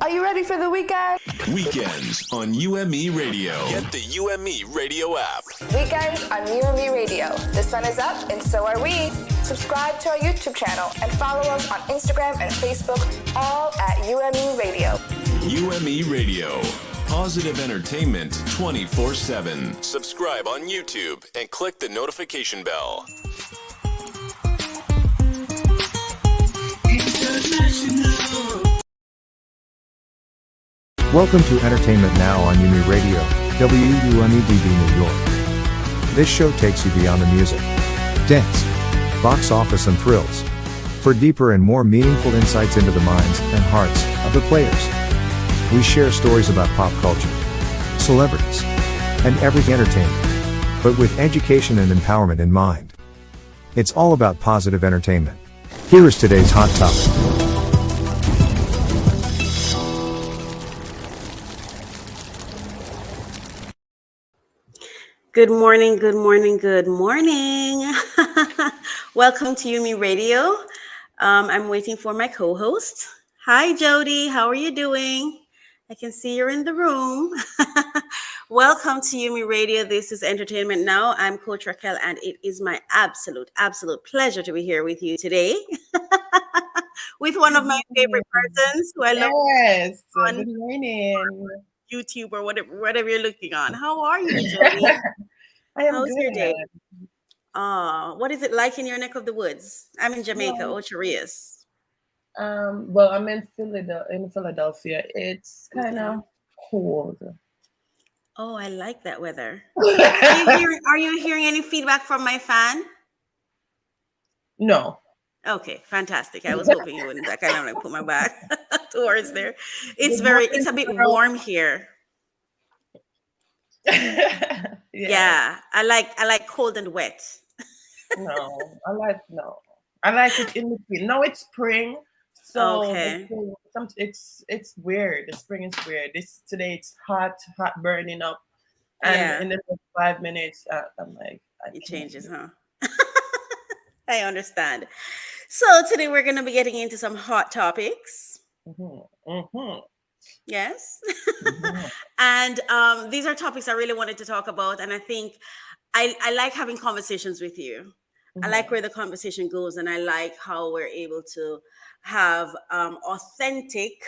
Are you ready for the weekend? Weekends on UME Radio. Get the UME Radio app. Weekends on UME Radio. The sun is up and so are we. Subscribe to our YouTube channel and follow us on Instagram and Facebook, all at UME Radio. UME Radio. Positive entertainment 24/7. Subscribe on YouTube and click the notification bell. Welcome to Entertainment Now on UME Radio, WUME-DB New York. This show takes you beyond the music, dance, box office and thrills, for deeper and more meaningful insights into the minds and hearts of the players. We share stories about pop culture, celebrities, and everything entertainment, but with education and empowerment in mind. It's all about positive entertainment. Here is today's hot topic. Good morning, good morning, good morning. Welcome to UME Radio. I'm waiting for my co-host. Hi, Jody. How are you doing? I can see you're in the room. Welcome to UME Radio. This is Entertainment Now. I'm Coach Raquel, and it is my absolute pleasure to be here with you today. With one of my favorite persons who I love. Yes. Good morning. YouTube or whatever you're looking on. How are you, Jody? How's your day? What is it like in your neck of the woods? I'm in Jamaica, Ocherius. Well, I'm in Philadelphia. It's kind of cold. Oh, I like that weather. Are you hearing any feedback from my fan? No. Okay, fantastic. I was hoping you wouldn't. I kind of like put my back towards there. It's a bit warm here. Yeah, I like cold and wet. I like it in between. Now it's spring, so okay. It's weird. The spring is weird. Today it's hot burning up, and in the next 5 minutes, I'm like, it changes, huh? I understand. So today we're going to be getting into some hot topics. Yes. And these are topics I really wanted to talk about. And I think I like having conversations with you. I like where the conversation goes. And I like how we're able to have authentic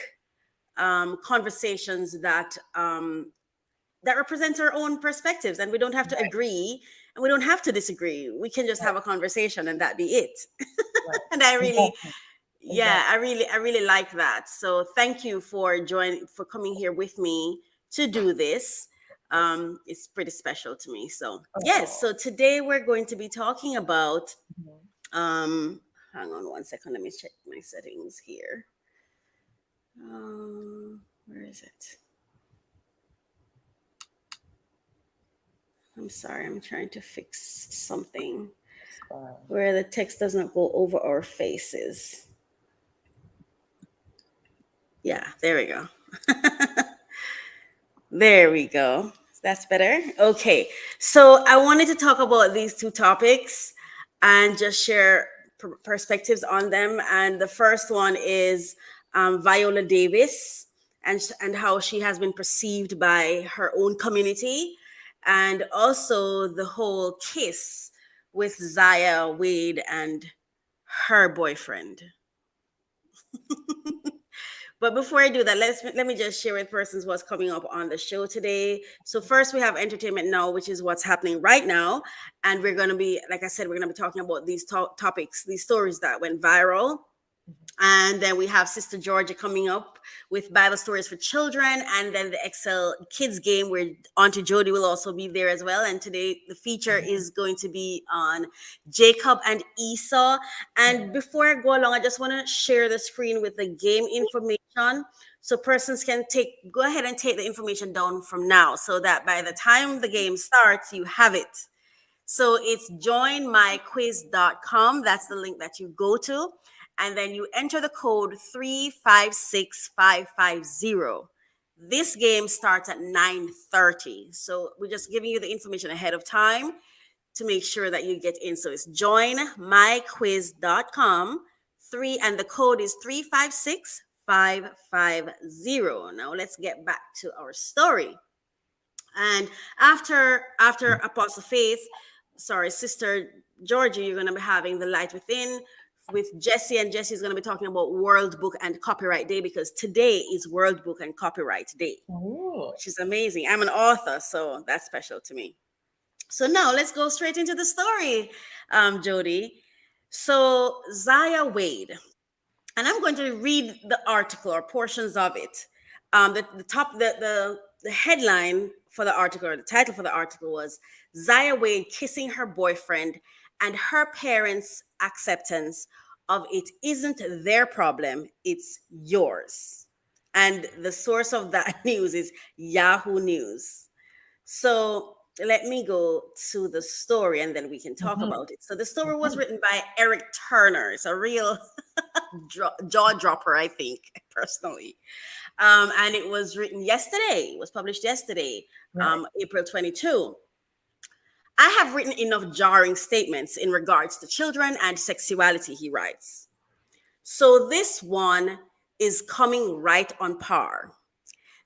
conversations that represent our own perspectives. And we don't have to agree and we don't have to disagree. We can just have a conversation and that be it. And I really... Yeah, I really like that. So thank you for coming here with me to do this. It's pretty special to me. So yes, so today we're going to be talking about hang on one second, let me check my settings here. Where is it? I'm sorry, I'm trying to fix something where the text does not go over our faces. Yeah, there we go. There we go. That's better. Okay. So I wanted to talk about these two topics and just share perspectives on them. And the first one is Viola Davis and how she has been perceived by her own community. And also the whole kiss with Zaya, Wade, and her boyfriend. But before I do that, let me just share with persons what's coming up on the show today. So first we have Entertainment Now, which is what's happening right now. And we're going to be, like I said, we're going to be talking about these topics, these stories that went viral. And then we have Sister Georgie coming up with Bible stories for children. And then the Excel Kids game where Auntie Jody will also be there as well. And today the feature is going to be on Jacob and Esau. And before I go along, I just want to share the screen with the game information. So persons can go ahead and take the information down from now so that by the time the game starts, you have it. So it's joinmyquiz.com. That's the link that you go to. And then you enter the code 356550. This game starts at 9:30. So we're just giving you the information ahead of time to make sure that you get in. So it's joinmyquiz.com, and the code is 356550. 550. Now let's get back to our story. And after Apostle Faith, Sister Georgie, you're going to be having the Light Within with Jesse, and Jesse is going to be talking about World Book and Copyright Day, because today is World Book and Copyright Day, which is amazing. I'm an author, so that's special to me. So now let's go straight into the story, Jody. So Zaya Wade, and I'm going to read the article or portions of it. The headline for the article, or the title for the article, was Zaya Wade kissing her boyfriend and her parents' acceptance of it isn't their problem, it's yours. And the source of that news is Yahoo News. So let me go to the story and then we can talk about it. So the story was written by Eric Turner. It's a real jaw dropper, I think, personally. And it was written yesterday. It was published yesterday, April 22. I have written enough jarring statements in regards to children and sexuality, he writes. So this one is coming right on par.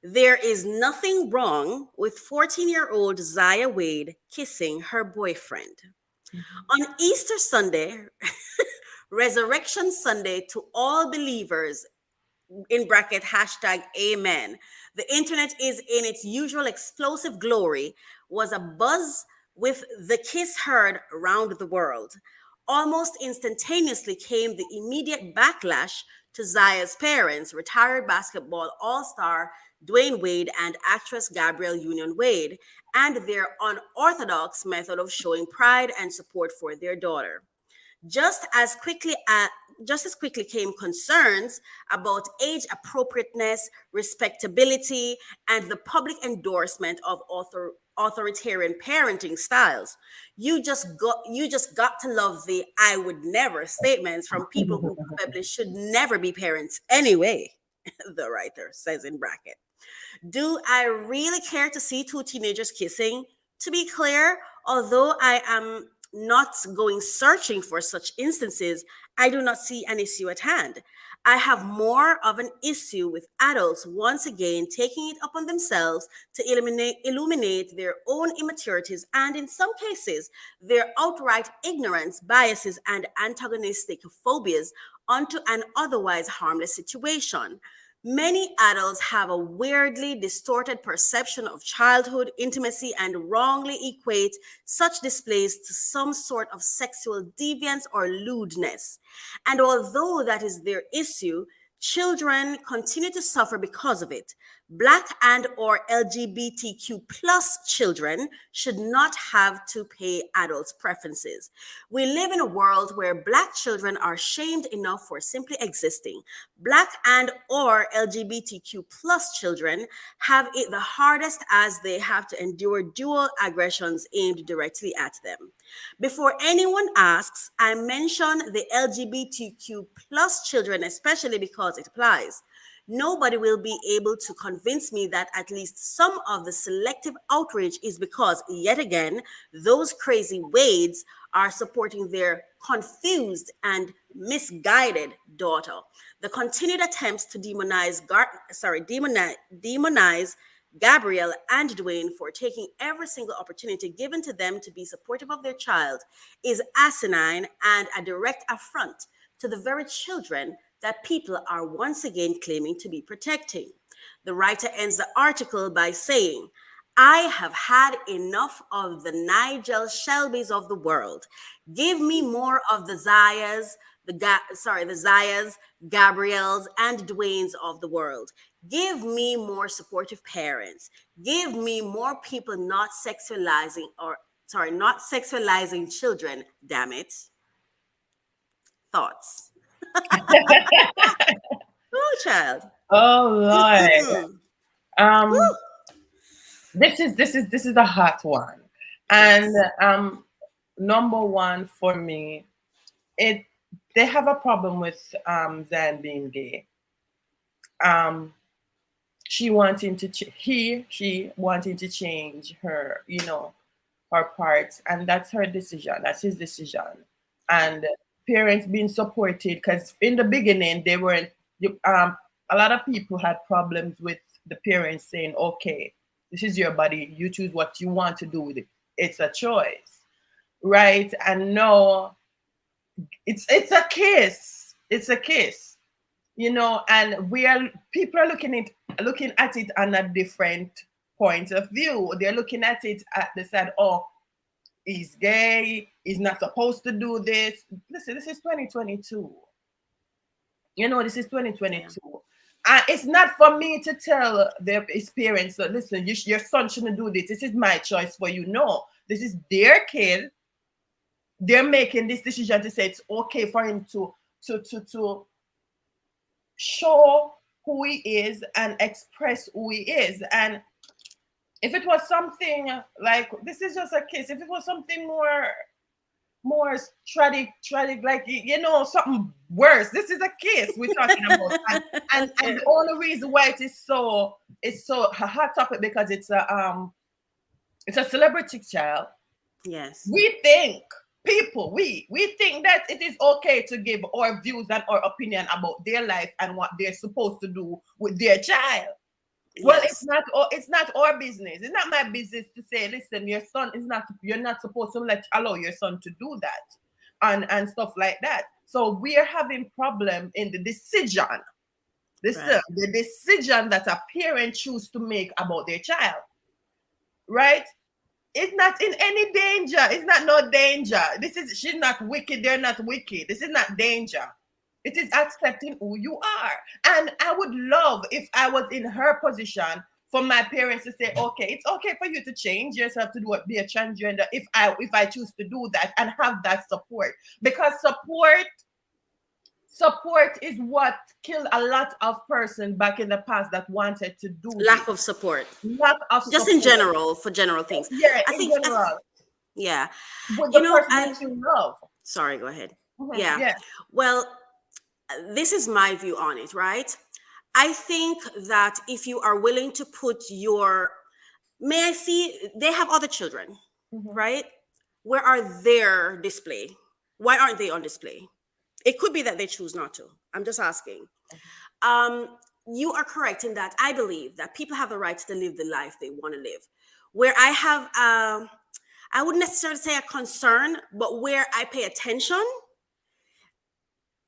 There is nothing wrong with 14-year-old Zaya Wade kissing her boyfriend. On Easter Sunday, Resurrection Sunday to all believers, in bracket hashtag amen, the internet is in its usual explosive glory, was a buzz with the kiss heard around the world. Almost instantaneously came the immediate backlash to Zaya's parents, retired basketball all-star Dwayne Wade and actress Gabrielle Union Wade, and their unorthodox method of showing pride and support for their daughter. Just as quickly came concerns about age appropriateness, respectability, and the public endorsement of authoritarian parenting styles. You just got to love the "I would never" statements from people who probably should never be parents anyway, the writer says in bracket. Do I really care to see two teenagers kissing? To be clear, although I am not going searching for such instances, I do not see an issue at hand. I have more of an issue with adults once again taking it upon themselves to illuminate their own immaturities and, in some cases, their outright ignorance, biases, and antagonistic phobias onto an otherwise harmless situation. Many adults have a weirdly distorted perception of childhood intimacy and wrongly equate such displays to some sort of sexual deviance or lewdness. And although that is their issue, children continue to suffer because of it. Black and or LGBTQ plus children should not have to pay adults' preferences. We live in a world where Black children are shamed enough for simply existing. Black and or LGBTQ plus children have it the hardest as they have to endure dual aggressions aimed directly at them. Before anyone asks, I mention the LGBTQ plus children, especially because it applies. Nobody will be able to convince me that at least some of the selective outrage is because, yet again, those crazy Wades are supporting their confused and misguided daughter. The continued attempts to demonize Gabrielle and Dwayne for taking every single opportunity given to them to be supportive of their child is asinine and a direct affront to the very children that people are once again claiming to be protecting. The writer ends the article by saying, I have had enough of the Nigel Shelbys of the world. Give me more of the Zayas, Gabrielles, and Dwaynes of the world. Give me more supportive parents. Give me more people not sexualizing children, damn it. Thoughts? Oh, child. Oh Lord. This is a hot one. And number one for me, they have a problem with Zan being gay. She wanting to change her, her parts, and that's her decision. That's his decision. And parents being supported, because in the beginning they weren't. a lot of people had problems with the parents saying, okay, this is your body, you choose what you want to do with it. It's a choice, right? And no, it's a kiss. It's a kiss, you know, and people are looking at it on a different point of view. They're looking at it they said, oh, he's gay, he's not supposed to do this. Listen, this is 2022. You know, this is 2022. Yeah. And it's not for me to tell his parents that, listen, your son shouldn't do this. This is my choice for you. No, this is their kid. They're making this decision to say it's okay for him to show who he is and express who he is. And if it was something like, this is just a case, if it was something more tragic, like, you know, something worse, this is a case we're talking about. And the only reason why it's so a hot topic, because it's a celebrity child. Yes. We think we think that it is okay to give our views and our opinion about their life and what they're supposed to do with their child. Yes. Well, it's not our business. It's not my business to say, listen, your son is not, you're not supposed to allow your son to do that and stuff like that. So we are having problem in the decision. The decision that a parent choose to make about their child. Right? It's not in any danger. It's not no danger. She's not wicked. They're not wicked. This is not danger. It is accepting who you are. And I would love, if I was in her position, for my parents to say, okay, it's okay for you to change yourself to be a transgender if I choose to do that, and have that support. Because support is what killed a lot of persons back in the past that wanted to do lack of support. Lack of just support. In general, for general things. Yeah, I think general. Yeah. But you know, you love. Sorry, go ahead. Mm-hmm. Yeah. Well, this is my view on it, right? I think that if you are willing to put they have other children, mm-hmm. right? Where are their display? Why aren't they on display? It could be that they choose not to. I'm just asking. You are correct in that I believe that people have the right to live the life they want to live. Where I have, I wouldn't necessarily say a concern, but where I pay attention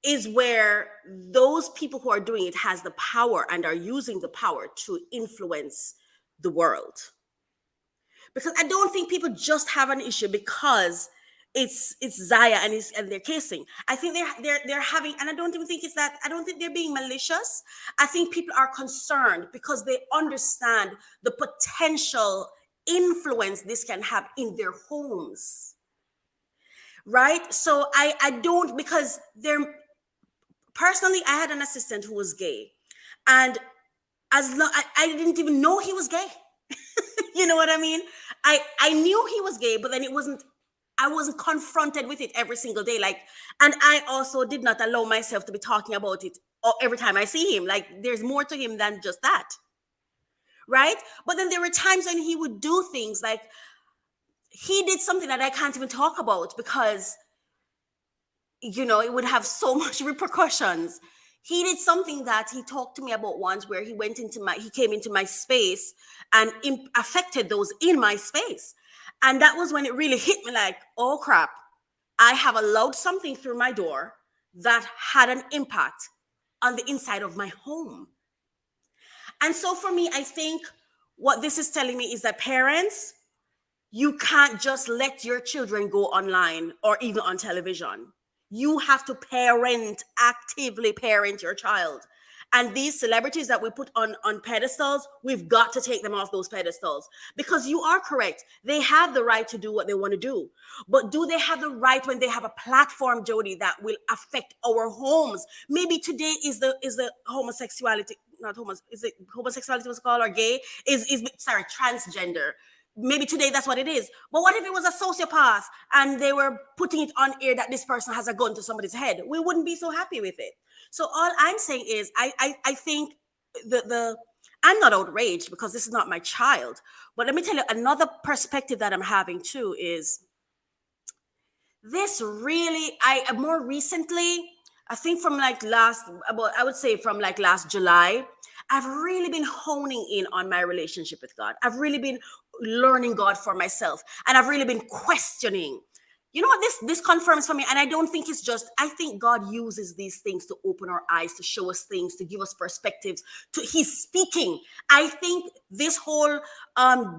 is where those people who are doing it has the power and are using the power to influence the world. Because I don't think people just have an issue because it's Zaya and they're kissing. I think they're having, and I don't even think it's that. I don't think they're being malicious. I think people are concerned because they understand the potential influence this can have in their homes, right? So I don't, because they're, personally, I had an assistant who was gay, and I didn't even know he was gay. You know what I mean? I knew he was gay, but then I wasn't confronted with it every single day. Like, and I also did not allow myself to be talking about it every time I see him. Like, there's more to him than just that. Right? But then there were times when he would do things like, he did something that I can't even talk about because, you know, it would have so much repercussions. He did something that he talked to me about once, where he came into my space and affected those in my space. And that was when it really hit me like, oh crap, I have allowed something through my door that had an impact on the inside of my home. And so for me, I think what this is telling me is that parents, you can't just let your children go online or even on television. You have to actively parent your child. And these celebrities that we put on pedestals, we've got to take them off those pedestals. Because you are correct. They have the right to do what they want to do. But do they have the right when they have a platform, Jody, that will affect our homes? Maybe today is the homosexuality, not homo, is it homosexuality was called, or gay? Transgender. Maybe today that's what it is. But what if it was a sociopath and they were putting it on air that this person has a gun to somebody's head? We wouldn't be so happy with it. So all I'm saying is I think I'm not outraged because this is not my child. But let me tell you another perspective that I'm having too is this really, more recently, I think from like last July, I've really been honing in on my relationship with God. I've really been learning God for myself, and I've really been questioning. You know what this confirms for me? And I don't think it's just, I think God uses these things to open our eyes, to show us things, to give us perspectives. He's speaking. I think this whole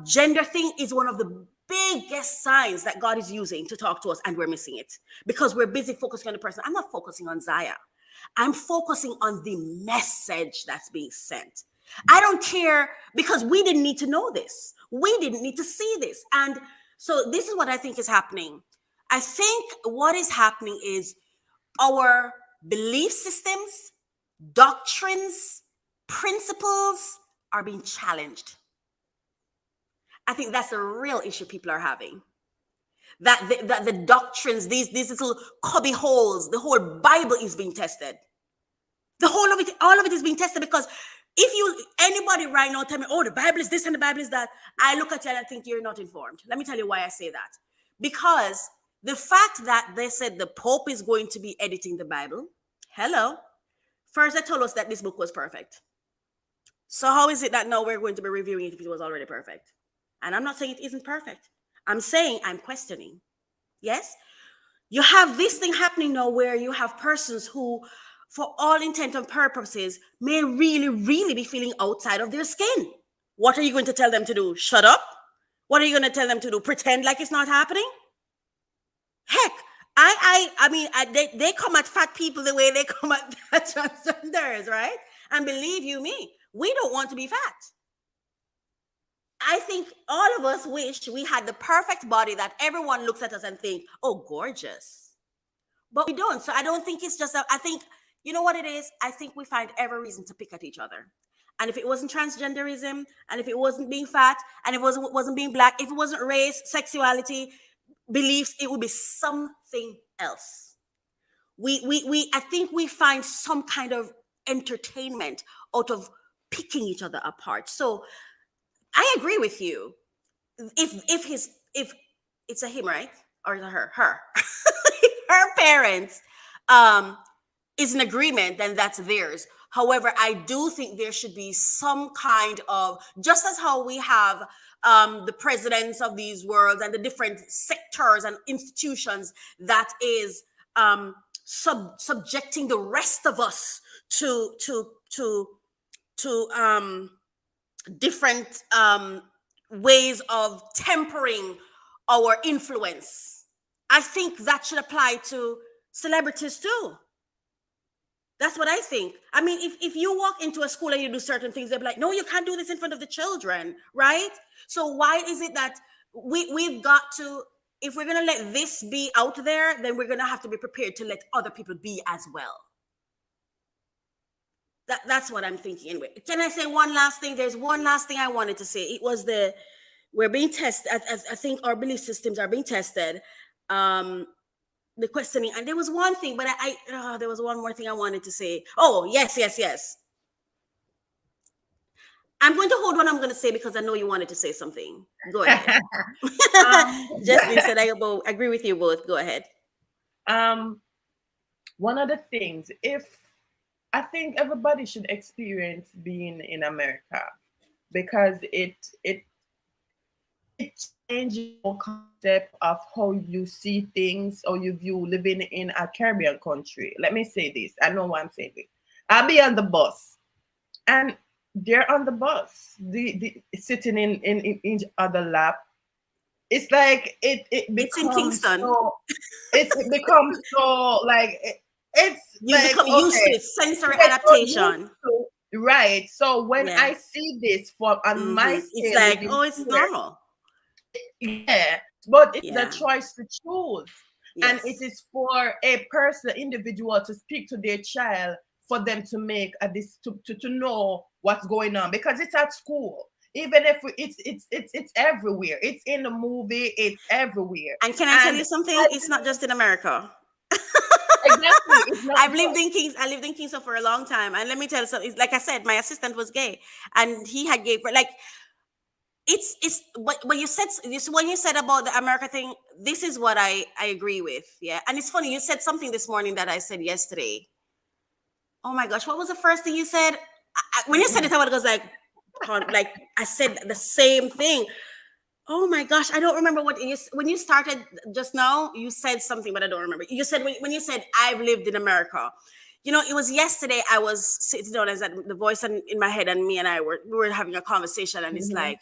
gender thing is one of the biggest signs that God is using to talk to us, and we're missing it because we're busy focusing on the person. I'm not focusing on Zaya. I'm focusing on the message that's being sent. I don't care, because we didn't need to know this. We didn't need to see this. And so this is what I think is happening. I think what is happening is our belief systems, doctrines, principles are being challenged. I think that's a real issue people are having. That the doctrines, these little cubby holes, the whole Bible is being tested. The whole of it, all of it is being tested, because if anybody right now tell me, oh, the Bible is this and the Bible is that, I look at you and I think you're not informed. Let me tell you why I say that. Because the fact that they said the Pope is going to be editing the Bible, hello. First, they told us that this book was perfect. So how is it that now we're going to be reviewing it if it was already perfect? And I'm not saying it isn't perfect. I'm saying I'm questioning. Yes? You have this thing happening now where you have persons who, for all intent and purposes, may really, really be feeling outside of their skin. What are you going to tell them to do? Shut up? What are you going to tell them to do? Pretend like it's not happening? Heck, they come at fat people the way they come at transgenders, right? And believe you me, we don't want to be fat. I think all of us wish we had the perfect body that everyone looks at us and think, oh, gorgeous. But we don't. So I don't think it's just, I think, you know what it is? I think we find every reason to pick at each other. And if it wasn't transgenderism, and if it wasn't being fat, and if it wasn't being black, if it wasn't race, sexuality, beliefs, it would be something else. I think we find some kind of entertainment out of picking each other apart. So I agree with you. If it's a him, right? Or is it her? If her parents is in agreement, then that's theirs. However, I do think there should be some kind of, just as how we have the presidents of these worlds and the different sectors and institutions that is subjecting the rest of us to different ways of tempering our influence. I think that should apply to celebrities too. That's what I think. I mean, if you walk into a school and you do certain things, they'll be like, no, you can't do this in front of the children, right? So why is it that we've got to, if we're going to let this be out there, then we're going to have to be prepared to let other people be as well. That's what I'm thinking anyway. Can I say one last thing? There's one last thing I wanted to say. It was we're being tested. I think our belief systems are being tested. The questioning, and there was one thing, but there was one more thing I wanted to say. Oh, yes. I'm going to hold what I'm going to say because I know you wanted to say something. Go ahead. Jessie said I agree with you both. Go ahead. One of the things, I think everybody should experience being in America, because it changes your concept of how you see things or you view living in a Caribbean country. Let me say this. I know why I'm saying this. I'll be on the bus, and they're on the bus, the sitting in each other lap. It's like it becomes, it's in Kingston. It becomes so like it's you like, become used to it, sensory adaptation. Right. So when I see this on my scale, it's like, oh, it's normal. Yeah, but it's the choice to choose. Yes. And it is for a person, individual, to speak to their child, for them to make to know what's going on, because it's at school. Even if it's everywhere, it's in the movie, it's everywhere. And can I tell you something? It's not just in America. Exactly. I lived in Kingston for a long time, and let me tell you something. Like I said, my assistant was gay, and he had gay. Like it's what you said. When you said about the America thing, this is what I agree with. Yeah, and it's funny. You said something this morning that I said yesterday. Oh my gosh, what was the first thing you said? When you said it, I was like I said the same thing. Oh my gosh, I don't remember when you started just now. You said something, but I don't remember. You said when you said I've lived in America. You know, it was yesterday. I was sitting down as the voice in my head, and me and we were having a conversation, and it's like,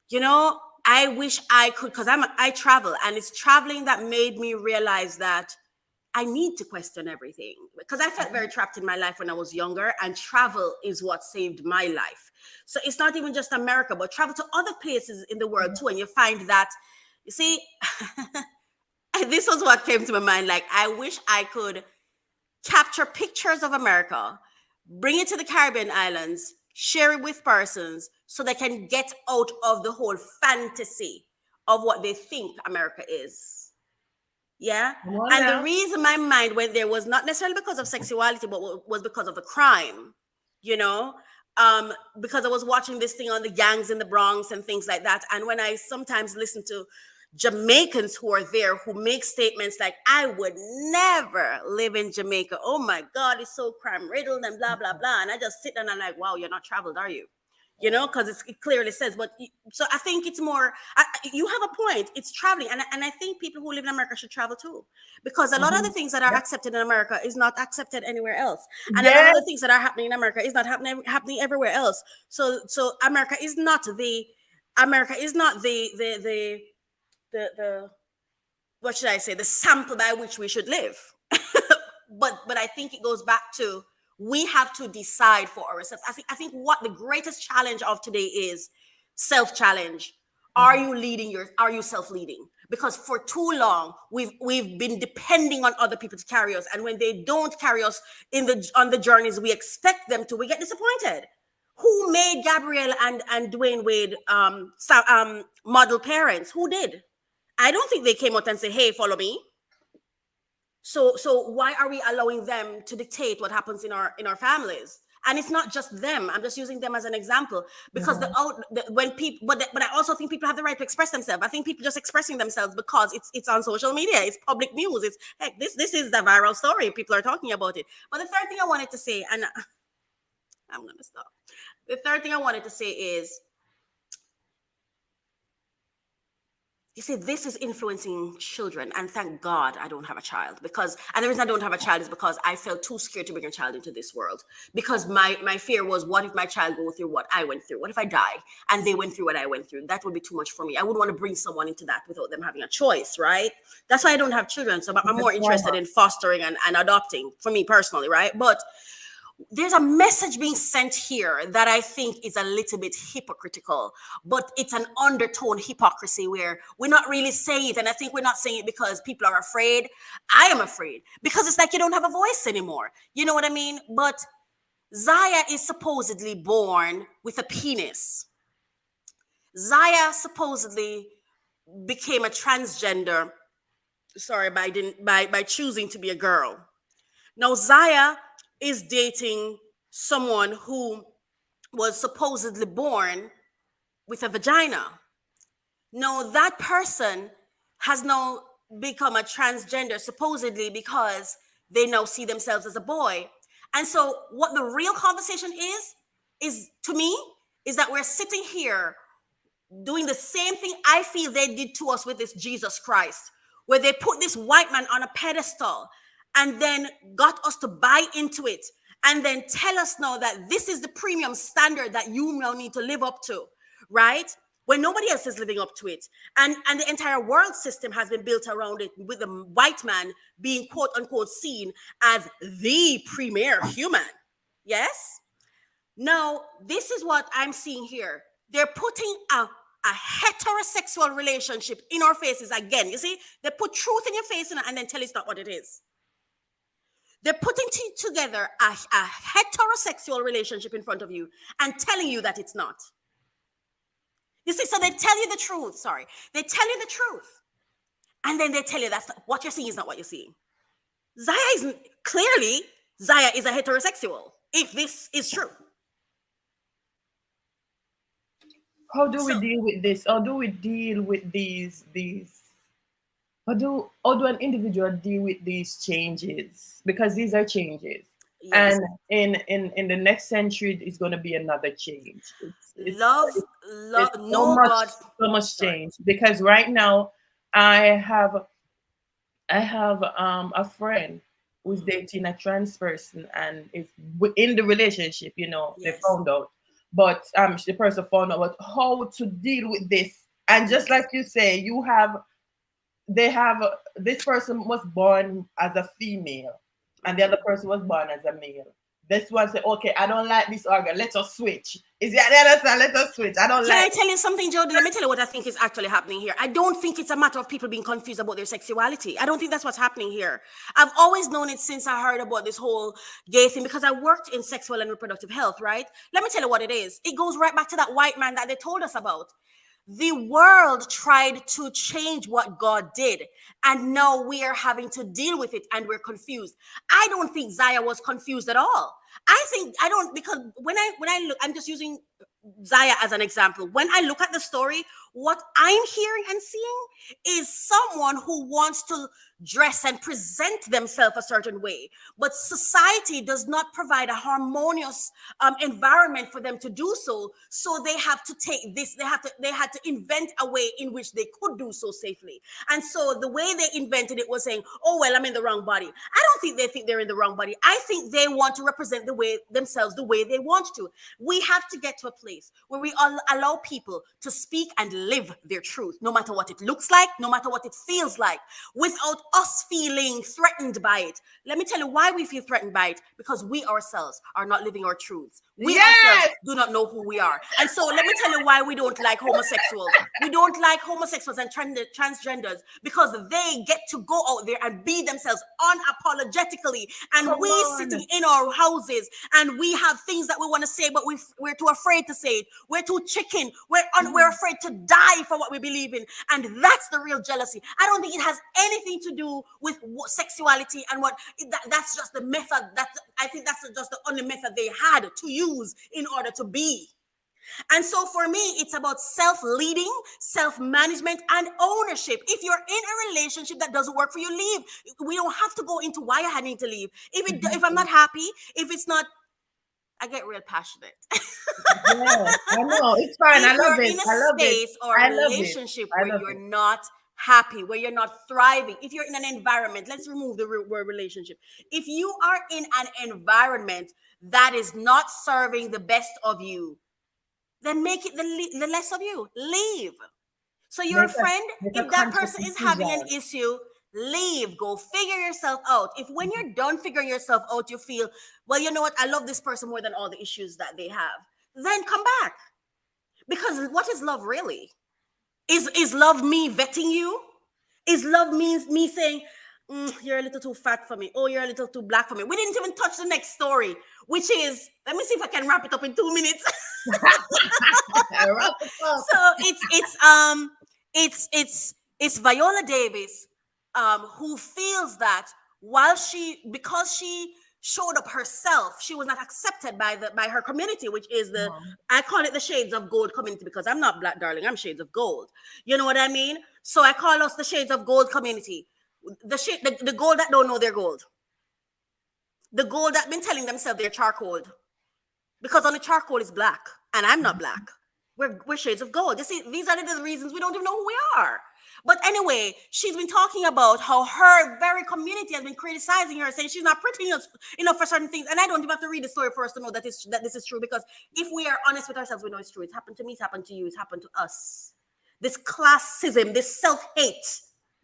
you know, I wish I could, because I travel, and it's traveling that made me realize that I need to question everything, because I felt very trapped in my life when I was younger, and travel is what saved my life. So it's not even just America, but travel to other places in the world too. And you find that, you see, this was what came to my mind. Like, I wish I could capture pictures of America, bring it to the Caribbean islands, share it with persons so they can get out of the whole fantasy of what they think America is. Yeah. And the reason my mind went there was not necessarily because of sexuality, but was because of the crime, you know, because I was watching this thing on the gangs in the Bronx and things like that. And when I sometimes listen to Jamaicans who are there, who make statements like, I would never live in Jamaica. Oh my God, it's so crime riddled and blah, blah, blah. And I just sit there and I'm like, wow, you're not traveled, are you? You know, because it clearly says, but so I think it's more, you have a point, it's traveling. And I think people who live in America should travel too, because a lot of the things that are accepted in America is not accepted anywhere else. And a lot of the things that are happening in America is not happening everywhere else. So America is not the what should I say, the sample by which we should live. But I think it goes back to, we have to decide for ourselves. I think what the greatest challenge of today is self-challenge. Are you self-leading? Because for too long we've been depending on other people to carry us, and when they don't carry us on the journeys we expect them to, we get disappointed. Who made Gabrielle and Dwayne Wade model parents? Who did? I don't think they came out and say, hey, follow me. So why are we allowing them to dictate what happens in our families? And it's not just them. I'm just using them as an example, because when people, but I also think people have the right to express themselves. I think people just expressing themselves because it's on social media, it's public news. It's heck, this is the viral story. People are talking about it. But the third thing I wanted to say, and I'm gonna stop. The third thing I wanted to say is, you see, this is influencing children, and thank God I don't have a child, and the reason I don't have a child is because I felt too scared to bring a child into this world, because my fear was, what if my child goes through what I went through? What if I die and they went through what I went through? That would be too much for me. I wouldn't want to bring someone into that without them having a choice, right? That's why I don't have children. So I'm more interested in fostering and adopting, for me personally, right? But there's a message being sent here that I think is a little bit hypocritical, but it's an undertone hypocrisy where we're not really saying it. And I think we're not saying it because people are afraid. I am afraid, because it's like you don't have a voice anymore. You know what I mean? But Zaya is supposedly born with a penis. Zaya supposedly became a transgender, by choosing to be a girl. Now Zaya is dating someone who was supposedly born with a vagina. Now that person has now become a transgender, supposedly because they now see themselves as a boy. And so what the real conversation is to me, is that we're sitting here doing the same thing I feel they did to us with this Jesus Christ, where they put this white man on a pedestal and then got us to buy into it, and then tell us now that this is the premium standard that you now need to live up to, right? When nobody else is living up to it. And the entire world system has been built around it, with the white man being quote unquote seen as the premier human. Yes? Now, this is what I'm seeing here. They're putting a heterosexual relationship in our faces again. You see, they put truth in your face and then tell it's not what it is. They're putting together a heterosexual relationship in front of you and telling you that it's not. You see, so they tell you the truth. They tell you the truth. And then they tell you that's what you're seeing is not what you're seeing. Zaya is a heterosexual, if this is true. How do we deal with this? How do we deal with these? How do an individual deal with these changes? Because these are changes. Yes. And in the next century, it's going to be another change. Love, It's no God. so much Sorry. change, because right now I have a friend who's dating a trans person, and is in the relationship. They Yes. found out, but the person found out how to deal with this. And just like you say, they have this person was born as a female, and the other person was born as a male. This one said, "Okay, I don't like this organ. Let us switch." Is that the understand? Let us switch. I don't Can I like. tell you something, Jody? Let me tell you what I think is actually happening here. I don't think it's a matter of people being confused about their sexuality. I don't think that's what's happening here. I've always known it since I heard about this whole gay thing, because I worked in sexual and reproductive health, right? Let me tell you what it is. It goes right back to that white man that they told us about. The world tried to change what God did, and now we are having to deal with it, and we're confused. I don't think Zaya was confused at all. I don't, because when I look, I'm just using Zaya as an example. When I look at the story, what I'm hearing and seeing is someone who wants to dress and present themselves a certain way, but society does not provide a harmonious environment for them to do so. So they have to take this. They had to invent a way in which they could do so safely. And so the way they invented it was saying, "Oh well, I'm in the wrong body." I don't think they think they're in the wrong body. I think they want to represent themselves the way they want to. We have to get to a place where we allow people to speak and live their truth, no matter what it looks like, no matter what it feels like, without us feeling threatened by it. Let me tell you why we feel threatened by it: because we ourselves are not living our truths. We ourselves do not know who we are. And so let me tell you why we don't like homosexuals. We don't like homosexuals and transgenders, because they get to go out there and be themselves unapologetically. And sitting in our houses, and we have things that we want to say, but we're too afraid to say it. We're too chicken. We're afraid to die for what we believe in. And that's the real jealousy. I don't think it has anything to do with sexuality and that's just the method. I think that's just the only method they had to use in order to be. And so for me, it's about self-leading, self-management, and ownership. If you're in a relationship that doesn't work for you, leave. We don't have to go into why I need to leave. If I'm not happy, if it's not, I get real passionate. Yeah, I know. It's fine. I love it. If you're in a space or a relationship where you're not happy, where you're not thriving, if you're in an environment, let's remove the word relationship. If you are in an environment that is not serving the best of you, then make it the less of you. Leave. So your friend, if that person is having an issue, leave. Go figure yourself out. If when you're done figuring yourself out, you feel, well, you know what, I love this person more than all the issues that they have, then come back. Because what is love really? Is love me vetting you? Is love means me saying, you're a little too fat for me. Oh, you're a little too black for me. We didn't even touch the next story, which is, let me see if I can wrap it up in 2 minutes. So it's Viola Davis who feels that because she showed up herself, she was not accepted by her community, which is I call it the Shades of Gold community, because I'm not black, darling, I'm Shades of Gold. You know what I mean? So I call us the Shades of Gold community. The gold that don't know their gold. The gold that been telling themselves they're charcoal. Because only charcoal is black, and I'm not black. We're shades of gold. You see, these are the reasons we don't even know who we are. But anyway, she's been talking about how her very community has been criticizing her, saying she's not pretty enough for certain things. And I don't even have to read the story for us to know that this is true. Because if we are honest with ourselves, we know it's true. It's happened to me. It's happened to you. It's happened to us. This classism, this self-hate.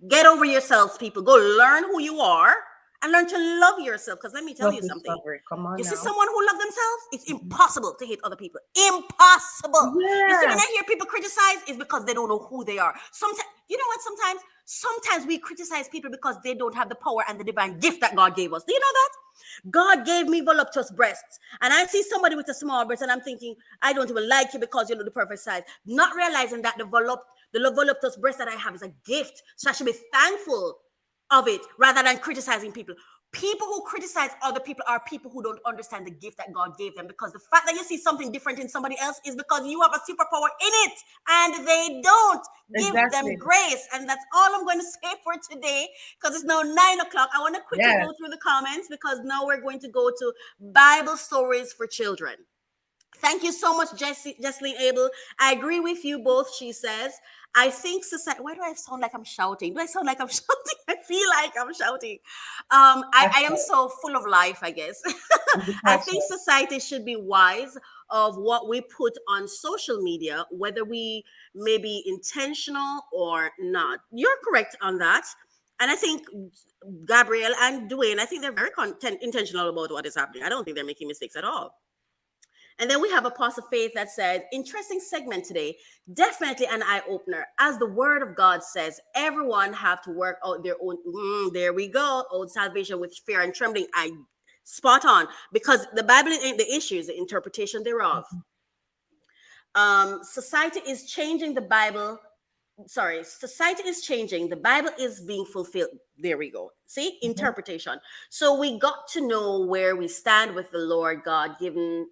Get over yourselves, people. Go learn who you are and learn to love yourself. Because let me tell you something. You see someone who loves themselves, it's impossible to hate other people. Impossible. Yeah. You see, when I hear people criticize, it's because they don't know who they are. Sometimes, you know what? Sometimes we criticize people because they don't have the power and the divine gift that God gave us. Do you know that? God gave me voluptuous breasts. And I see somebody with a small breast and I'm thinking, I don't even like you because you look the perfect size. Not realizing that the voluptuous breast that I have is a gift. So I should be thankful of it rather than criticizing people. People who criticize other people are people who don't understand the gift that God gave them, because the fact that you see something different in somebody else is because you have a superpower in it and they don't. Give them grace. And that's all I'm going to say for today, because it's now 9 o'clock. I want to quickly go through the comments, because now we're going to go to Bible stories for children. Thank you so much, Jesseline Abel. I agree with you both, she says. I think society. Why do I sound like I'm shouting? Do I sound like I'm shouting? I feel like I'm shouting. I am so full of life, I guess. I think society should be wise of what we put on social media, whether we may be intentional or not. You're correct on that. And I think Gabrielle and Dwayne, I think they're very intentional about what is happening. I don't think they're making mistakes at all. And then we have Apostle Faith that said, interesting segment today. Definitely an eye-opener. As the word of God says, everyone have to work out their own, there we go, own salvation with fear and trembling. I spot on, because the Bible ain't the issue, it's the interpretation thereof. Society is changing, the Bible. Society is changing. The Bible is being fulfilled. There we go. See, interpretation. So we got to know where we stand with the Lord God given.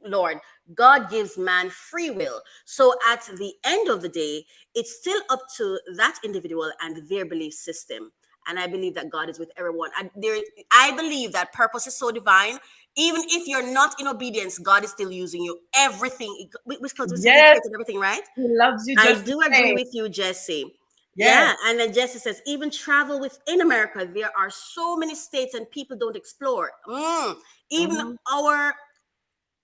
Lord, God gives man free will. So at the end of the day, it's still up to that individual and their belief system. And I believe that God is with everyone. I believe that purpose is so divine. Even if you're not in obedience, God is still using you. Everything. Because we created everything, right? He loves you. I do agree with you, Jesse. Yeah. And then Jesse says, even travel within America, there are so many states and people don't explore. Even our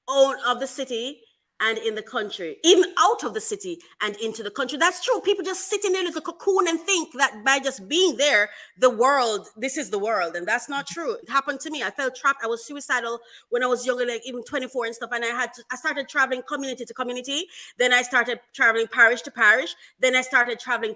own of the city and in the country, even out of the city and into the country. That's true. People just sit in their little cocoon and think that by just being there, this is the world. And that's not true. It happened to me. I felt trapped. I was suicidal when I was younger, like even 24 and stuff. And I started traveling community to community. Then I started traveling parish to parish. Then I started traveling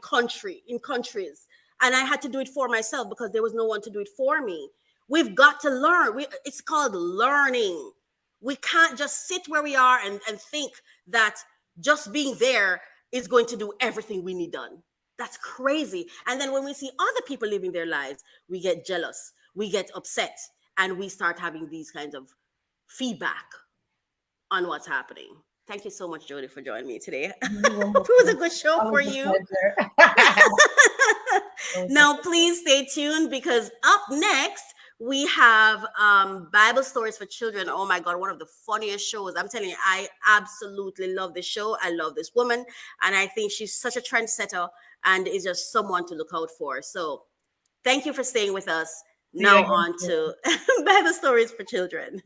in countries. And I had to do it for myself because there was no one to do it for me. We've got to learn. It's called learning. We can't just sit where we are and think that just being there is going to do everything we need done. That's crazy. And then when we see other people living their lives, we get jealous, we get upset, and we start having these kinds of feedback on what's happening. Thank you so much, Jody, for joining me today. It was a good show for you. Now, please stay tuned, because up next, we have Bible stories for children. Oh my God, one of the funniest shows. I'm telling you, I absolutely love this show. I love this woman. And I think she's such a trendsetter and is just someone to look out for. So thank you for staying with us. Now on to Bible stories for children.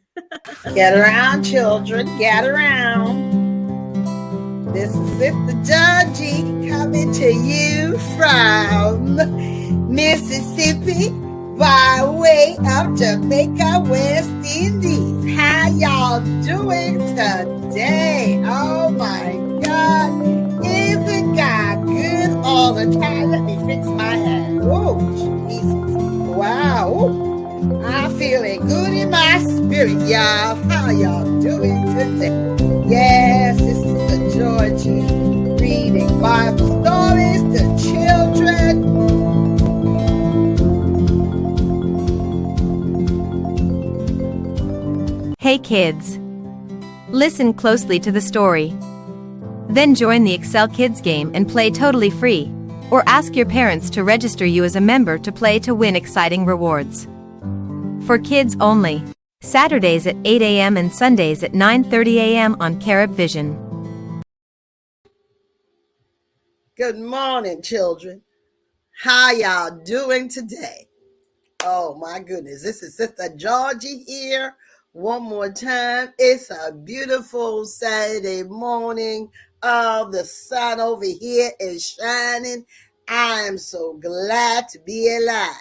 Get around, children. Get around. This is Sister Georgie coming to you from Mississippi, by way of Jamaica, West Indies. How y'all doing today? Oh my God. Isn't God good all the time? Let me fix my hair. Oh, Jesus. Wow. Ooh. I'm feeling good in my spirit, y'all. How y'all doing today? Yes, this is the Georgie reading Bible stories to children. Hey kids! Listen closely to the story. Then join the Excel Kids game and play totally free, or ask your parents to register you as a member to play to win exciting rewards. For kids only. Saturdays at 8 a.m. and Sundays at 9:30 a.m. on Carib Vision. Good morning, children. How y'all doing today? Oh my goodness, this is Sister Georgie here. One more time, it's a beautiful Saturday morning. The sun over here is shining. I am so glad to be alive.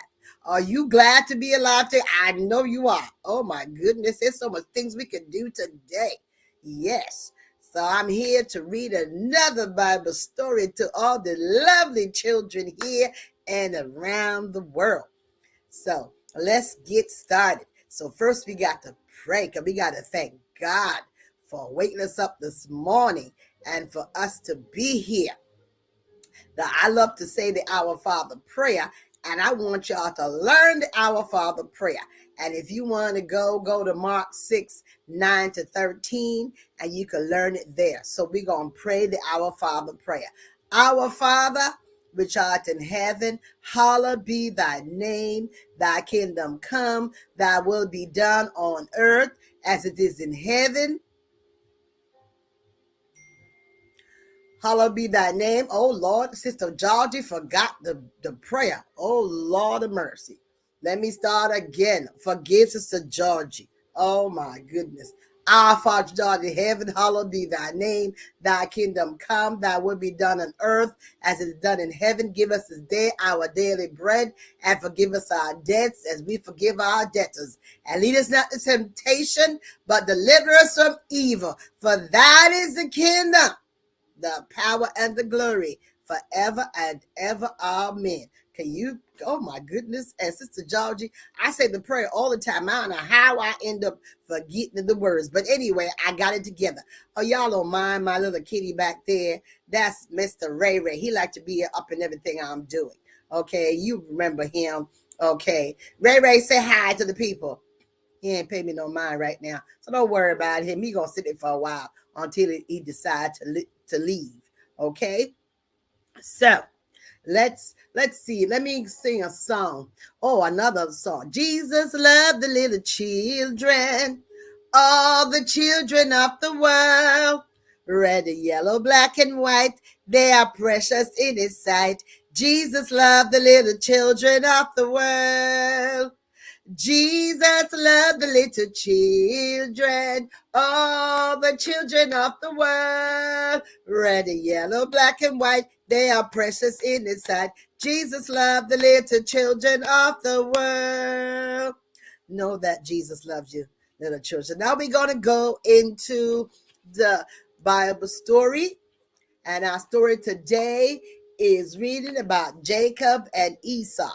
Are you glad to be alive today? I know you are. Oh my goodness, there's so much things we can do today. Yes. So I'm here to read another Bible story to all the lovely children here and around the world. So let's get started. So first we got to pray, because we got to thank God for waking us up this morning and for us to be here. Now, I love to say the Our Father prayer, And I want y'all to learn the Our Father prayer. And if you want to go to Mark 6, 9 to 13, and you can learn it there. So we're going to pray the Our Father prayer. Our Father, which art in heaven, hallowed be thy name. Thy kingdom come, thy will be done on earth as it is in heaven. Hallowed be thy name. Oh Lord, Sister Georgie forgot the prayer. Oh Lord of mercy. Let me start again. Forgive Sister Georgie. Oh my goodness. Our Father which art in heaven, hallowed be thy name. Thy kingdom come, thy will be done on earth as it is done in heaven. Give us this day our daily bread, and forgive us our debts as we forgive our debtors. And lead us not to temptation, but deliver us from evil. For that is the kingdom, the power, and the glory forever and ever. Amen. Can you, oh my goodness, and Sister Georgie, I say the prayer all the time. I don't know how I end up forgetting the words, but anyway, I got it together. Oh, y'all don't mind my little kitty back there? That's Mr. Ray Ray. He like to be up in everything I'm doing. Okay, you remember him. Okay, Ray Ray, say hi to the people. He ain't pay me no mind right now, so don't worry about him. He gonna sit there for a while until he decides to leave. Okay, so let's see. Let me sing a song. Oh, another song. Jesus loved the little children, all the children of the world, red, yellow, black, and white. They are precious in His sight. Jesus loved the little children of the world. Jesus loved the little children, all the children of the world, red and yellow, black and white. They are precious in His sight. Jesus loved the little children of the world. Know that Jesus loves you, little children. Now we're going to go into the Bible story. And our story today is reading about Jacob and Esau.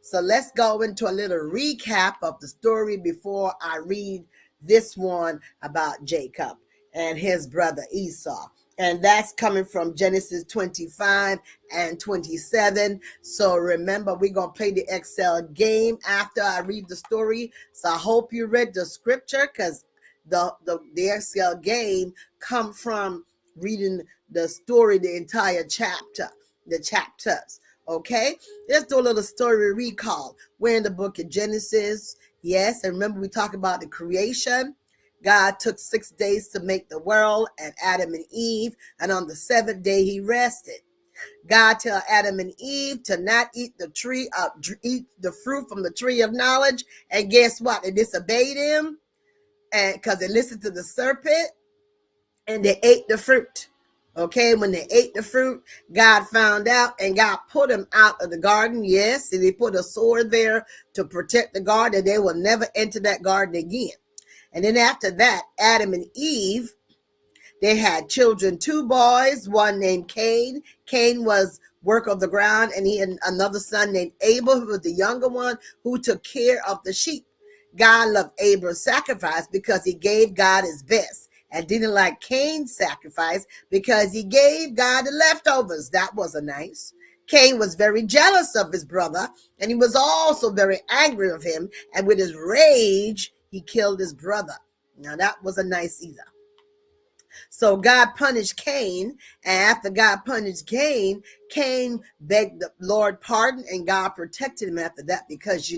So let's go into a little recap of the story before I read this one about Jacob and his brother Esau. And that's coming from Genesis 25 and 27. So remember, we're going to play the Excel game after I read the story. So I hope you read the scripture, because the Excel game come from reading the story, the entire chapter, the chapters. Okay, let's do a little story recall. We're in the book of Genesis. Yes, and remember we talked about the creation. God took 6 days to make the world and Adam and Eve, and on the seventh day He rested. God tell Adam and Eve to not eat eat the fruit from the tree of knowledge, and guess what? They disobeyed Him, and because they listened to the serpent, and they ate the fruit. Okay, when they ate the fruit, God found out, and God put them out of the garden. Yes, and He put a sword there to protect the garden, and they will never enter that garden again. And then after that, Adam and Eve, they had children, 2 boys, one named Cain. Cain was work of the ground, and he had another son named Abel, who was the younger one, who took care of the sheep. God loved Abel's sacrifice because he gave God his best, and didn't like Cain's sacrifice because he gave God the leftovers. That wasn't nice. Cain was very jealous of his brother, and he was also very angry of him, and with his rage, he killed his brother. Now that wasn't nice either. So God punished Cain, and after God punished Cain, Cain begged the Lord pardon, and God protected him after that, because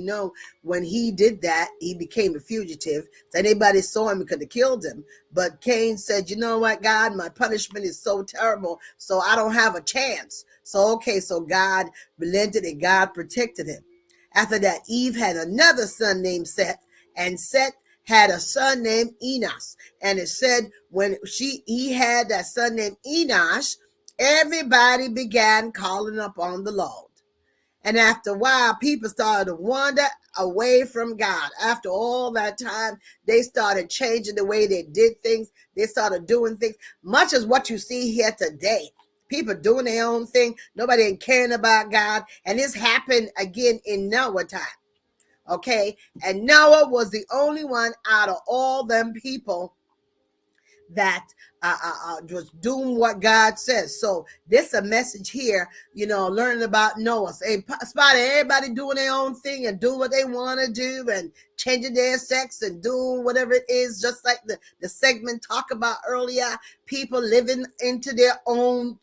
when he did that, he became a fugitive. So anybody saw him, could have killed him. But Cain said, you know what, God, my punishment is so terrible, so I don't have a chance. So God relented, and God protected him. After that, Eve had another son named Seth, and Seth had a son named Enos. And it said when he had that son named Enosh, everybody began calling upon the Lord. And after a while, people started to wander away from God. After all that time, they started changing the way they did things. They started doing things, much as what you see here today. People doing their own thing. Nobody ain't caring about God. And this happened again in Noah time. Okay, and Noah was the only one out of all them people that was doing what God says. So this a message here, learning about Noah. Spotted everybody doing their own thing and doing what they want to do and changing their sex and doing whatever it is, just like the segment talked about earlier, people living into their own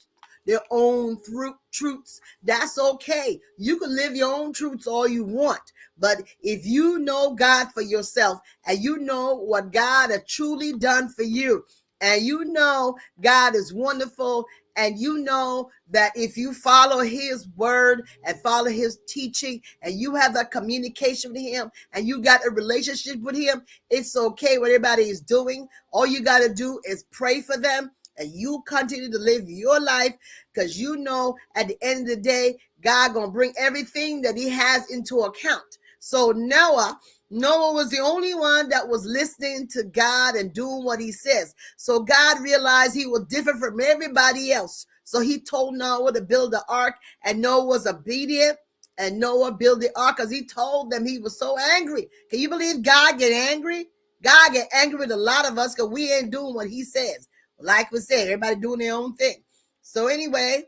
truths. That's okay. You can live your own truths all you want. But if you know God for yourself and you know what God has truly done for you, and you know God is wonderful, and you know that if you follow his word and follow his teaching and you have that communication with him and you got a relationship with him, it's okay what everybody is doing. All you got to do is pray for them and you continue to live your life, because you know at the end of the day, God gonna bring everything that he has into account. So Noah was the only one that was listening to God and doing what he says. So God realized he was different from everybody else. So he told Noah to build the ark, and Noah was obedient, and Noah built the ark because he told them. He was so angry. Can you believe God get angry? God get angry with a lot of us because we ain't doing what he says. Like we said, everybody doing their own thing. So anyway,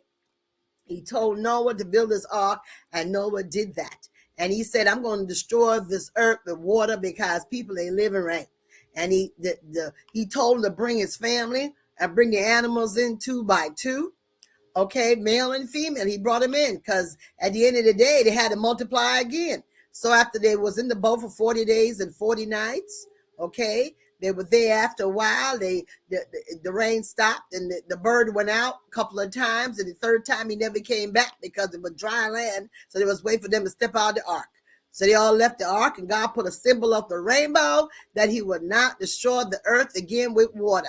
he told Noah to build this ark, and Noah did that. And he said, I'm going to destroy this earth with water because people ain't living right. And he told him to bring his family and bring the animals in 2 by 2. Okay, male and female. He brought them in because at the end of the day, they had to multiply again. So after they was in the boat for 40 days and 40 nights, okay, they were there after a while. The rain stopped and the bird went out a couple of times. And the third time he never came back because it was dry land. So they was waiting for them to step out of the ark. So they all left the ark, and God put a symbol of the rainbow that he would not destroy the earth again with water.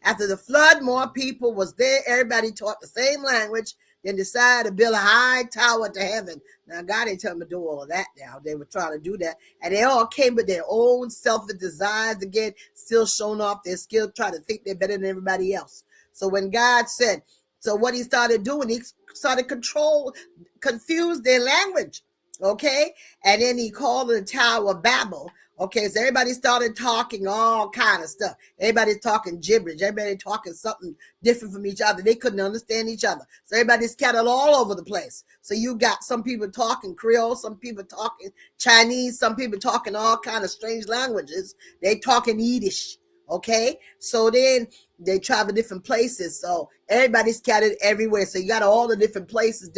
After the flood, more people was there. Everybody taught the same language. Then decided to build a high tower to heaven. Now, God didn't tell them to do all of that now. They were trying to do that. And they all came with their own selfish desires again, still showing off their skill, trying to think they're better than everybody else. So when God said, so what he started doing, he started confuse their language. Okay. And then he called it the Tower of Babel. Okay, so everybody started talking all kind of stuff. Everybody's talking gibberish. Everybody talking something different from each other. They couldn't understand each other. So everybody scattered all over the place. So you got some people talking Creole, some people talking Chinese, some people talking all kind of strange languages. They talking Yiddish. Okay, so then they travel different places. So everybody scattered everywhere. So you got all the different places,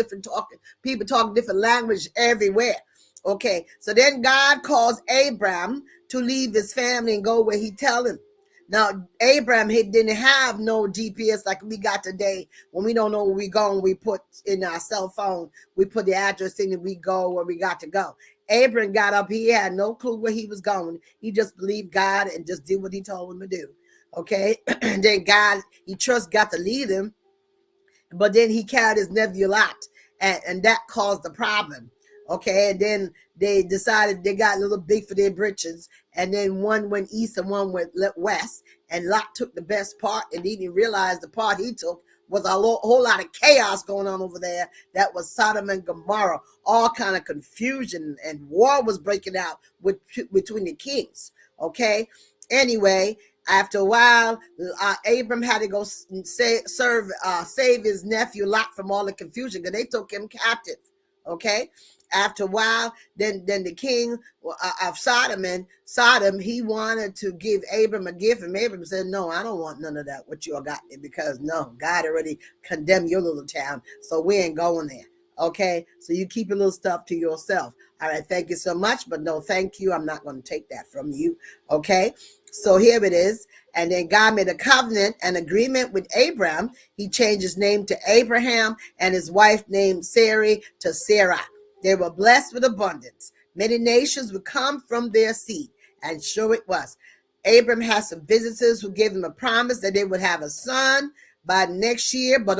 people talking different language everywhere. Okay, so then God calls Abraham to leave his family and go where he tell him. Now, Abraham, he didn't have no GPS like we got today. When we don't know where we going, we put in our cell phone, we put the address in and we go where we got to go. Abraham got up, he had no clue where he was going. He just believed God and just did what he told him to do. Okay, and then he trust God to lead him, but then he carried his nephew Lot, and that caused the problem. Okay, and then they decided they got a little big for their britches, and then one went east and one went west, and Lot took the best part, and he didn't realize the part he took was a whole lot of chaos going on over there. That was Sodom and Gomorrah, all kind of confusion, and war was breaking out between the kings. Okay, anyway, after a while, Abram had to go save his nephew Lot from all the confusion because they took him captive. Okay, after a while, then the king of Sodom, he wanted to give Abram a gift, and Abram said, no, I don't want none of that, what you all got there, because no, God already condemned your little town, so we ain't going there. Okay, so you keep your little stuff to yourself. All right, thank you so much, but no, thank you. I'm not going to take that from you. Okay, so here it is. And then God made a covenant, an agreement with Abraham. He changed his name to Abraham and his wife named Sarai to Sarah. They were blessed with abundance. Many nations would come from their seed. And sure it was. Abraham had some visitors who gave him a promise that they would have a son by next year, but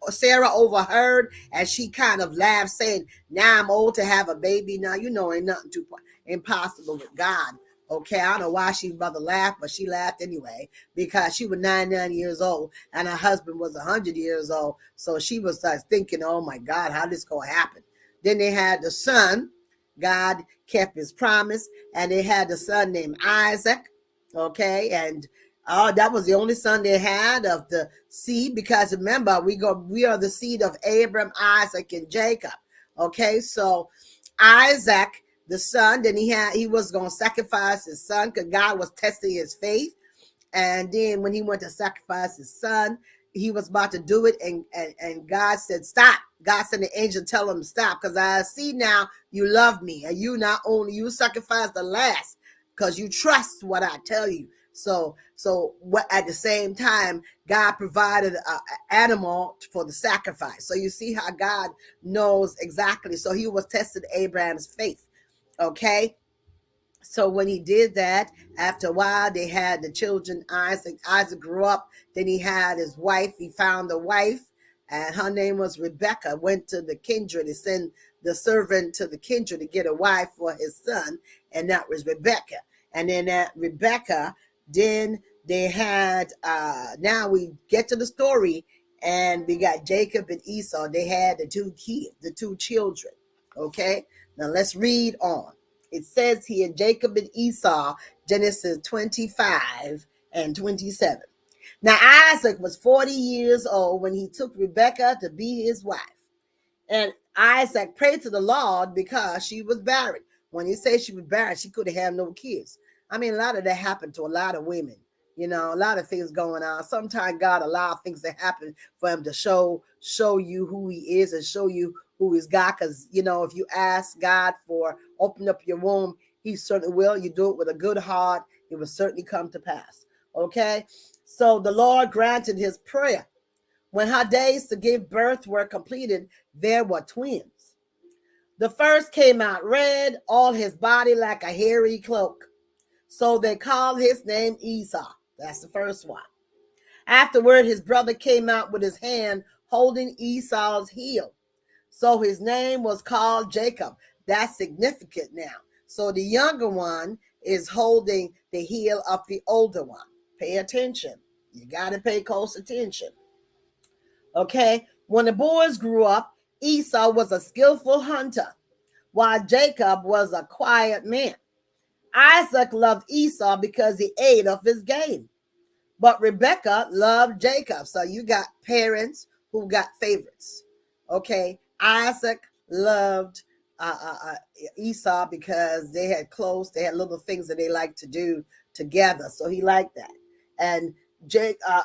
Sarah overheard, and she kind of laughed, saying, now I'm old to have a baby. Now, you know, ain't nothing too impossible with God. Okay, I don't know why she rather laughed, but she laughed anyway, because she was 99 years old and her husband was 100 years old. So she was like thinking, oh my God, how this gonna happen? Then they had the son. God kept his promise, and they had the son named Isaac. Okay, and Oh, that was the only son they had of the seed, because remember, we are the seed of Abraham, Isaac, and Jacob. Okay, so Isaac, the son, then he was going to sacrifice his son because God was testing his faith. And then when he went to sacrifice his son, he was about to do it, and God said, stop. God sent the angel to tell him to stop, because I see now you love me, and you sacrifice the last because you trust what I tell you. So what, at the same time, God provided an animal for the sacrifice. So you see how God knows exactly. So he was testing Abraham's faith. Okay. So when he did that, after a while, they had the children, Isaac. Isaac grew up. Then he had his wife. He found a wife, and her name was Rebecca. Went to the kindred to send the servant to the kindred to get a wife for his son, and that was Rebecca. And then that Rebecca, then they had, now we get to the story, and we got Jacob and Esau. They had the two children. Okay, now let's read on. It says here, Jacob and Esau, Genesis 25 and 27. Now Isaac was 40 years old when he took Rebekah to be his wife. And Isaac prayed to the Lord because she was barren. When he said she was barren, she couldn't have no kids. I mean, a lot of that happened to a lot of women. You know, a lot of things going on. Sometimes God allows things to happen for him to show you who he is and show you who is God. Because, you know, if you ask God for open up your womb, he certainly will. You do it with a good heart, it will certainly come to pass. Okay. So the Lord granted his prayer. When her days to give birth were completed, there were twins. The first came out red, all his body like a hairy cloak. So they called his name Esau. That's the first one. Afterward, his brother came out with his hand holding Esau's heel. So his name was called Jacob. That's significant now. So the younger one is holding the heel of the older one. Pay attention. You got to pay close attention. Okay. When the boys grew up, Esau was a skillful hunter, while Jacob was a quiet man. Isaac loved Esau because he ate of his game, but Rebekah loved Jacob. So you got parents who got favorites. Okay. Isaac loved Esau because they had little things that they liked to do together. So he liked that. And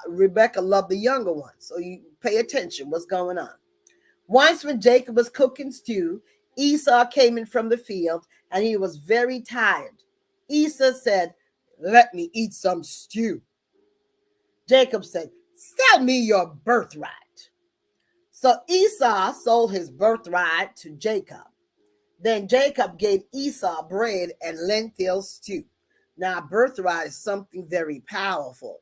Rebekah loved the younger one. So you pay attention what's going on. Once when Jacob was cooking stew, Esau came in from the field and he was very tired. Esau said, "Let me eat some stew." Jacob said, "Sell me your birthright." So Esau sold his birthright to Jacob. Then Jacob gave Esau bread and lentil stew. Now, birthright is something very powerful.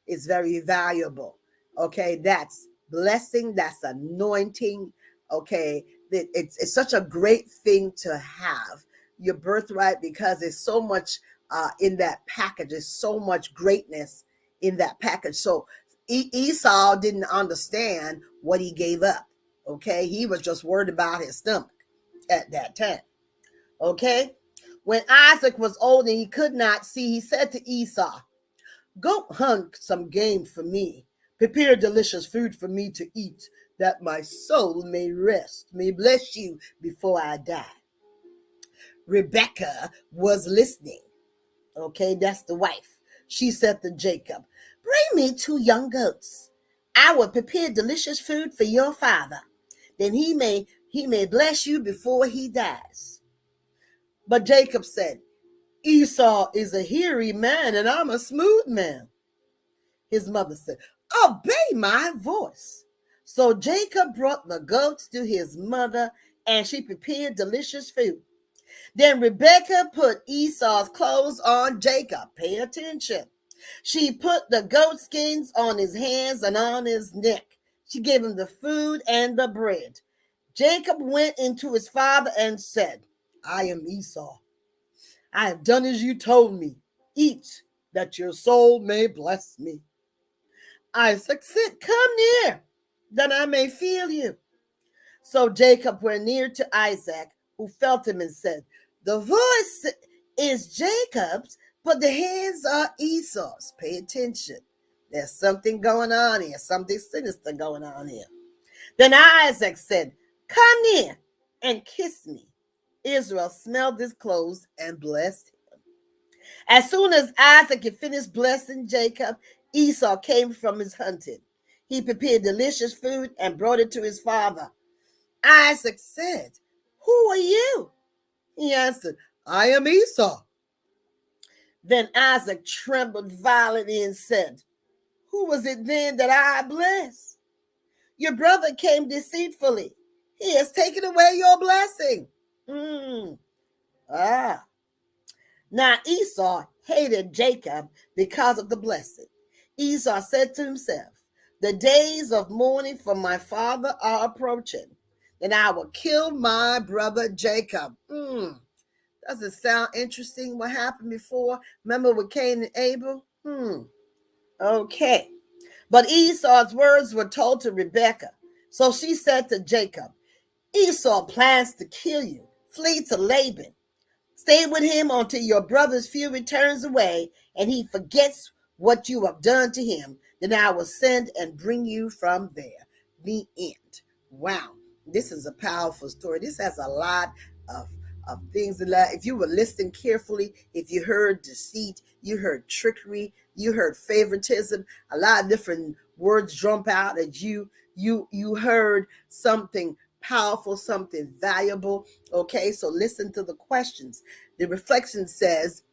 It's very valuable. Okay, that's blessing, that's anointing. Okay, it's such a great thing to have your birthright, because there's so much in that package. There's so much greatness in that package. So Esau didn't understand what he gave up. Okay, he was just worried about his stomach at that time. Okay, when Isaac was old and he could not see, he said to Esau, "Go hunt some game for me. Prepare delicious food for me to eat, that my soul may rest, may bless you before I die." Rebekah was listening. Okay, that's the wife. She said to Jacob, "Bring me 2 young goats. I will prepare delicious food for your father. Then he may bless you before he dies." But Jacob said, "Esau is a hairy man and I'm a smooth man." His mother said, "Obey my voice." So Jacob brought the goats to his mother and she prepared delicious food. Then Rebekah put Esau's clothes on Jacob. Pay attention. She put the goat skins on his hands and on his neck. She gave him the food and the bread. Jacob went into his father and said, "I am Esau. I have done as you told me. Eat, that your soul may bless me." Isaac said, "Come near, that I may feel you." So Jacob went near to Isaac, who felt him and said, "The voice is Jacob's, but the hands are Esau's. Pay attention. There's something going on here, something sinister going on here. Then Isaac said, come near and kiss me. Israel smelled his clothes and blessed him. As soon as Isaac had finished blessing Jacob, Esau came from his hunting. He prepared delicious food and brought it to his father. Isaac said, who are you? He answered, I am Esau. Then Isaac trembled violently and said, who was it then that I blessed? Your brother came deceitfully. He has taken away your blessing. Now Esau hated Jacob because of the blessing. Esau said to himself, the days of mourning for my father are approaching. Then I will kill my brother Jacob. Does it sound interesting what happened before? Remember with Cain and Abel? Okay. But Esau's words were told to Rebekah. So she said to Jacob, Esau plans to kill you. Flee to Laban. Stay with him until your brother's fury turns away and he forgets what you have done to him. Then I will send and bring you from there. The end. Wow. This is a powerful story. This has a lot of things. If you were listening carefully, if you heard deceit, you heard trickery, you heard favoritism, a lot of different words jump out at you. You heard something powerful, something valuable. Okay, so listen to the questions. The reflection says,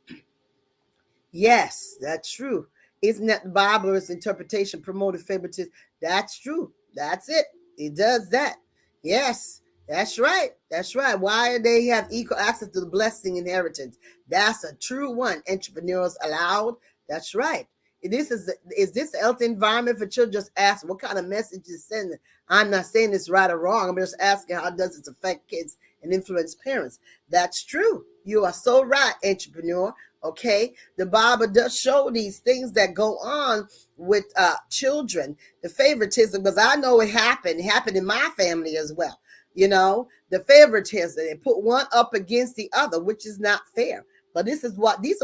yes, that's true. Isn't that the Bible's interpretation promoted favoritism? That's true. That's it. It does that. Yes, that's right. That's right. Why do they have equal access to the blessing inheritance? That's a true one. Entrepreneurs allowed. That's right. Is this a healthy environment for children? Just ask what kind of message is sending. I'm not saying it's right or wrong. I'm just asking how does it affect kids and influence parents? That's true. You are so right, entrepreneur. Okay, the Bible does show these things that go on with children, the favoritism, because I know it happened in my family as well. You know, the favoritism, they put one up against the other, which is not fair. But these are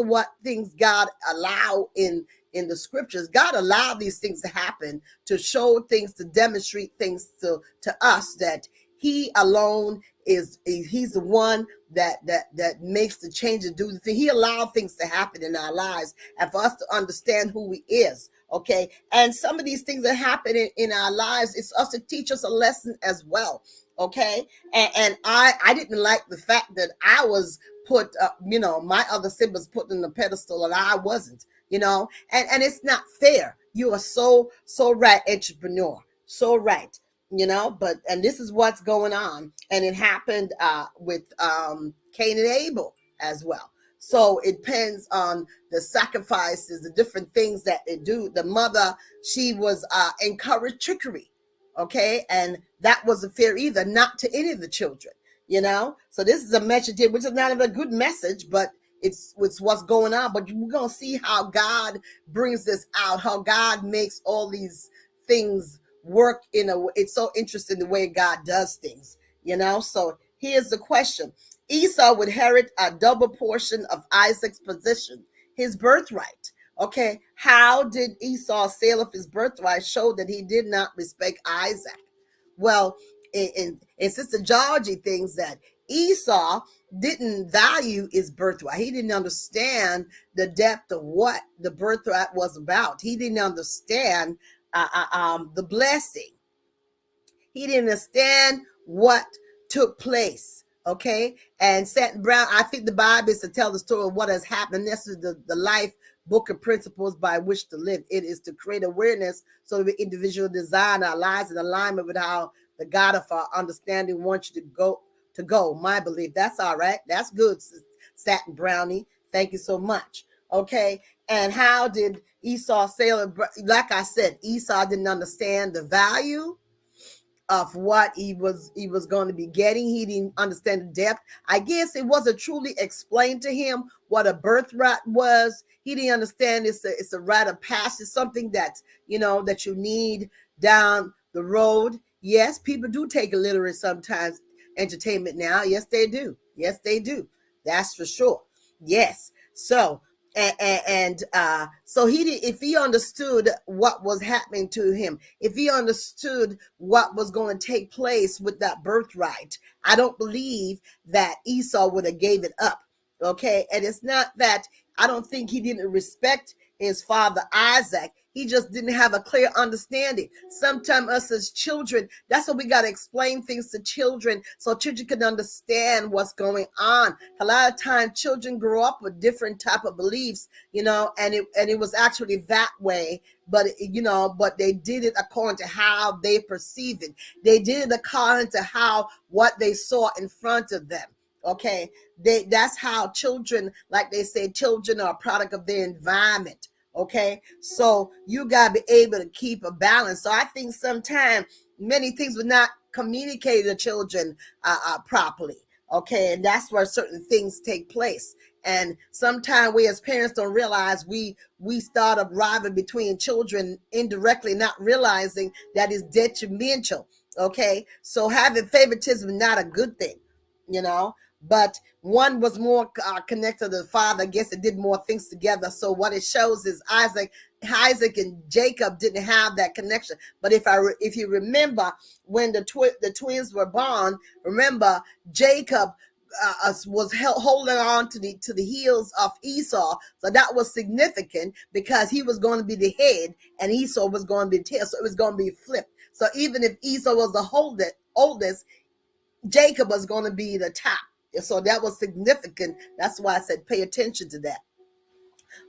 what things God allow in the scriptures. God allowed these things to happen to show things, to demonstrate things to us that he alone he's the one that makes the change and do the thing. He allowed things to happen in our lives and for us to understand who he is. Okay. And some of these things that happen in our lives, it's us to teach us a lesson as well. Okay. And I didn't like the fact that I was put, my other siblings put in the pedestal and I wasn't, and it's not fair. You are so right, entrepreneur. So right. And this is what's going on. And it happened with Cain and Abel as well. So it depends on the sacrifices, the different things that they do. The mother, she was encouraged trickery. Okay. And that wasn't fair either, not to any of the children, So this is a message here, which is not even a good message, but it's what's going on. But we're going to see how God brings this out, how God makes all these things work it's so interesting the way God does things, So here's the question. Esau would inherit a double portion of Isaac's position, his birthright. Okay, how did Esau sale of his birthright show that he did not respect Isaac? Well, in Sister Georgie thinks that Esau didn't value his birthright. He didn't understand the depth of what the birthright was about. He didn't understand the blessing. He didn't understand what took place. Okay. And Stanton Brown, I think the Bible is to tell the story of what has happened. This is the life book of principles by which to live. It is to create awareness so that we individual design our lives in alignment with how the God of our understanding wants you to go. My belief. That's all right. That's good, Stanton Brownie. Thank you so much. Okay. And how did Esau sail? Like I said, Esau didn't understand the value of what he was going to be getting. He didn't understand the depth. I guess it wasn't truly explained to him what a birthright was. He didn't understand it's a rite of passage, something that that you need down the road. Yes, people do take illiterate sometimes entertainment now. Yes, they do. Yes, they do. That's for sure. Yes. So And so he did, if he understood what was happening to him, if he understood what was going to take place with that birthright, I don't believe that Esau would have gave it up. Okay, and it's not that I don't think he didn't respect his father Isaac. He just didn't have a clear understanding. Sometimes us as children, that's what we got to explain things to children so children can understand what's going on. A lot of times children grow up with different type of beliefs, you know, and it was actually that way, but you know, but they did it according to how they perceived it. They did it according to how what they saw in front of them. Okay, that's how children, like they say, children are a product of their environment. Okay, so you gotta be able to keep a balance. So I think sometimes many things were not communicated to children properly. Okay, and that's where certain things take place. And sometimes we as parents don't realize we start a rivalry between children indirectly, not realizing that is detrimental. Okay, so having favoritism is not a good thing, you know. But one was more connected to the father. I guess it did more things together. So what it shows is Isaac and Jacob didn't have that connection. But if you remember when the twins were born, remember Jacob was holding on to the heels of Esau. So that was significant because he was going to be the head and Esau was going to be the tail. So it was going to be flipped. So even if Esau was the oldest, Jacob was going to be the top. So that was significant. That's why I said pay attention to that.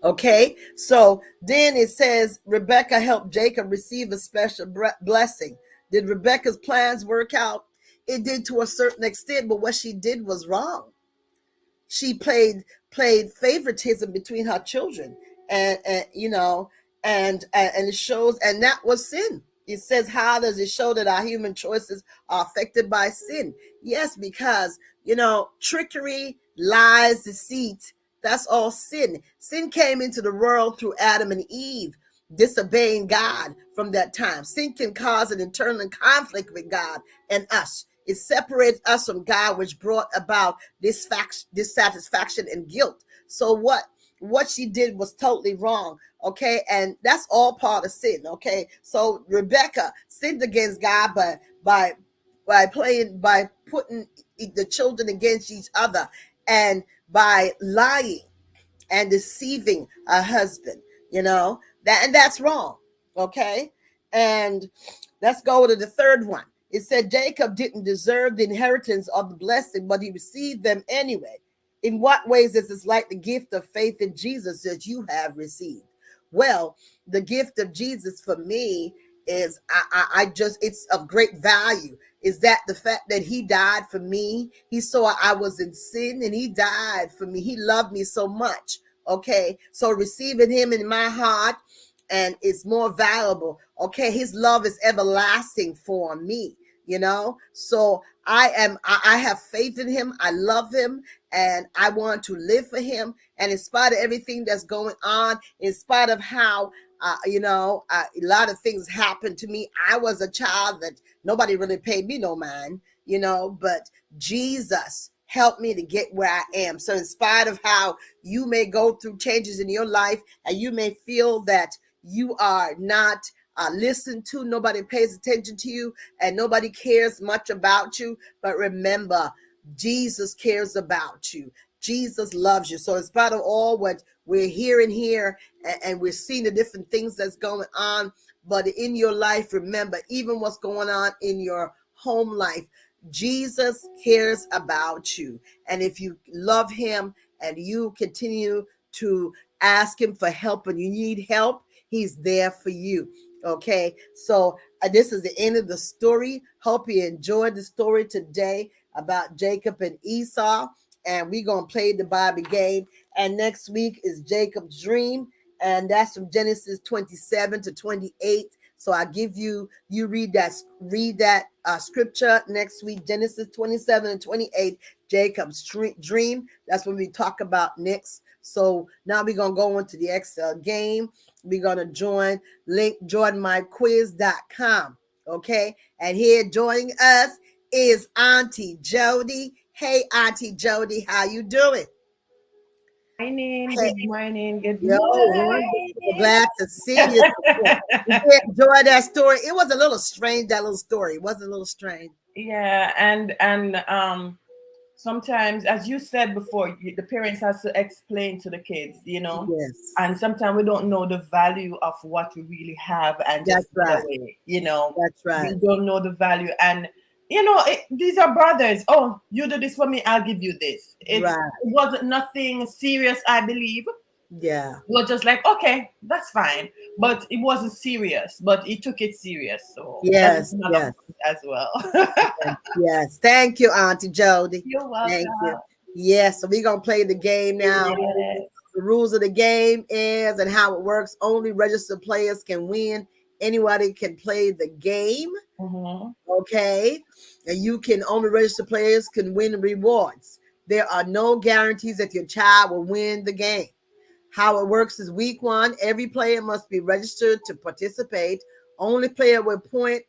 Okay, so then it says Rebecca helped Jacob receive a special blessing. Did Rebecca's plans work out? It did to a certain extent, but what she did was wrong. She played favoritism between her children, and you know, and it shows, and that was sin. It says, how does it show that our human choices are affected by sin? Yes, because, you know, trickery, lies, deceit, that's all sin. Sin came into the world through Adam and Eve, disobeying God from that time. Sin can cause an internal conflict with God and us. It separates us from God, which brought about dissatisfaction and guilt. So what she did was totally wrong. Okay, and that's all part of sin. Okay, so Rebecca sinned against God by putting the children against each other and by lying and deceiving a husband, you know, that's wrong. Okay, and let's go to the third one. It said Jacob didn't deserve the inheritance of the blessing, but he received them anyway. In what ways is this like the gift of faith in Jesus that you have received? Well, the gift of Jesus for me is I just, it's of great value. Is that the fact that he died for me? He saw I was in sin and he died for me. He loved me so much. Okay, so receiving him in my heart and it's more valuable. Okay, his love is everlasting for me, you know. So I have faith in him. I love him and I want to live for him. And in spite of everything that's going on, in spite of how you know, a lot of things happened to me. I was a child that nobody really paid me no mind, you know, but Jesus helped me to get where I am. So in spite of how you may go through changes in your life and you may feel that you are not listened to, nobody pays attention to you and nobody cares much about you, but remember, Jesus cares about you. Jesus loves you. So in spite of all what we're hearing here and we're seeing the different things that's going on, but in your life, remember, even what's going on in your home life, Jesus cares about you. And if you love him and you continue to ask him for help and you need help, he's there for you. Okay, so this is the end of the story. Hope you enjoyed the story today about Jacob and Esau. And we're going to play the Bible game. And next week is Jacob's dream. And that's from Genesis 27 to 28. So I give you read that scripture next week, Genesis 27 and 28, Jacob's dream. That's what we talk about next. So now we're going to go into the Excel game. We're going to join joinmyquiz.com. Okay. And here joining us is Auntie Jody. Hey, Auntie Jody, how you doing? Good morning. Good Yo, morning. glad to see you. You enjoy that story. It was a little strange, that little story. It wasn't a little strange. Yeah, and sometimes, as you said before, the parents has to explain to the kids, Yes. and sometimes we don't know the value of what we really have, and That's just give it right. away, That's right. we don't know the value, and these are brothers. Oh, you do this for me, I'll give you this. It wasn't nothing serious, I believe. Yeah. It was just like, okay, that's fine, but it wasn't serious, but he took it serious, so Yes, that's as well. yes. Thank you, Auntie Jody. You're welcome. Thank you. Yes, so we're gonna play the game now. Yes. The rules of the game is and how it works. Only registered players can win. Anybody can play the game. Okay, and you can only registered players can win rewards. There are no guarantees that your child will win the game. How it works is week 1, every player must be registered to participate. Only player with points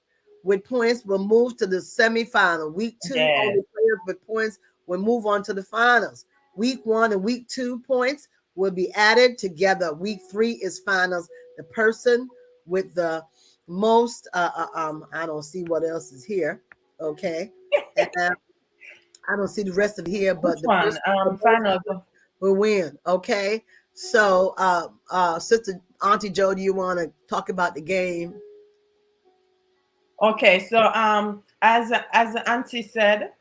will move to the semifinal. Week 2, only players with points will move on to the finals. Week 1 and week 2 points will be added together. Week 3 is finals. The person with the most I don't see what else is here. Okay. And, I don't see the rest of it here, but the person finals will win. Okay. So Sister Auntie Jody, you want to talk about the game? Okay, so as the auntie said,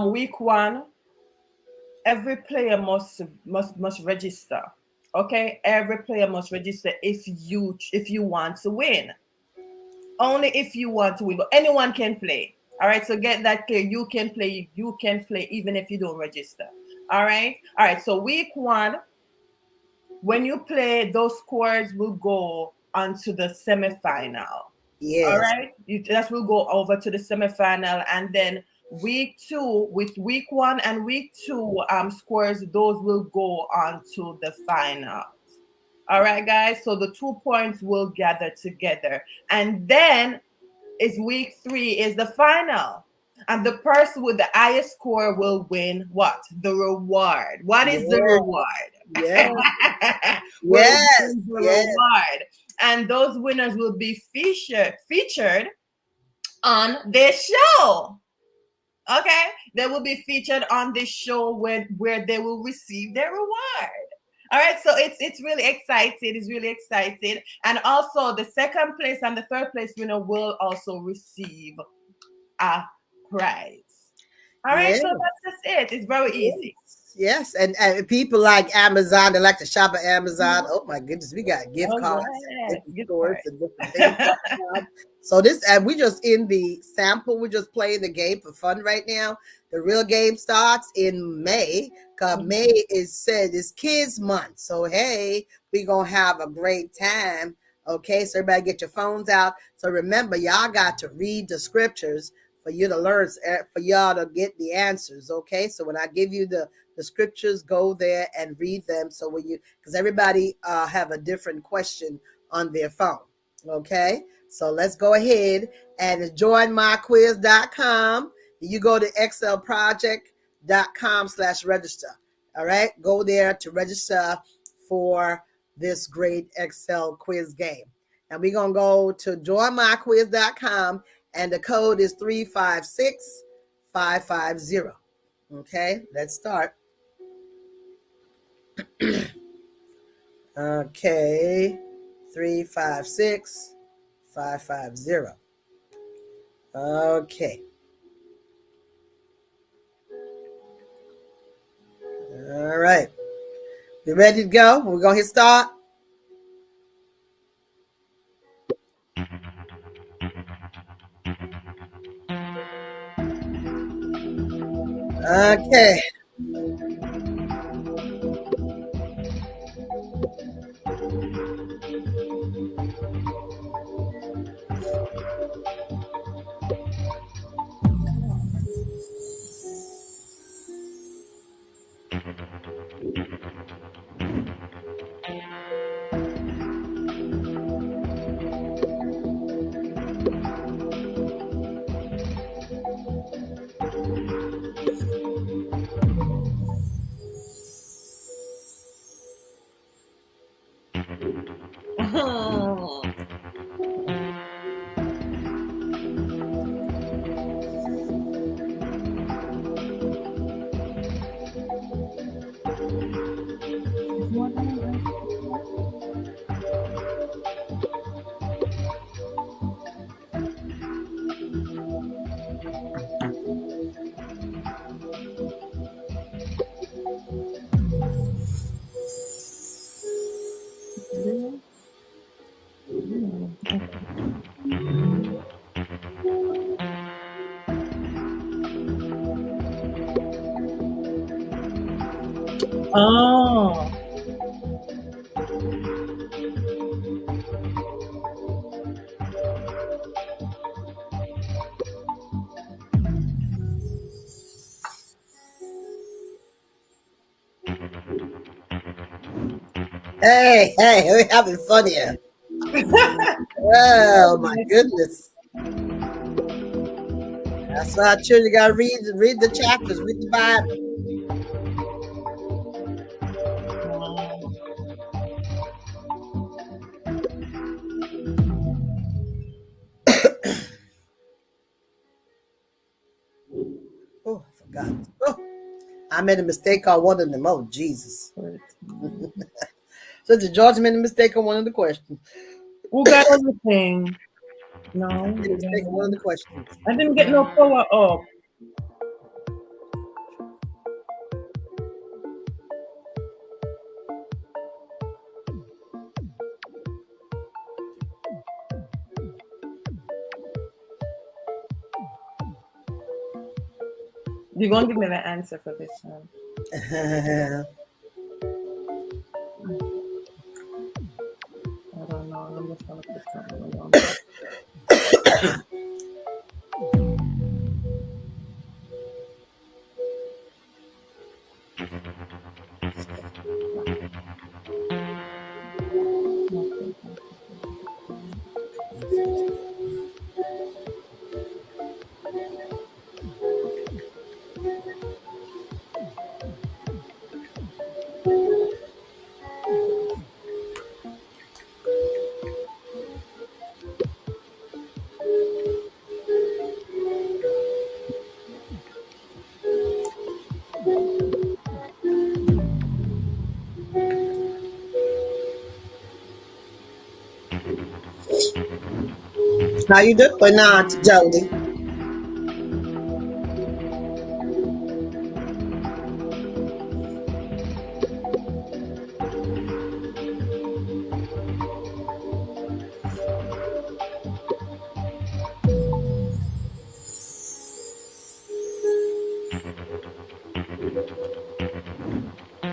week 1, every player must register. Okay, every player must register if you want to win. Only if you want to win, but anyone can play. All right, so get that clear. You can play even if you don't register. All right. So week 1, when you play, those scores will go onto the semifinal. Yes. All right. That will go over to the semifinal, and then week 2, with week 1 and week 2 scores, those will go on to the finals. All right, guys. So the 2 points will gather together, and then is week 3 is the final. And the person with the highest score will win what? The reward. What is the reward? Yes. The reward. And those winners will be featured on this show. Okay? They will be featured on this show where they will receive their reward. All right, so it's really excited. It's really excited. And also the second place and the third place winner will also receive a prize. All right, so that's just it. It's very easy. Yes, and people like Amazon, they like to shop at Amazon. Oh my goodness, we got gift cards, and different things. So this, and we just in the sample, we're just playing the game for fun right now. The real game starts in May, because May is Kids Month. So hey, we're gonna have a great time. Okay, so everybody get your phones out. So remember, y'all got to read the scriptures for you to learn, for y'all to get the answers. Okay, so when I give you the scriptures, go there and read them. So when you, because everybody have a different question on their phone. Okay, so let's go ahead and joinmyquiz.com. You go to excelproject.com/register. All right, go there to register for this great Excel quiz game. And we're going to go to joinmyquiz.com, and the code is 356550. Okay, let's start. Okay, 356550. Okay. All right. You ready to go? We're going to hit start. Okay. Oh. Hey, we're having fun here. Oh my goodness. That's why children gotta read the chapters, read the Bible. Oh, I forgot. Oh, I made a mistake on one of them. Oh, Jesus. So the George made a mistake on one of the questions. Who got everything? No. Made a mistake on one of the questions. I didn't get no power up. You're going to give me the answer for this one. I don't know. I'm just going to put something on. How you doing, Aunt Jody?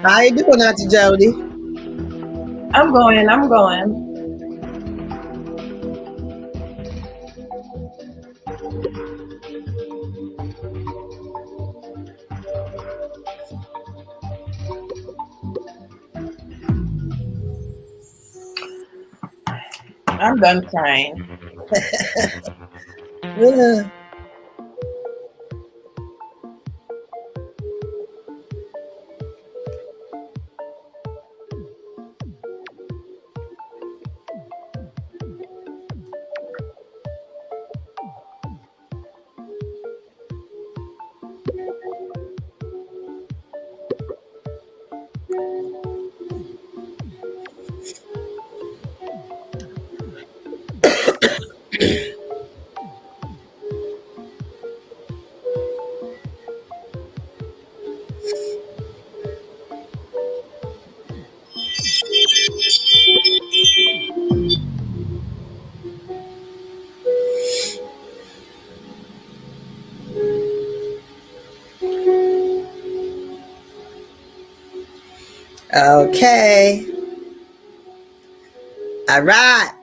How you doing, Auntie Jody? I'm going. I'm done crying. Yeah. Okay. All right.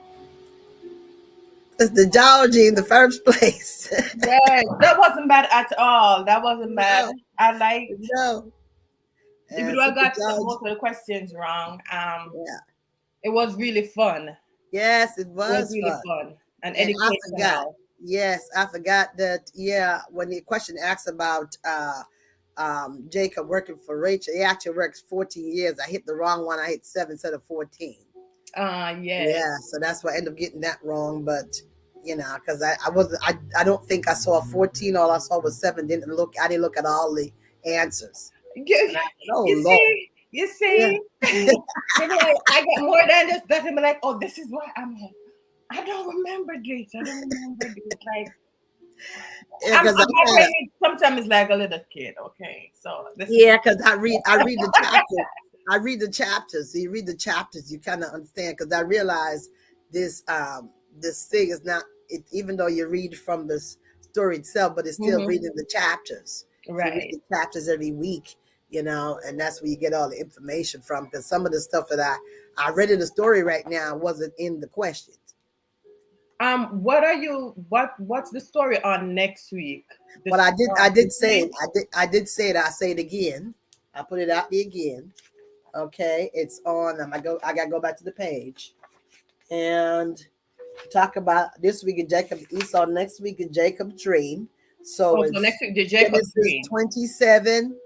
It's the Georgie in the first place. Yes, that wasn't bad at all. That wasn't bad. No. I liked. No. Even though I got most of the questions wrong, yeah. it was really fun. Yes, it was really fun and educational. I forgot. Yes, I forgot that. Yeah, when the question asks about Jacob working for Rachel, he actually works 14 years. I hit the wrong one. I hit 7 instead of 14. Yeah, so that's why I ended up getting that wrong. But you know, because I don't think I saw 14. All I saw was 7. I didn't look at all the answers. You see, yeah. I got more than just that. And be like, oh, this is why I'm like, I don't remember this. Like, yeah, sometimes it's like a little kid. Okay, so because I read the chapters. I read the chapters. So you read the chapters, you kind of understand. Because I realize this thing is not it, even though you read from the story itself, but it's still reading the chapters. Right. So you read the chapters every week. you know, and that's where you get all the information from. Because some of the stuff that I read in the story right now wasn't in the questions. What's the story on next week? But I did say it. I did say it. I say it again. I put it out there again. Okay, it's on. I gotta go back to the page and talk about this week in Jacob Esau, next week in Jacob's dream. So it's next week the Jacob's dream 27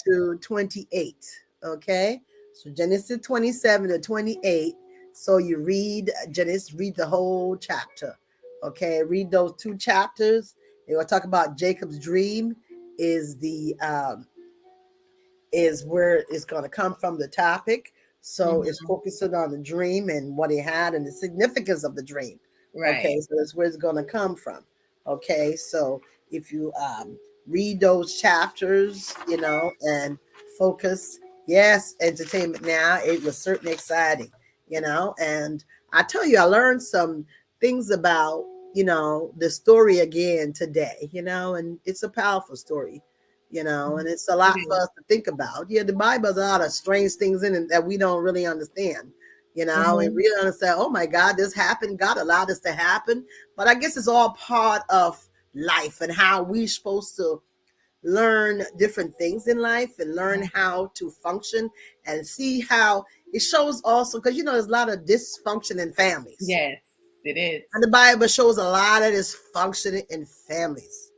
to 28. Okay, so Genesis 27 to 28. So you read Genesis, read the whole chapter. Okay, read those 2 chapters. They will talk about Jacob's dream is where it's going to come from, the topic. So it's focusing on the dream and what he had and the significance of the dream. Right. Okay, so that's where it's going to come from. Okay, so if you read those chapters, you know, and focus, yes, entertainment now, it was certainly exciting, you know, and I tell you, I learned some things about, you know, the story again today, you know, and it's a powerful story, you know, and it's a lot for us to think about. Yeah, the Bible has a lot of strange things in it that we don't really understand, you know, and really understand, oh my God, this happened. God allowed this to happen. But I guess it's all part of life and how we're supposed to learn different things in life and learn how to function and see how it shows also, because, you know, there's a lot of dysfunction in families. Yes, it is. And the Bible shows a lot of dysfunction in families.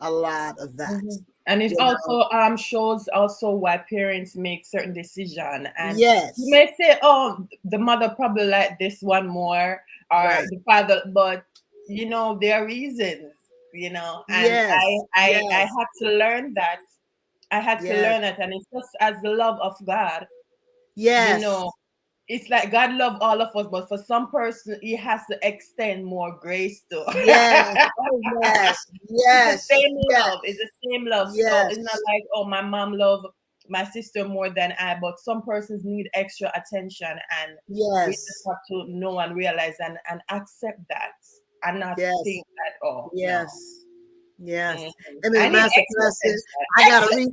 A lot of that. And it also shows also why parents make certain decisions. And yes, you may say, oh, the mother probably liked this one more, or the father, but you know, there are reasons, you know, and I had to learn that. I had to learn it, and it's just as the love of God. Yes. You know, it's like God loves all of us, but for some person, He has to extend more grace to. Yes. Oh, yes. Yes. It's the same love. It's the same love. Yes. So it's not like, oh, my mom loved my sister more than I, but some persons need extra attention, and we just have to know and realize and accept that and not think that, oh, yes. No. Yes. I Master classes. I gotta read.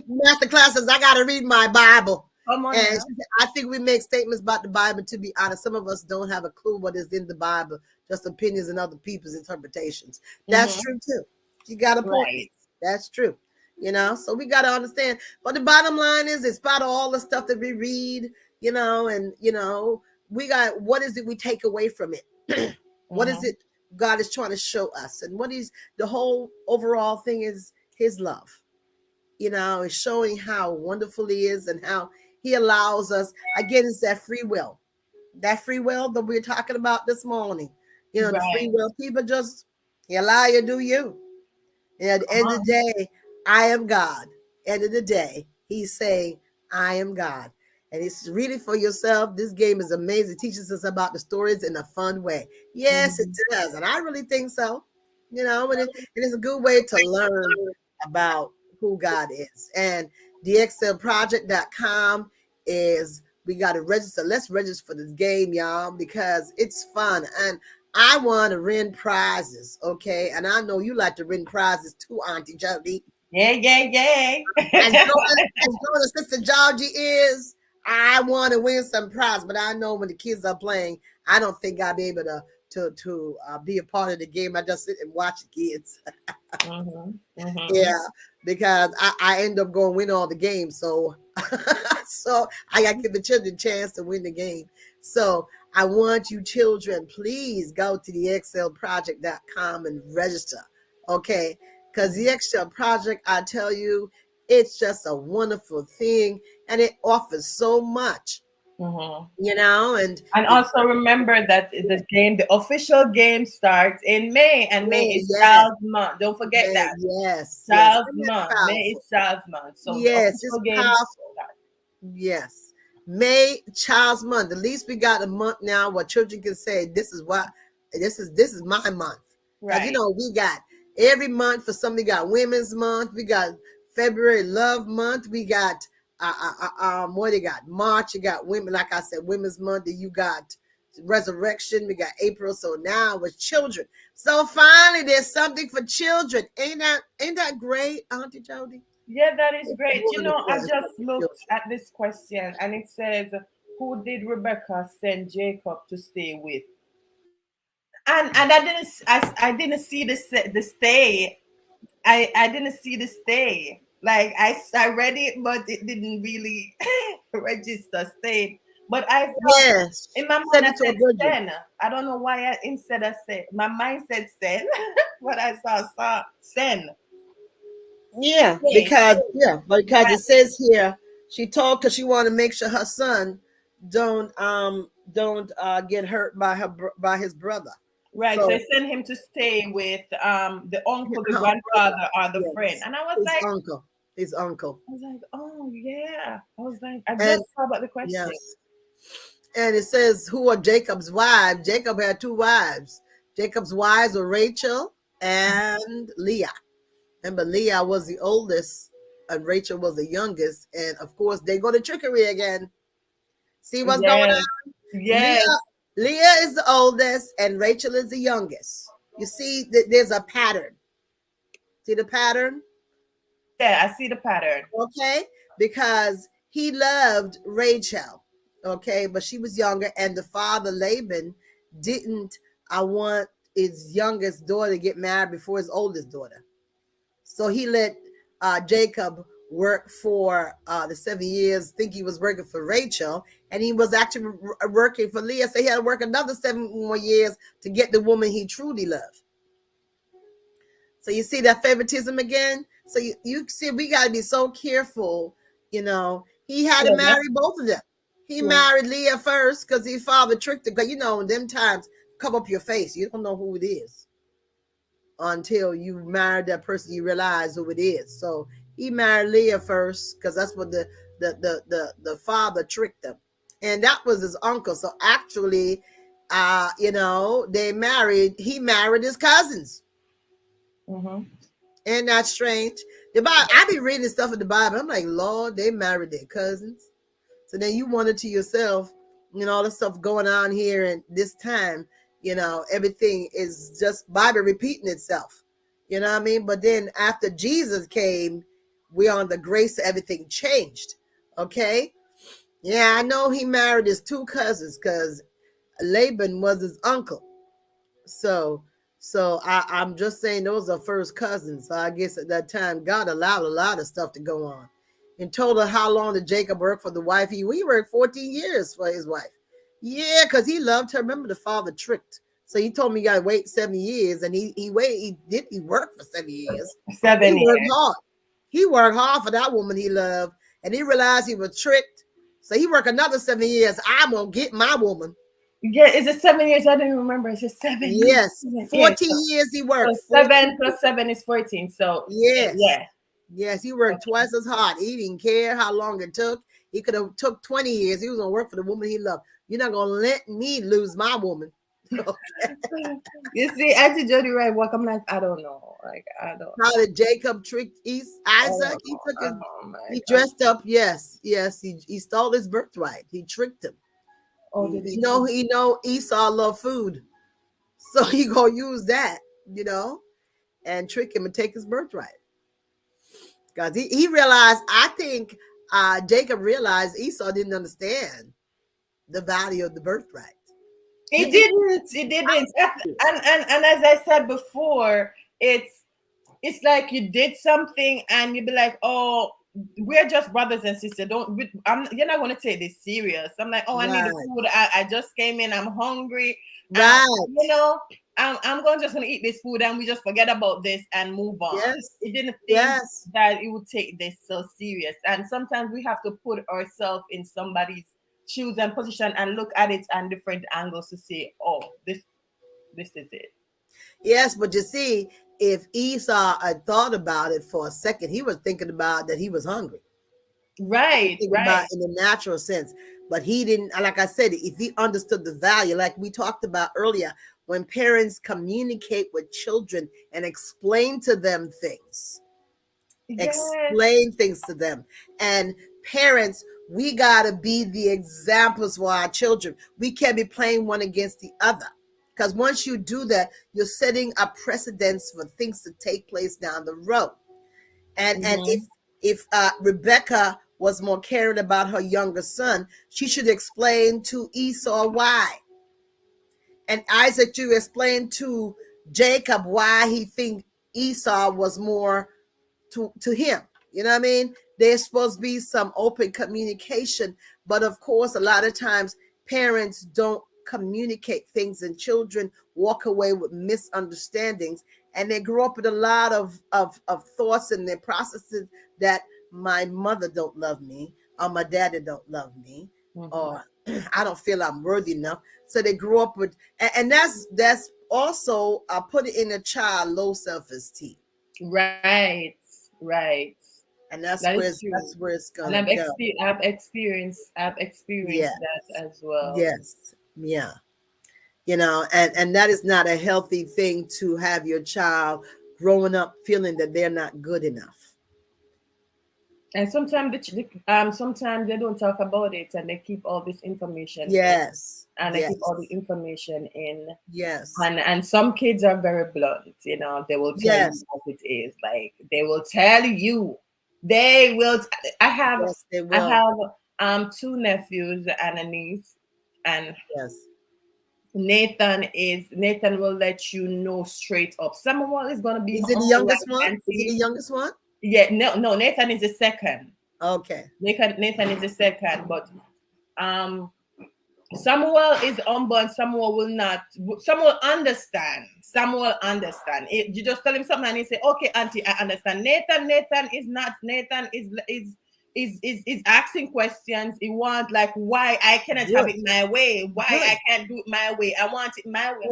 Master classes. I gotta read my Bible. Come on. And I think we make statements about the Bible. To be honest, some of us don't have a clue what is in the Bible. Just opinions and other people's interpretations. That's true too. You got a point. Right. That's true. You know, so we got to understand. But the bottom line is, in spite of all the stuff that we read, you know, and you know, we got, what is it we take away from it? What is it God is trying to show us? And what is the whole overall thing is His love. You know, it's showing how wonderful He is and how He allows us. Again, it's that free will. That free will that we're talking about this morning. You know, the free will. People just, He allow you to do you. And at the end of the day, I am God. End of the day, He's saying, I am God. And it's really for yourself. This game is amazing. It teaches us about the stories in a fun way. Yes, it does. And I really think so. You know, and it is a good way to learn about who God is. And DXLproject.com is, we got to register. Let's register for this game, y'all, because it's fun. And I want to win prizes, okay? And I know you like to win prizes too, Auntie Jody. Yeah. As knowing Sister Georgie is, I want to win some prize, but I know when the kids are playing, I don't think I'll be able to be a part of the game. I just sit and watch the kids. Yeah, because I end up going win all the games. So, so I got to give the children a chance to win the game. So I want you children, please go to the DXLproject.com and register. Okay. Because the XL Project, I tell you, it's just a wonderful thing. And it offers so much. You know, and also remember that the official game starts in May, and May is Child's Month. Don't forget that. Yes, Child's Month. May is Child's Month. So yes, it's powerful. Yes, May, Child's Month. At least we got a month now where children can say, "This is my month." Right. You know, we got every month for something. We got Women's Month. We got February Love Month. We got what you got? March, you got women, like I said, Women's Month. You got Resurrection. We got April. So now with children. So finally, there's something for children. Ain't that great, Auntie Jody? Yeah, that is great. You know, I Wonderful. just looked at this question and it says, who did Rebecca send Jacob to stay with? And I didn't see the stay. I didn't see the stay. Like I read it, but it didn't really register stay. But I thought Yes. in my mind Send I it to a said virgin. send. I don't know why instead I said my mind said send, but I saw send. Yeah, Stay. because it says here she told because she wanted to make sure her son don't get hurt by by his brother. Right. So So I sent him to stay with the uncle, the her brother, grandfather, or the friend. yes, And I was his like, uncle, his uncle, oh yeah. I was like, I and just saw about the question. yes, and it says who are Jacob's wives. Jacob had two wives. Jacob's wives were Rachel and Leah. Remember, Leah was the oldest and Rachel was the youngest. And of course, they go to trickery again. See what's going Yes. on? Yes. Leah is the oldest and Rachel is the youngest. You see that there's a pattern. See the pattern? Yeah, I see the pattern. Okay. Because he loved Rachel. Okay. But she was younger. And the father, Laban, didn't want his youngest daughter to get married before his oldest daughter. So he let Jacob work for the 7 years, think he was working for Rachel, and he was actually working for Leah. So he had to work another 7 more years to get the woman he truly loved. So you see that favoritism again? So you see, we got to be so careful. You know, he had to marry both of them. He married Leah first because his father tricked her. Because, you know, in them times, cover up your face. You don't know who it is until you married that person, you realize who it is. So he married Leah first because that's what the father tricked him, and that was his uncle. So actually, you know, they married. He married his cousins. Mm-hmm. And that's strange. The Bible, I be reading stuff in the Bible. I'm like, Lord, they married their cousins. So then you wonder to yourself, you know, all the stuff going on here and this time. You know, everything is just Bible repeating itself. You know what I mean? But then after Jesus came, we on the grace, everything changed. Okay. Yeah, I know he married his two cousins because Laban was his uncle. So I'm just saying those are first cousins. So I guess at that time, God allowed a lot of stuff to go on. And told her how long did Jacob work for the wife? He worked 14 years for his wife. Yeah, because he loved her. Remember, the father tricked. So he told me you gotta wait 7 years, and he worked for 7 years. 7 He worked years. hard. He worked hard for that woman he loved, and he realized he was tricked. So he worked another 7 years. I'm gonna get my woman. Yeah, is it 7 years? I didn't remember. It's just 7 years. Yes, 14 years he worked. So 7 plus 7 is 14. So yes, yeah. Yes, he worked twice as hard. He didn't care how long it took. He could have took 20 years. He was gonna work for the woman he loved. You're not gonna let me lose my woman. Okay. You see, Auntie Jody right walk. I'm like, I don't know. Like, I don't. How did Jacob trick Isaac? He took his, he dressed up. Yes, he stole his birthright. He tricked him. Oh, did he? He know Esau loved food, so he gonna use that, you know, and trick him and take his birthright. Because he realized, I think Jacob realized Esau didn't understand the value of the birthright. He didn't. And as I said before, it's like you did something and you be like, oh, we're just brothers and sisters. You're not going to take this serious. I'm like, oh, I need the food. I just came in. I'm hungry. Right. You know, I'm just going to eat this food and we just forget about this and move on. Yes. It didn't think that it would take this so serious. And sometimes we have to put ourselves in somebody's shoes and position and look at it on different angles to say, oh, this is it. Yes, but you see, if Esau had thought about it for a second, he was thinking about that he was hungry. Right. About in the natural sense. But he didn't, like I said, if he understood the value, like we talked about earlier, when parents communicate with children and explain to them things, explain things to them. And parents, we got to be the examples for our children. We can't be playing one against the other. Because once you do that, you're setting a precedence for things to take place down the road. And if Rebecca was more caring about her younger son, she should explain to Esau why. And Isaac, you explain to Jacob why he think Esau was more to him. You know what I mean? There's supposed to be some open communication, but of course, a lot of times parents don't communicate things, and children walk away with misunderstandings, and they grow up with a lot of thoughts in their processes that my mother don't love me, or my daddy don't love me, or I don't feel I'm worthy enough. So they grow up with, and that's also put it in a child low self-esteem. Right. And that's That where is true. that's where it's gonna And go. I've experienced Yes. that as well. Yes. Yeah. You know, and that is not a healthy thing to have your child growing up feeling that they're not good enough. And sometimes sometimes they don't talk about it, and they keep all this information. Yes. And they Yes. keep all the information in. Yes. And some kids are very blunt, you know, they will tell Yes. you what it is. Like they will tell you. They will I have Yes, they will. two nephews and a niece, and Yes. Nathan will let you know straight up. Samuel is gonna be Is it the all youngest right, one? auntie. Is it the youngest one? Yeah, no, Nathan is the second. Okay. Nathan is the second, but Samuel is humble, and Samuel will not. Samuel understand. You just tell him something, and he say, "Okay, auntie, I understand." Nathan is not. Nathan is asking questions. He wants like, why I cannot have it my way? Why I can't do it my way? I want it my way.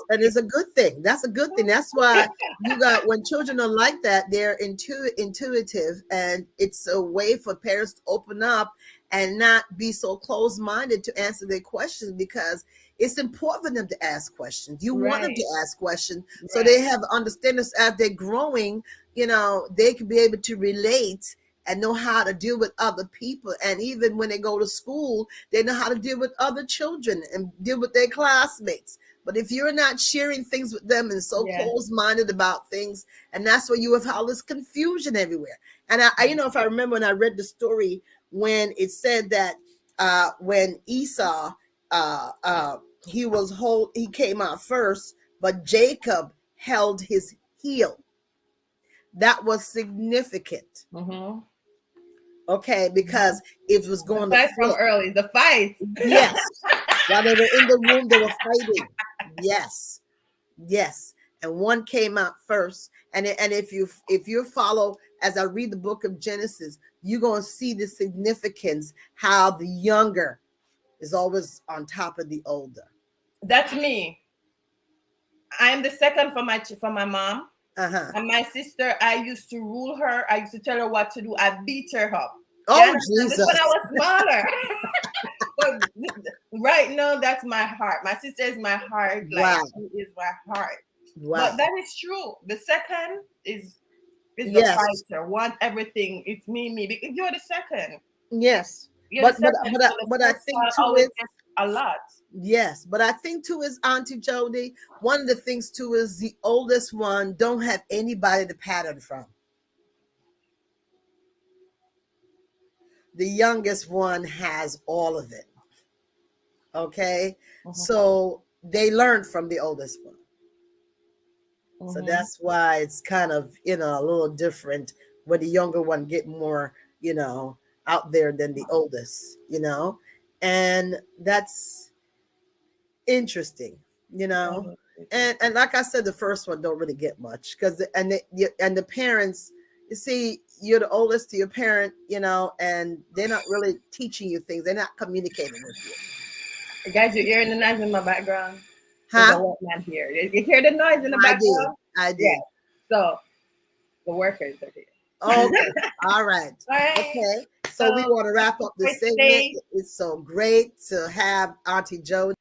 And it's a good thing. That's a good thing. That's why you got, when children are like that, they're intuitive, and it's a way for parents to open up and not be so closed-minded to answer their questions, because it's important for them to ask questions. You want them to ask questions so they have understanding as they're growing. You know, they can be able to relate and know how to deal with other people. And even when they go to school, they know how to deal with other children and deal with their classmates. But if you're not sharing things with them and so close-minded about things, and that's where you have all this confusion everywhere. And I you know, if I remember when I read the story, when it said that when Esau, he came out first, but Jacob held his heel. That was significant. Okay, because it was going to fight from early. The fight. Yes. While they were in the room, they were fighting. Yes. And one came out first. And if you follow, as I read the book of Genesis, you're going to see the significance, how the younger is always on top of the older. That's me. I'm the second for my mom. And my sister, I used to rule her. I used to tell her what to do. I beat her up. Oh, Jesus. When I was smaller. But right now, that's my heart. My sister is my heart. Like, she is my heart. Wow. But that is true. The second is the fighter. Want everything. It's me. Because you're the second. Yes. But I think too is a lot. Yes, but I think too is, Auntie Jody, one of the things too is the oldest one don't have anybody to pattern from. The youngest one has all of it. Okay, so they learned from the oldest one. So that's why it's kind of, a little different, where the younger one get more, out there than the oldest, and that's interesting, and like I said, the first one don't really get much, because the parents, you see, you're the oldest to your parent, and they're not really teaching you things. They're not communicating with you. Guys, you're hearing the noise in my background. Huh? Not here. You hear the noise in the background? I did. Yeah. So the workers are here. Okay. All right. Okay. So we want to wrap up the segment. It's so great to have Auntie Jody.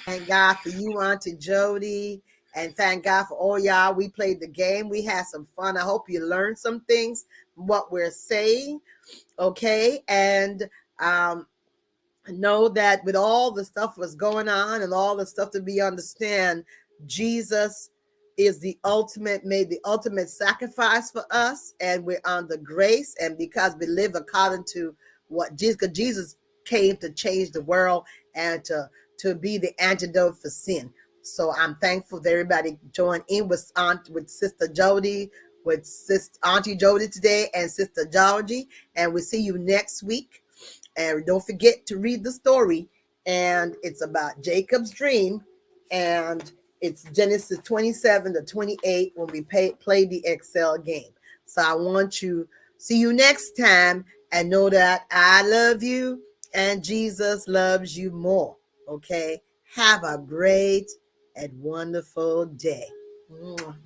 Thank God for you, Auntie Jody. And thank God for all y'all. We played the game. We had some fun. I hope you learned some things, what we're saying. Okay. And know that with all the stuff was going on and all the stuff that we understand, Jesus is the ultimate, made the ultimate sacrifice for us, and we're under grace. And because we live according to what Jesus came to change the world and to be the antidote for sin. So I'm thankful that everybody joined in with Sister Jody, with Sister Auntie Jody today, and Sister Georgie. And we'll see you next week. And don't forget to read the story. And it's about Jacob's dream. And it's Genesis 27 to 28 when we play the Excel game. So I want to see you next time and know that I love you and Jesus loves you more. Okay? Have a great and wonderful day.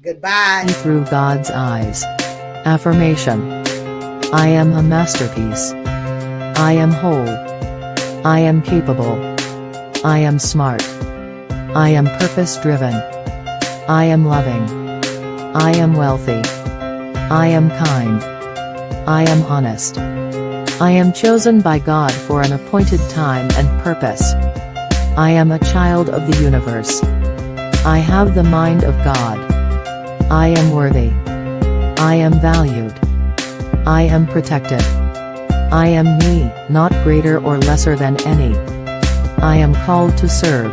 Goodbye. Through God's eyes. Affirmation. I am a masterpiece. I am whole. I am capable. I am smart. I am purpose-driven. I am loving. I am wealthy. I am kind. I am honest. I am chosen by God for an appointed time and purpose. I am a child of the universe. I have the mind of God. I am worthy. I am valued. I am protected. I am me, not greater or lesser than any. I am called to serve.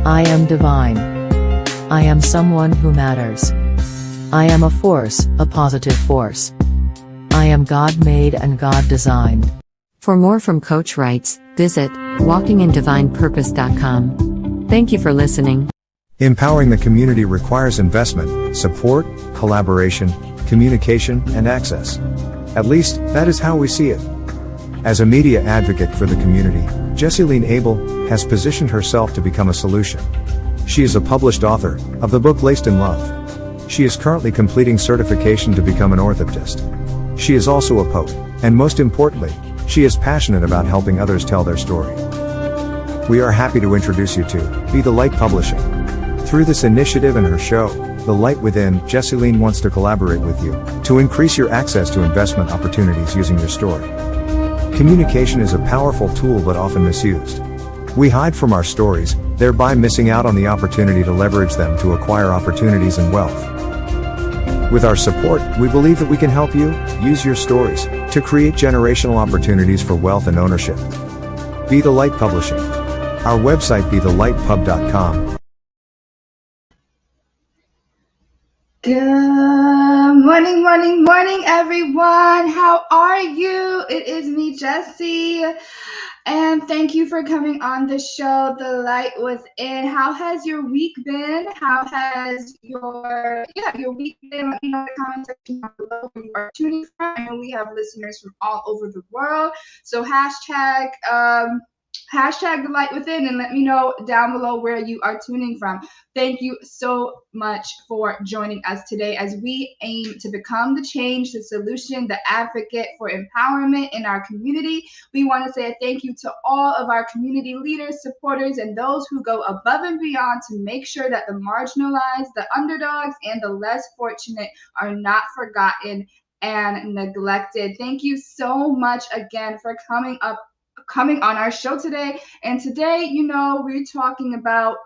I am divine. I am someone who matters. I am a force, a positive force. I am God-made and God-designed. For more from Coach Wrights, visit walkingindivinepurpose.com. Thank you for listening. Empowering the community requires investment, support, collaboration, communication, and access. At least, that is how we see it. As a media advocate for the community, Jesseline Abel has positioned herself to become a solution. She is a published author of the book Laced in Love. She is currently completing certification to become an orthoptist. She is also a poet, and most importantly, she is passionate about helping others tell their story. We are happy to introduce you to Be the Light Publishing. Through this initiative and her show, The Light Within, Jesseline wants to collaborate with you to increase your access to investment opportunities using your story. Communication is a powerful tool but often misused. We hide from our stories, thereby missing out on the opportunity to leverage them to acquire opportunities and wealth. With our support, we believe that we can help you use your stories to create generational opportunities for wealth and ownership. Be the Light Publishing. Our website bethelightpub.com. Good morning, everyone. How are you? It is me, Jessie, and thank you for coming on the show, The Light Within. How has your week been? How has your week been? Let me know in the comment section down below where you are tuning from. I know we have listeners from all over the world, so hashtag The Light Within and let me know down below where you are tuning from. Thank you so much for joining us today as we aim to become the change, the solution, the advocate for empowerment in our community. We want to say a thank you to all of our community leaders, supporters, and those who go above and beyond to make sure that the marginalized, the underdogs, and the less fortunate are not forgotten and neglected. Thank you so much again for coming on our show today. And today, we're talking about,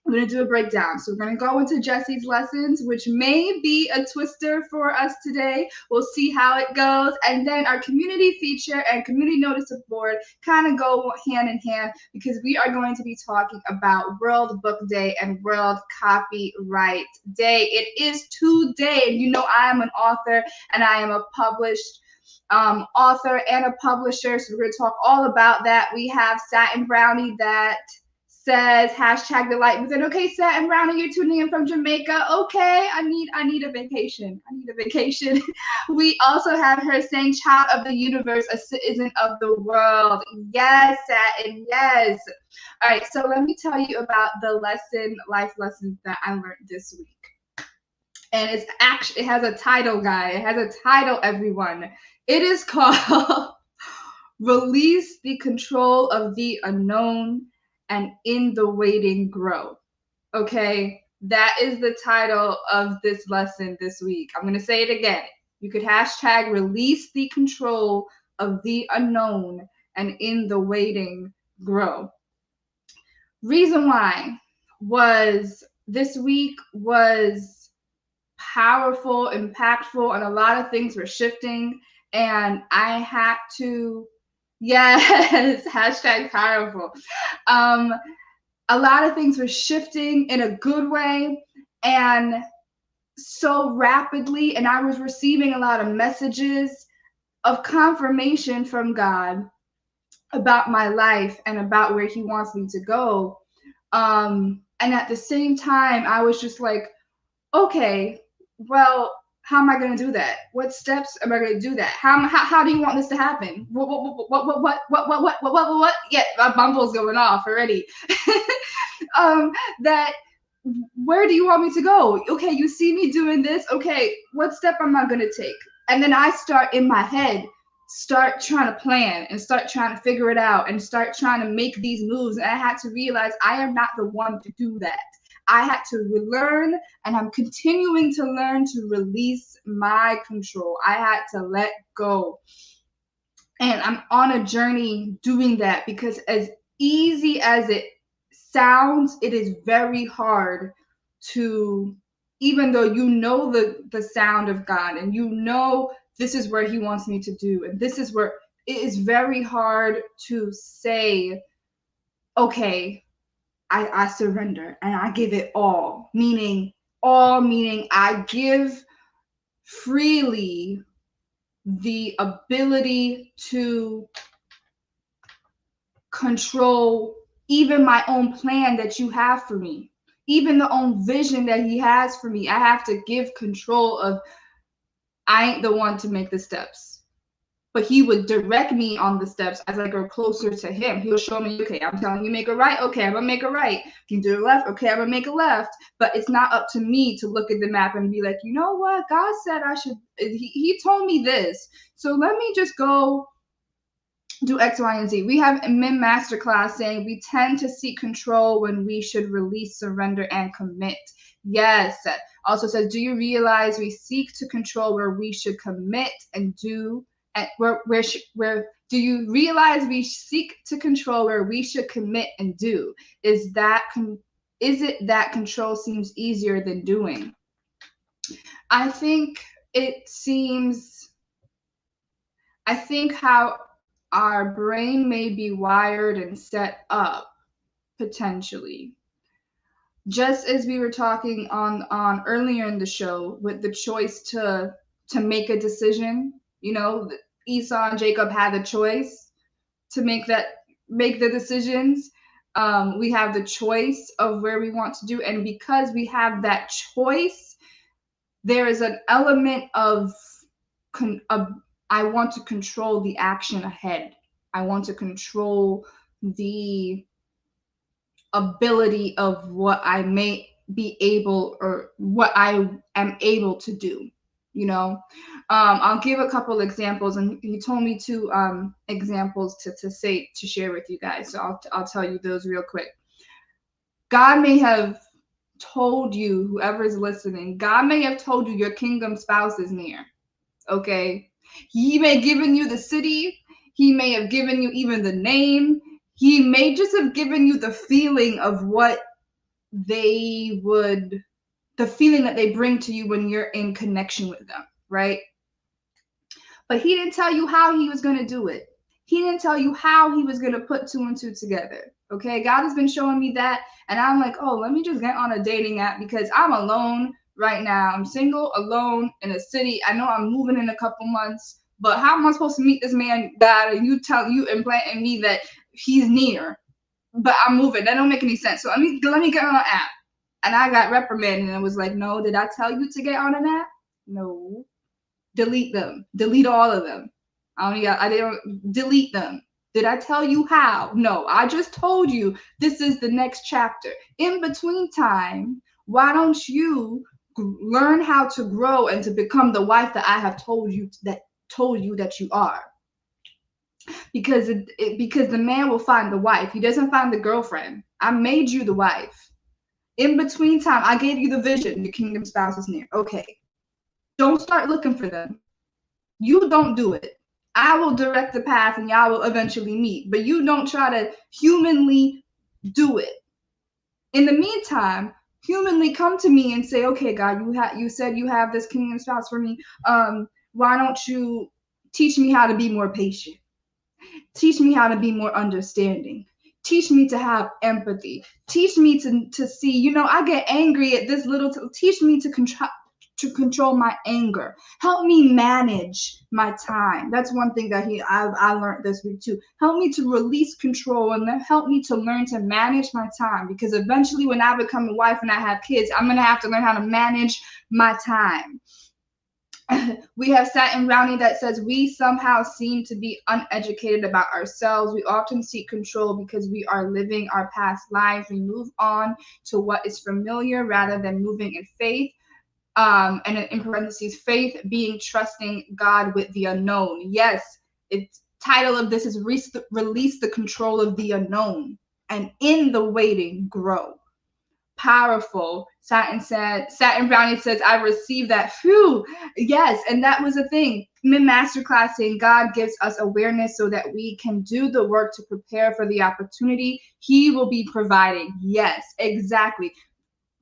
I'm going to do a breakdown. So we're going to go into Jesse's lessons, which may be a twister for us today. We'll see how it goes. And then our community feature and community notice board kind of go hand in hand because we are going to be talking about World Book Day and World Copyright Day. It is today. And I am an author and I am a published author and a publisher, so we're going to talk all about that. We have Satin Brownie that says hashtag The Light Within. Okay, Satin Brownie, you're tuning in from Jamaica. Okay, I need a vacation. We also have her saying child of the universe, a citizen of the world. Yes, Satin, yes. All right, so let me tell you about the life lessons that I learned this week. And it has a title, guy. It has a title, everyone. It is called Release the Control of the Unknown and In the Waiting Grow. Okay, that is the title of this lesson this week. I'm going to say it again. You could hashtag Release the Control of the Unknown and In the Waiting Grow. Reason why was this week was powerful, impactful, and a lot of things were shifting. And I had to, yes, hashtag powerful. A lot of things were shifting in a good way and so rapidly. And I was receiving a lot of messages of confirmation from God about my life and about where he wants me to go. And at the same time, I was just like, okay, well, how am I going to do that? What steps am I going to do that? How do you want this to happen? What? Yeah, my bumble's going off already. That, where do you want me to go? Okay, you see me doing this. Okay, what step am I going to take? And then I start in my head, start trying to plan and start trying to figure it out and start trying to make these moves. And I had to realize I am not the one to do that. I had to relearn, and I'm continuing to learn to release my control. I had to let go. And I'm on a journey doing that, because as easy as it sounds, it is very hard to, even though you know the sound of God and you know this is where he wants me to do, and this is where, it is very hard to say, okay, I surrender and I give it all, meaning I give freely the ability to control even my own plan that you have for me, even the own vision that he has for me. I have to give control of, I ain't the one to make the steps, but he would direct me on the steps as I go closer to him. He'll show me, okay, I'm telling you make a right. Okay, I'm gonna make a right. You do a left. Okay, I'm gonna make a left. But it's not up to me to look at the map and be like, you know what? God said I should, he told me this. So let me just go do X, Y, and Z. We have a MIM masterclass saying we tend to seek control when we should release, surrender, and commit. Yes. Also says, do you realize we seek to control where we should commit and do? And where do you realize we seek to control where we should commit and do? Is it that control seems easier than doing? I think how our brain may be wired and set up, potentially, just as we were talking on earlier in the show with the choice to make a decision. You know, Esau and Jacob had the choice to make the decisions. We have the choice of where we want to do. And because we have that choice, there is an element of I want to control the action ahead. I want to control the ability of what I may be able, or what I am able to do. You know, I'll give a couple examples, and he told me two examples to share with you guys. So I'll tell you those real quick. God may have told you, whoever's listening, God may have told you your kingdom spouse is near. Okay, he may have given you the city. He may have given you even the name. He may just have given you the feeling of what the feeling that they bring to you when you're in connection with them, right? But he didn't tell you how he was going to do it. He didn't tell you how he was going to put 2 and 2 together. Okay, God has been showing me that, and I'm like, oh, let me just get on a dating app because I'm alone right now. I'm single, alone in a city. I know I'm moving in a couple months, but how am I supposed to meet this man, God, and you implanting me that he's near, but I'm moving? That don't make any sense. So let me get on an app. And I got reprimanded, and it was like, no, did I tell you to get on an app? No. Delete them. Delete all of them. I didn't delete them. Did I tell you how? No, I just told you this is the next chapter. In between time, why don't you learn how to grow and to become the wife that I have told you that you are? Because because the man will find the wife. He doesn't find the girlfriend. I made you the wife. In between time, I gave you the vision. Your kingdom spouse is near. Okay. Don't start looking for them. You don't do it. I will direct the path and y'all will eventually meet. But you don't try to humanly do it. In the meantime, humanly come to me and say, okay, God, you said you have this kingdom spouse for me. Why don't you teach me how to be more patient? Teach me how to be more understanding. Teach me to have empathy. Teach me to see, I get angry at this little, teach me to control my anger. Help me manage my time. That's one thing that I learned this week too. Help me to release control and then help me to learn to manage my time, because eventually when I become a wife and I have kids, I'm going to have to learn how to manage my time. We have Satin Brownie that says, we somehow seem to be uneducated about ourselves. We often seek control because we are living our past lives. We move on to what is familiar rather than moving in faith. And in parentheses, faith being trusting God with the unknown. Yes, its title of this is Release the Control of the Unknown, and in the waiting, grow. Powerful. Satin Brownie says, I received that. Phew. Yes, and that was a thing. Masterclass saying God gives us awareness so that we can do the work to prepare for the opportunity He will be providing. Yes, exactly.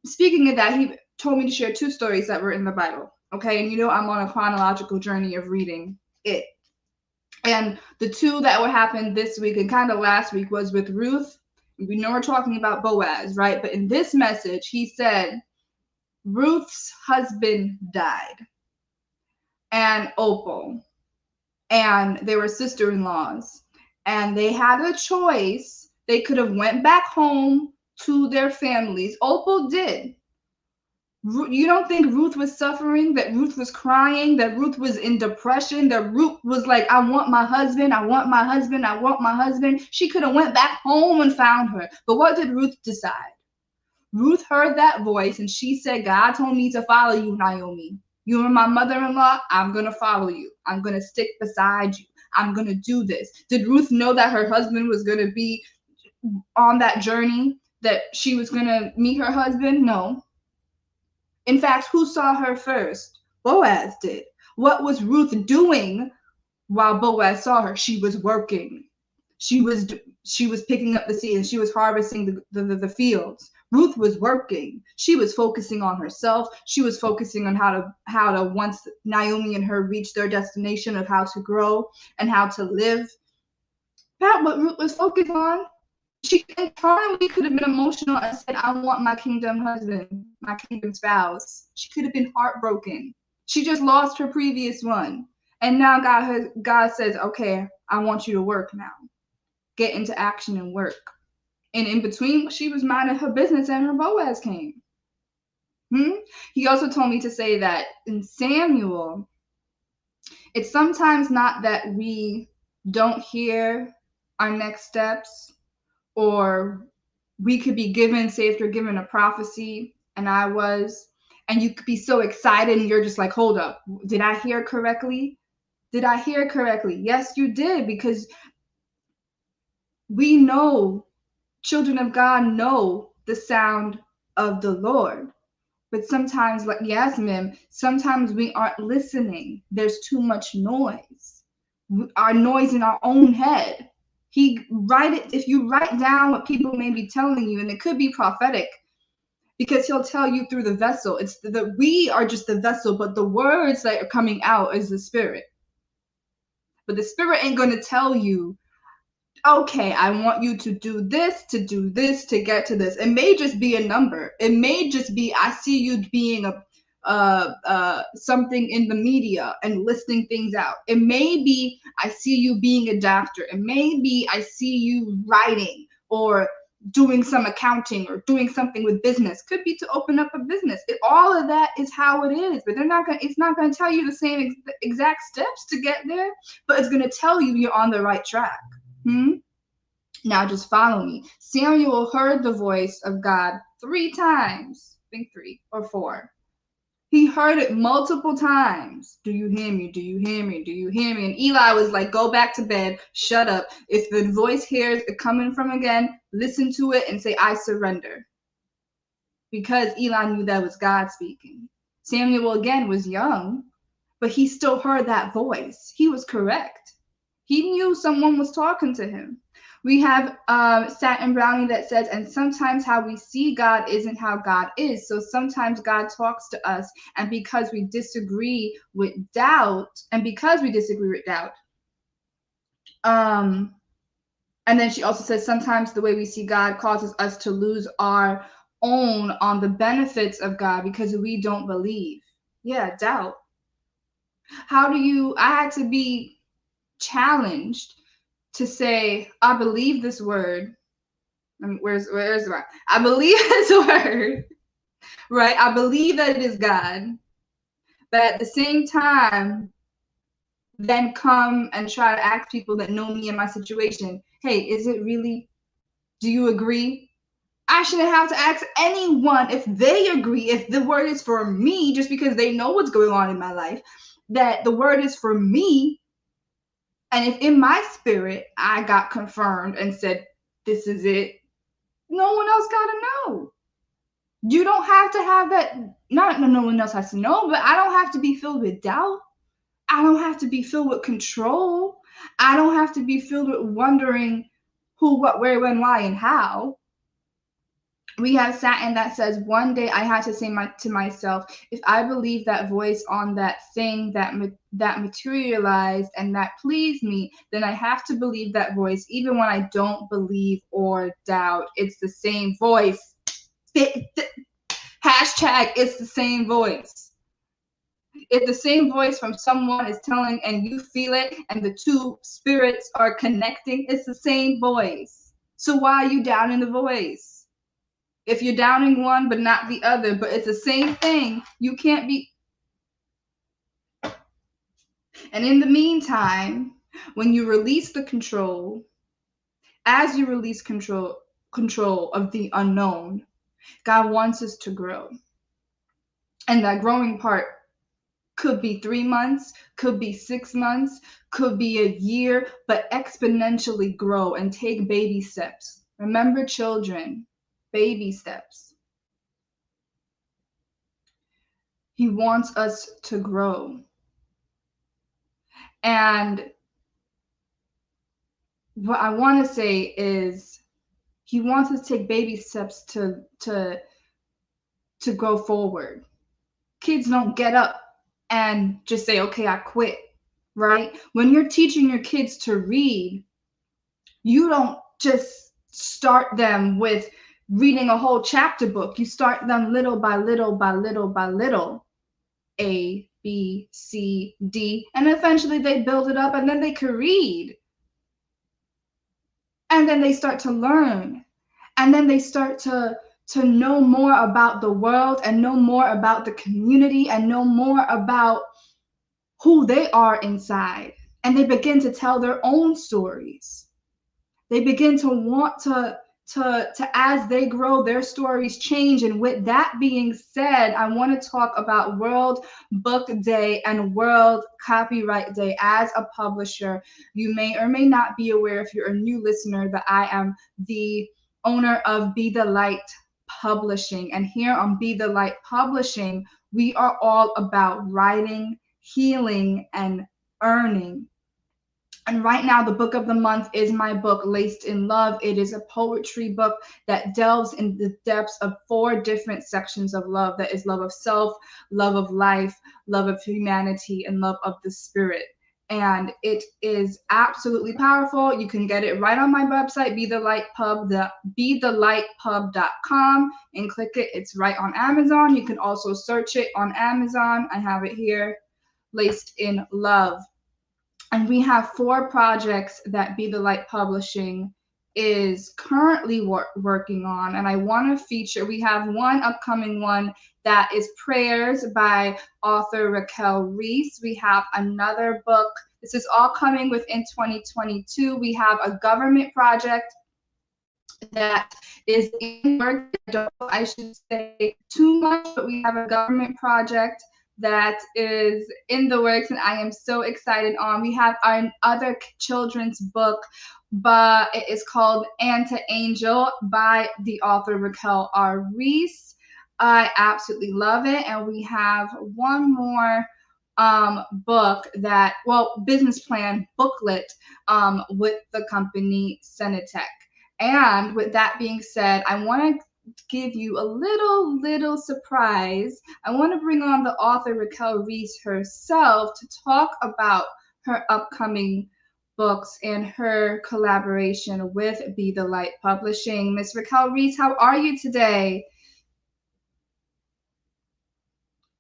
Speaking of that, he told me to share 2 stories that were in the Bible. Okay, and I'm on a chronological journey of reading it. And the 2 that would happen this week and kind of last week was with Ruth. We know we're talking about Boaz, right? But in this message, he said Ruth's husband died, and Opal, and they were sister-in-laws, and they had a choice. They could have went back home to their families. Opal did. You don't think Ruth was suffering, that Ruth was crying, that Ruth was in depression, that Ruth was like, I want my husband, I want my husband, I want my husband. She could have went back home and found her. But what did Ruth decide? Ruth heard that voice and she said, God told me to follow you, Naomi. You are my mother-in-law. I'm going to follow you. I'm going to stick beside you. I'm going to do this. Did Ruth know that her husband was going to be on that journey, that she was going to meet her husband? No. In fact, who saw her first? Boaz did. What was Ruth doing while Boaz saw her? She was working. She was picking up the seed and she was harvesting the fields. Ruth was working. She was focusing on herself. She was focusing on how to once Naomi and her reach their destination of how to grow and how to live. That's what Ruth was focused on. She entirely could have been emotional and said, I want my kingdom husband, my kingdom spouse. She could have been heartbroken. She just lost her previous one. And now God says, okay, I want you to work now. Get into action and work. And in between, she was minding her business and her Boaz came. He also told me to say that in Samuel, it's sometimes not that we don't hear our next steps, or we could be given, say if you're given a prophecy, and you could be so excited and you're just like, hold up, did I hear correctly? Did I hear correctly? Yes, you did, because we know, children of God know the sound of the Lord. But sometimes, like Yasmin, sometimes we aren't listening. There's too much noise. Our noise in our own head. If you write down what people may be telling you, and it could be prophetic, because he'll tell you through the vessel. We are just the vessel, but the words that are coming out is the Spirit. But the Spirit ain't going to tell you, okay, I want you to do this, to get to this. It may just be a number. It may just be, I see you being something in the media and listing things out. It may be, I see you being a doctor. It may be, I see you writing or doing some accounting or doing something with business. Could be to open up a business. All of that is how it is, but it's not going to tell you the same exact steps to get there, but it's going to tell you you're on the right track. Now just follow me. Samuel heard the voice of God 3 times. I think 3 or 4. He heard it multiple times. Do you hear me? Do you hear me? Do you hear me? And Eli was like, go back to bed. Shut up. If the voice hears it coming from again, listen to it and say, I surrender. Because Eli knew that was God speaking. Samuel again was young, but he still heard that voice. He was correct. He knew someone was talking to him. We have Satin Brownie that says, and sometimes how we see God isn't how God is. So sometimes God talks to us, and because we disagree with doubt, and then she also says sometimes the way we see God causes us to lose our own on the benefits of God because we don't believe. Yeah, doubt. I had to be challenged to say, I believe this word. Where's the word? I believe this word, right? I believe that it is God, but at the same time, then come and try to ask people that know me and my situation, hey, is it really? Do you agree? I shouldn't have to ask anyone if they agree, if the word is for me, just because they know what's going on in my life, that the word is for me. And if in my spirit I got confirmed and said, this is it, no one else got to know. You don't have to have that. No one else has to know, but I don't have to be filled with doubt. I don't have to be filled with control. I don't have to be filled with wondering who, what, where, when, why, and how. We have Satin that says, one day I had to say to myself, if I believe that voice on that thing that materialized and that pleased me, then I have to believe that voice even when I don't believe or doubt. It's the same voice. Hashtag it's the same voice. If the same voice from someone is telling and you feel it and the two spirits are connecting, it's the same voice. So why are you doubting the voice? If you're doubting one but not the other, but it's the same thing, you can't be. And in the meantime, when you release the control, as you release control of the unknown, God wants us to grow. And that growing part could be 3 months, could be 6 months, could be a year, but exponentially grow and take baby steps. Remember, children, baby steps. He wants us to grow. And what I want to say is he wants us to take baby steps to go forward. Kids don't get up and just say, okay, I quit, right? When you're teaching your kids to read, you don't just start them with reading a whole chapter book. You start them little by little by little by little. A, B, C, D, and eventually they build it up and then they can read. And then they start to learn. And then they start to know more about the world and know more about the community and know more about who they are inside. And they begin to tell their own stories. They begin to want to as they grow, their stories change. And with that being said, I want to talk about World Book Day and World Copyright Day. As a publisher, you may or may not be aware, if you're a new listener, that I am the owner of Be the Light Publishing. And here on Be the Light Publishing, we are all about writing, healing, and earning. And right now, the book of the month is my book, Laced in Love. It is a poetry book that delves in the depths of 4 different sections of love. That is love of self, love of life, love of humanity, and love of the spirit. And it is absolutely powerful. You can get it right on my website, bethelightpub.com, and click it. It's right on Amazon. You can also search it on Amazon. I have it here, Laced in Love. And we have 4 projects that Be the Light Publishing is currently working on. And I want to feature, we have one upcoming one that is Prayers by author Raquel Reese. We have another book. This is all coming within 2022. We have a government project that is in work. I should say too much, but we have a government project that is in the works and I am so excited on. We have our other children's book, but it is called Anta Angel by the author Raquel R. Reese. I absolutely love it. And we have one more book that, well, business plan booklet with the company Senatech. And with that being said, I want to give you a little surprise. I want to bring on the author Raquel Reese herself to talk about her upcoming books and her collaboration with Be the Light Publishing. Miss Raquel Reese, how are you today?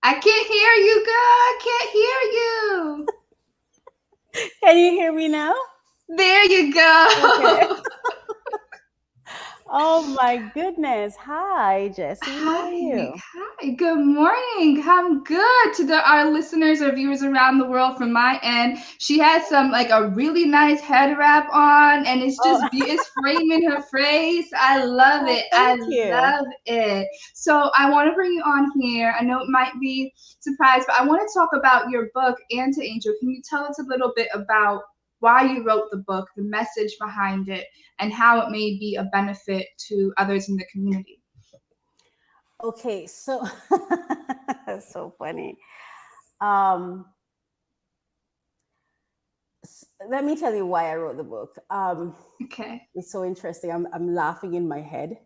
I can't hear you, girl. I can't hear you. Can you hear me now? There you go. Okay. Oh my goodness. Hi, Jessie. How are you? Hi, good morning. I'm good. To our listeners or viewers around the world from my end, she has some like a really nice head wrap on, and it's just it's framing her face. I love it. Thank you. Love it. So I want to bring you on here. I know it might be surprise, but I want to talk about your book, Anta Angel. Can you tell us a little bit about why you wrote the book, the message behind it, and how it may be a benefit to others in the community? Okay, so that's so funny. Let me tell you why I wrote the book. Okay. It's so interesting. I'm laughing in my head.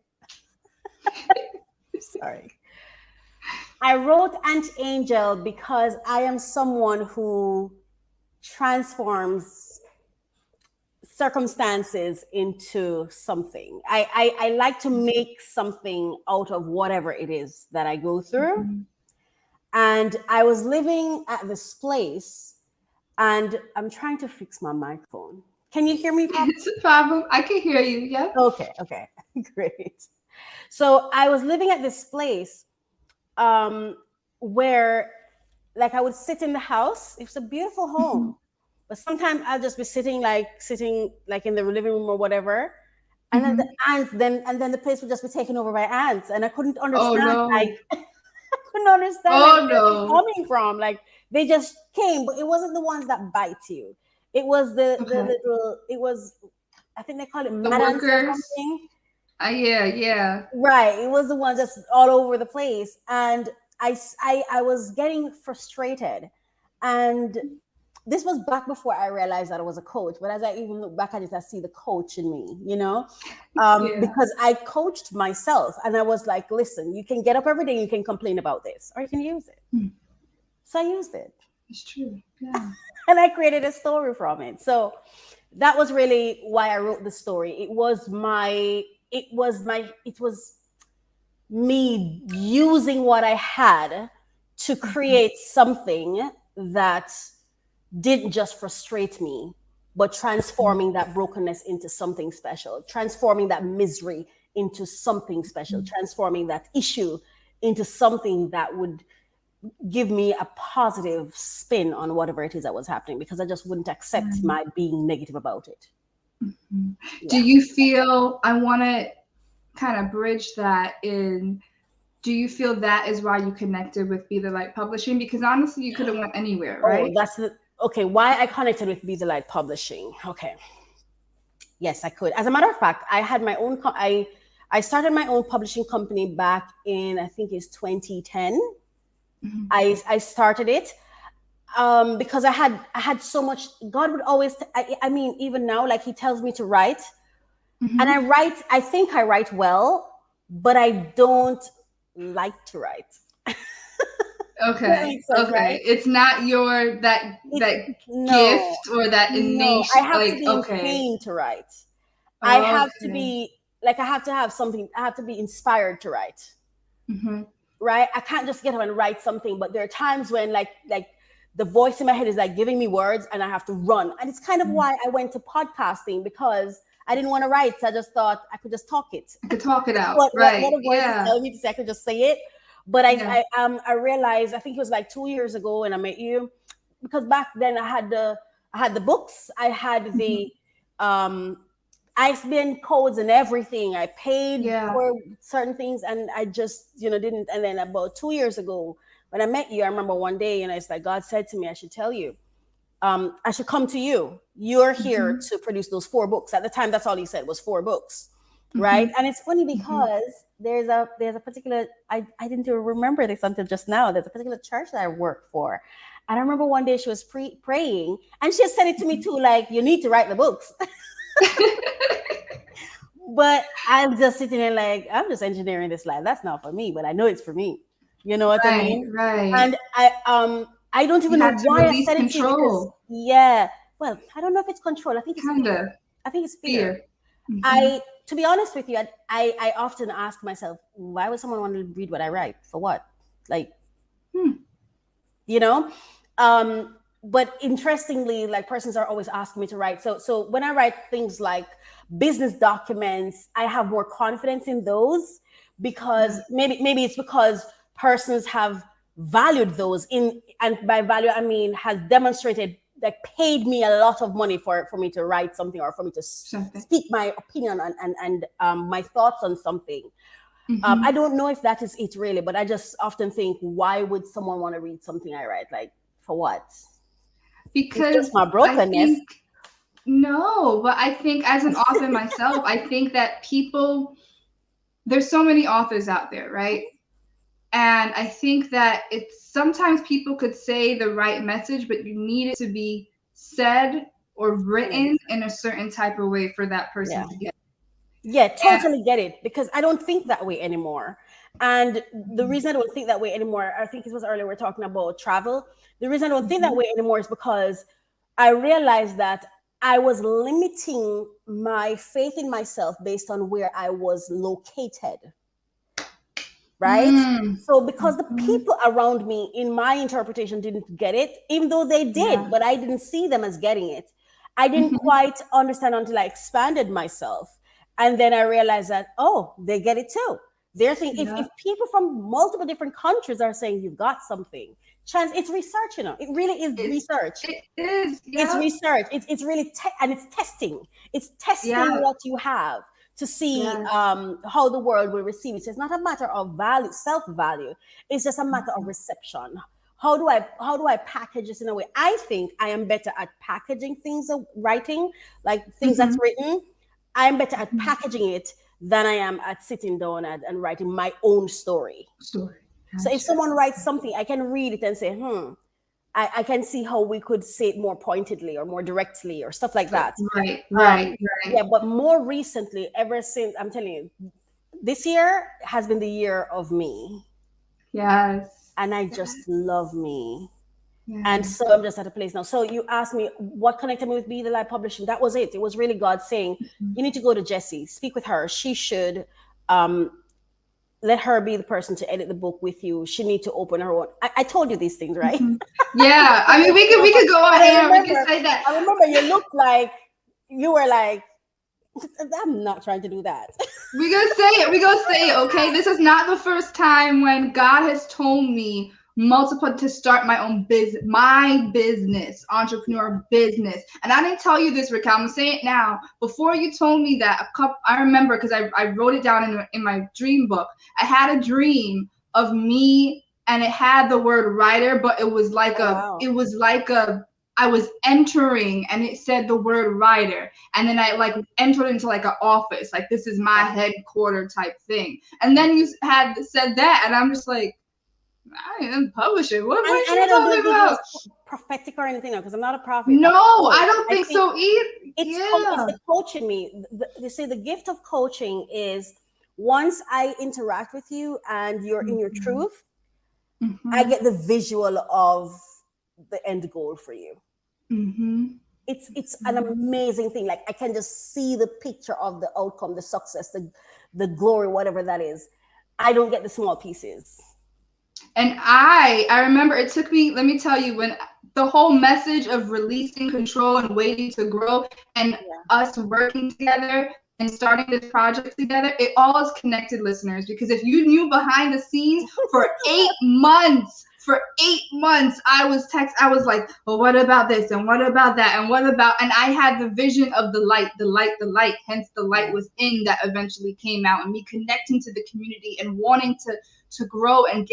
Sorry. I wrote Ant Angel because I am someone who transforms circumstances into something. I like to make something out of whatever it is that I go through. Mm-hmm. And I was living at this place, and I'm trying to fix my microphone. Can you hear me? It's a problem. I can hear you. Yeah. Okay. Great. So I was living at this place where, like, I would sit in the house. It's a beautiful home. Mm-hmm. But sometimes I'll just be sitting like in the living room or whatever, and then the ants, and then the place would just be taken over by ants, and I couldn't understand. Oh, no. Like, I couldn't understand where they're coming from. Like, they just came, but it wasn't the ones that bite you. It was the little. It was, I think they call it the ants workers. or something. Yeah. Right. It was the ones just all over the place, and I was getting frustrated, and this was back before I realized that I was a coach. But as I even look back at it, I see the coach in me, because I coached myself, and I was like, listen, you can get up every day, you can complain about this, or you can use it. So I used it. It's true. Yeah. And I created a story from it. So that was really why I wrote the story. It was me using what I had to create something that didn't just frustrate me, but transforming that brokenness into something special, transforming that misery into something special, transforming that issue into something that would give me a positive spin on whatever it is that was happening, because I just wouldn't accept my being negative about it. Yeah. Do you feel, I want to kind of bridge that in, do you feel that is why you connected with Be the Light Publishing? Because honestly, you could have went anywhere, right? Okay, why I connected with Be the Light Publishing. Okay. Yes, I could. As a matter of fact, I had my own, I started my own publishing company back in, I think it's 2010. Mm-hmm. I started it because I had so much, God would always, I mean, even now, like, he tells me to write, and I think I write well, but I don't like to write. Okay. Right? It's not your that gift or that innate. I have to be trained to write. I have to be like, I have to have something. I have to be inspired to write. Right? I can't just get up and write something. But there are times when like the voice in my head is like giving me words, and I have to run. And it's kind of why I went to podcasting, because I didn't want to write. So I just thought I could just talk it. I could talk it out. What a voice is telling me to say, I could just say it. But I realized, I think it was like 2 years ago when I met you, because back then I had the books, I had the ISBN codes and everything. I paid for certain things, and I just didn't. And then about 2 years ago when I met you, I remember one day, it's like God said to me, I should tell you, I should come to you. You're here to produce those 4 books. At the time, that's all he said was 4 books. Right. And it's funny because there's a particular, I didn't even remember this until just now. There's a particular church that I work for. And I remember one day she was praying, and she said it to me too, like, you need to write the books. But I'm just sitting there like, I'm just engineering this life. That's not for me, but I know it's for me. You know what I mean? Right. And I don't even know why I said it to you because, yeah. Well, I don't know if it's control. I think it's fear. I think it's fear. Mm-hmm. To be honest with you, I often ask myself, why would someone want to read what I write? For what? Like, you know? But interestingly, like persons are always asking me to write. So when I write things like business documents, I have more confidence in those because maybe it's because persons have valued those and by value I mean has demonstrated, like paid me a lot of money for me to write something or for me to speak my opinion and my thoughts on something. Mm-hmm. I don't know if that is it really, but I just often think, why would someone want to read something I write? Like, for what? Because it's my brokenness. No, but I think as an author myself, I think that there's so many authors out there, right? And I think that it's sometimes people could say the right message, but you need it to be said or written in a certain type of way for that person to get it. Yeah, totally get it, because I don't think that way anymore. And the reason I don't think that way anymore, I think it was earlier we were talking about travel. The reason I don't think that way anymore is because I realized that I was limiting my faith in myself based on where I was located. Right? So because the people around me, in my interpretation, didn't get it, even though they did, but I didn't see them as getting it. I didn't quite understand until I expanded myself. And then I realized that, oh, they get it too. They're thinking, if people from multiple different countries are saying you've got something, it's research, you know. It really is research. It is. Yeah. It's research. It's really, and it's testing. It's testing what you have to see how the world will receive it. So it's not a matter of value, self-value. It's just a matter of reception. How do I package this in a way? I think I am better at packaging things, writing, like things that's written. I'm better at packaging it than I am at sitting down and writing my own story. So if someone writes something, I can read it and say, I can see how we could say it more pointedly or more directly or stuff like that. Right. Yeah, but more recently, ever since, I'm telling you, this year has been the year of me. Yes. And I just love me. And so I'm just at a place now. So you asked me what connected me with Be the Light Publishing. That was it. It was really God saying, you need to go to Jessie, speak with her. She should let her be the person to edit the book with you. She need to open her own. I told you these things, right? Yeah. I mean, we could go on air. We can say that. I remember you looked like you were like, I'm not trying to do that. We're gonna say it. Okay, this is not the first time when God has told me to start my own business, entrepreneur business. And I didn't tell you this, Rick. I'm saying it now. Before you told me that, I remember because I wrote it down in my dream book. I had a dream of me, and it had the word writer, but it was like I was entering, and it said the word writer, and then I like entered into like an office, like this is my headquarter type thing. And then you had said that, and I'm just like, I didn't publish it. What are you talking about? Prophetic or anything, because I'm not a prophet. No, I don't think so either. It's the coaching me. You see, the gift of coaching is once I interact with you and you're in your truth, I get the visual of the end goal for you. It's an amazing thing. Like I can just see the picture of the outcome, the success, the glory, whatever that is. I don't get the small pieces. And I remember it took me, let me tell you, when the whole message of releasing control and waiting to grow and us working together and starting this project together, it all is connected, listeners, because if you knew behind the scenes for 8 months, I was like, well, what about this? And what about that? And and I had the vision of the light, hence the light within that eventually came out, and me connecting to the community and wanting to grow and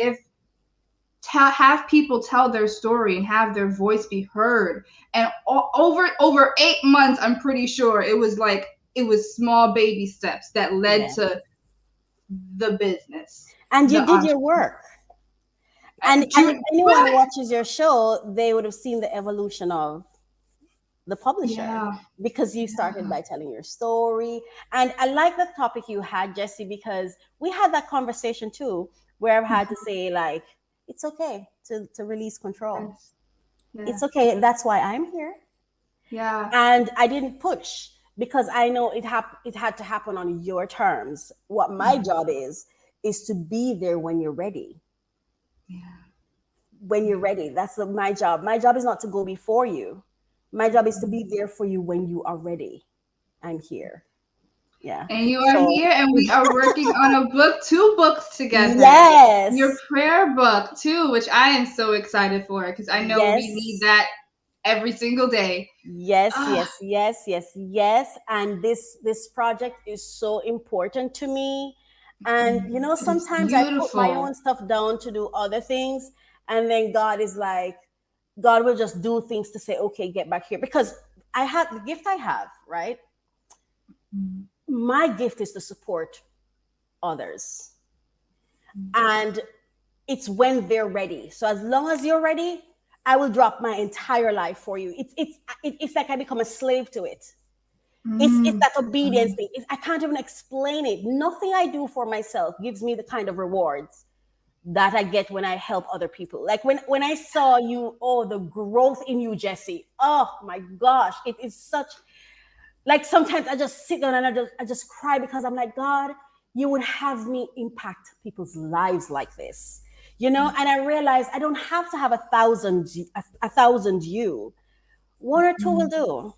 have people tell their story and have their voice be heard. And over 8 months, I'm pretty sure it was small baby steps that led to the business. And you did your work. And if anyone watches your show, they would have seen the evolution of the publisher because you started by telling your story. And I like the topic you had, Jesse, because we had that conversation too, where I've had to say, like, it's okay to release control. It's okay. That's why I'm here. Yeah. And I didn't push because I know it had to happen on your terms. What my job is to be there when you're ready. Yeah. When you're ready. That's my job. My job is not to go before you. My job is to be there for you when you are ready. I'm here. Yeah. And you are here, and we are working on a book, 2 books together. Yes. Your prayer book too, which I am so excited for because I know we need that every single day. Yes. And this project is so important to me. And you know, sometimes I put my own stuff down to do other things, and then God will just do things to say, okay, get back here. Because I have the gift I have, right? My gift is to support others. And it's when they're ready. So as long as you're ready, I will drop my entire life for you. It's like I become a slave to it. It's that obedience thing. I can't even explain it. Nothing I do for myself gives me the kind of rewards that I get when I help other people. Like when I saw you, the growth in you, Jesse. Oh my gosh, it is such, like sometimes I just sit down and I just cry because I'm like, God, you would have me impact people's lives like this, you know? And I realized I don't have to have 1,000 you. 1 or 2 will do.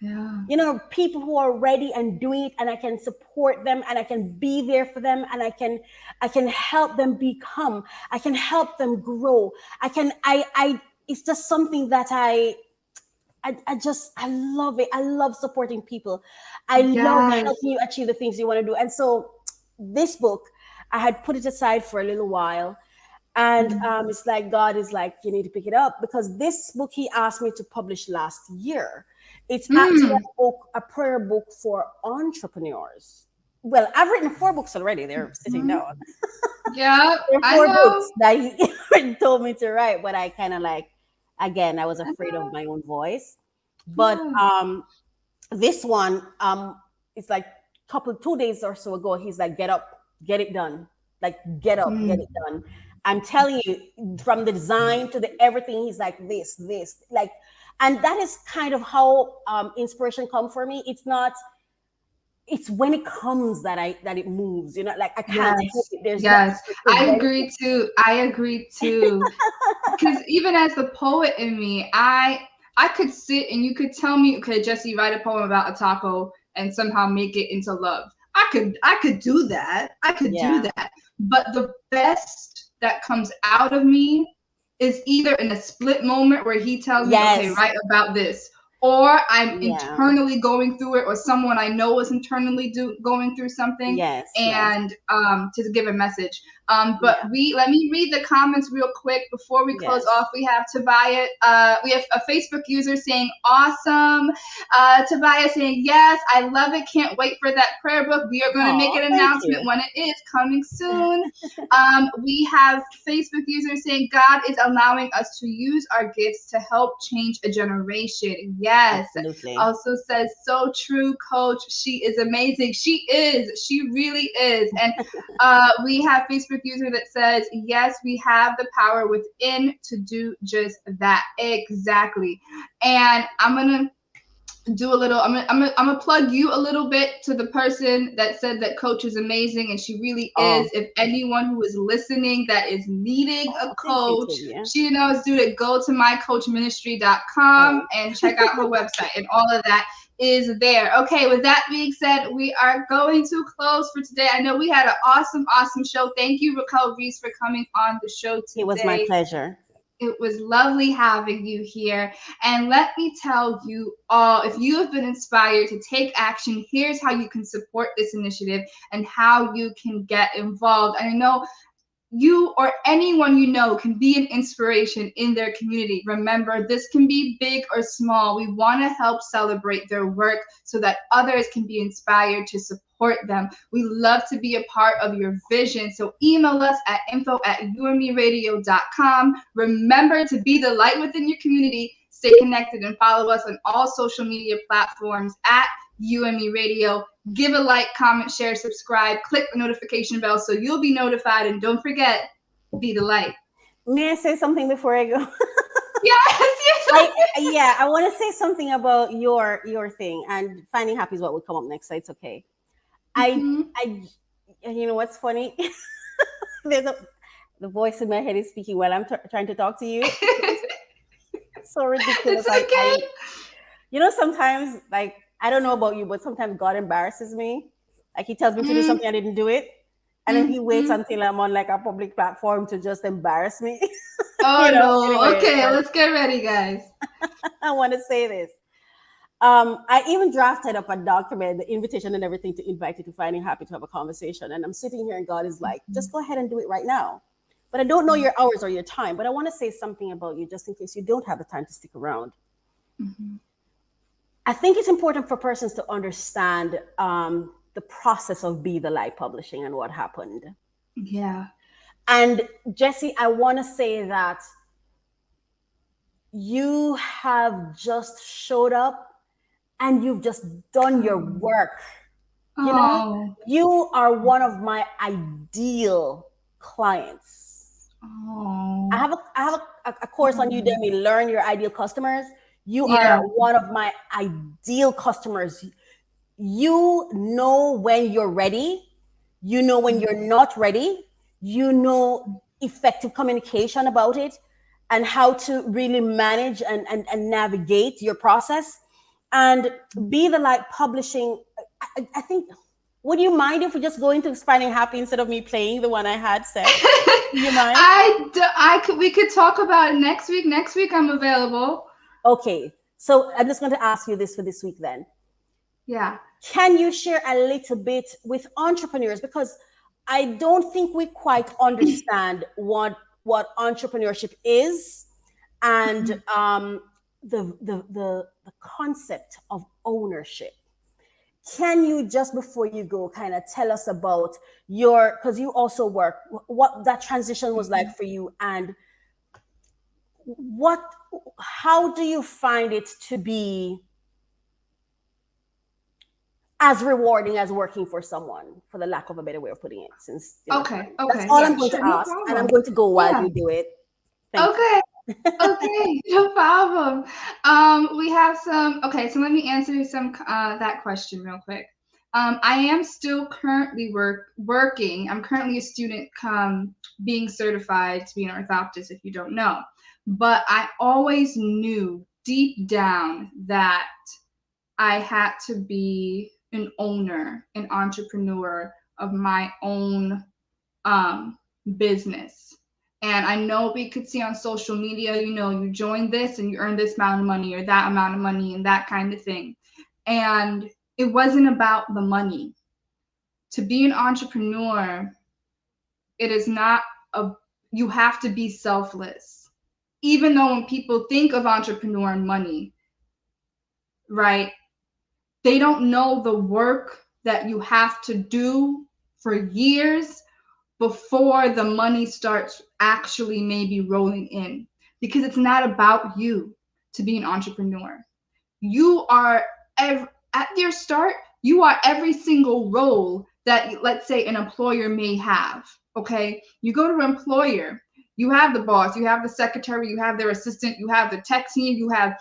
Yeah. You know, people who are ready and doing it, and I can support them, and I can be there for them, and I can help them become, I can help them grow. It's just something that I love it. I love supporting people. I love helping you achieve the things you want to do. And so this book, I had put it aside for a little while. And it's like, God is like, you need to pick it up, because this book he asked me to publish last year. It's actually a prayer book for entrepreneurs. Well, I've written 4 books already. They're sitting down. Yeah, I know. 4 books that he told me to write, but I kind of like, again, I was afraid of my own voice. But this one, it's like 2 days or so ago, he's like, get up, get it done. Like, get up, get it done. I'm telling you, from the design to the everything, he's like this, like, and that is kind of how inspiration comes for me. It's when it comes that it moves, you know, like I can't help it. I agree too. Because even as the poet in me, I could sit and you could tell me, okay, Jesse, write a poem about a taco and somehow make it into love. I could do that. Do that. But the best that comes out of me is either in a split moment where he tells me, okay, write about this, or I'm internally going through it, or someone I know is internally going through something, to give a message. But let me read the comments real quick before we close off. We have Tobias. We have a Facebook user saying, awesome. Tobias saying, yes, I love it. Can't wait for that prayer book. We are going to make an announcement when it is coming soon. We have Facebook users saying, God is allowing us to use our gifts to help change a generation. Yes. Absolutely. Also says, so true, coach. She is amazing. She is. She really is. And we have Facebook user that says, yes, we have the power within to do just that. Exactly. And I'm gonna do a little, I'm gonna plug you a little bit to the person that said that coach is amazing, and she really is. If anyone who is listening that is needing a coach, she knows, dude, go to mycoachministry.com and check out her website, and all of that is there. Okay, with that being said, we are going to close for today. I know we had an awesome show. Thank you, Raquel Reese, for coming on the show today. It was my pleasure. It was lovely having you here. And let me tell you all, if you have been inspired to take action, here's how you can support this initiative and how you can get involved. And I know you or anyone you know can be an inspiration in their community. Remember, this can be big or small. We want to help celebrate their work so that others can be inspired to support them. We love to be a part of your vision. So email us at info@umeradio.com. Remember to be the light within your community. Stay connected and follow us on all social media platforms at UME Radio. Give a like, comment, share, subscribe, click the notification bell so you'll be notified. And don't forget, be the light. May I say something before I go? Yes. I want to say something about your thing, and finding happy is what will come up next, so it's okay. You know what's funny? The voice in my head is speaking while I'm trying to talk to you. It's so ridiculous. It's okay. Sometimes, like, I don't know about you, but sometimes God embarrasses me. Like, he tells me to do something, I didn't do it. And then he waits until I'm on like a public platform to just embarrass me. Oh, no. Anyway, okay, let's get ready, guys. I want to say this. I even drafted up a document, the invitation and everything, to invite you to Finding Happy to have a conversation. And I'm sitting here and God is like, just go ahead and do it right now. But I don't know your hours or your time. But I want to say something about you just in case you don't have the time to stick around. I think it's important for persons to understand the process of Be the Light Publishing and what happened. Yeah. And Jessie, I want to say that you have just showed up and you've just done your work. You know, you are one of my ideal clients. I have a course on Udemy, Learn Your Ideal Customers. You are one of my ideal customers. You know when you're ready. You know when you're not ready. You know effective communication about it and how to really manage and navigate your process. And Be the Light Publishing, I think, would you mind if we just go into Finding Happy instead of me playing the one I had set? Do you mind? We could talk about it next week. Next week I'm available. Okay, so I'm just going to ask you this for this week then. Yeah. Can you share a little bit with entrepreneurs? Because I don't think we quite understand what entrepreneurship is and the concept of ownership. Can you, just before you go, kind of tell us about because you also work, what that transition was like for you, and how do you find it to be as rewarding as working for someone, for the lack of a better way of putting it? Since okay, that's all I'm going to ask, and I'm going to go while you do it. Okay, no problem. We have some. Okay, so let me answer some that question real quick. I am still currently working. I'm currently a student being certified to be an orthoptist, if you don't know. But I always knew deep down that I had to be an owner, an entrepreneur of my own business. And I know we could see on social media, you join this and you earn this amount of money or that amount of money and that kind of thing. And it wasn't about the money. To be an entrepreneur, it is not you have to be selfless. Even though when people think of entrepreneur and money, right, they don't know the work that you have to do for years before the money starts actually maybe rolling in. Because it's not about you to be an entrepreneur. You are, at your start, you are every single role that, let's say, an employer may have, okay? You go to an employer, you have the boss, you have the secretary, you have their assistant, you have the tech team, you have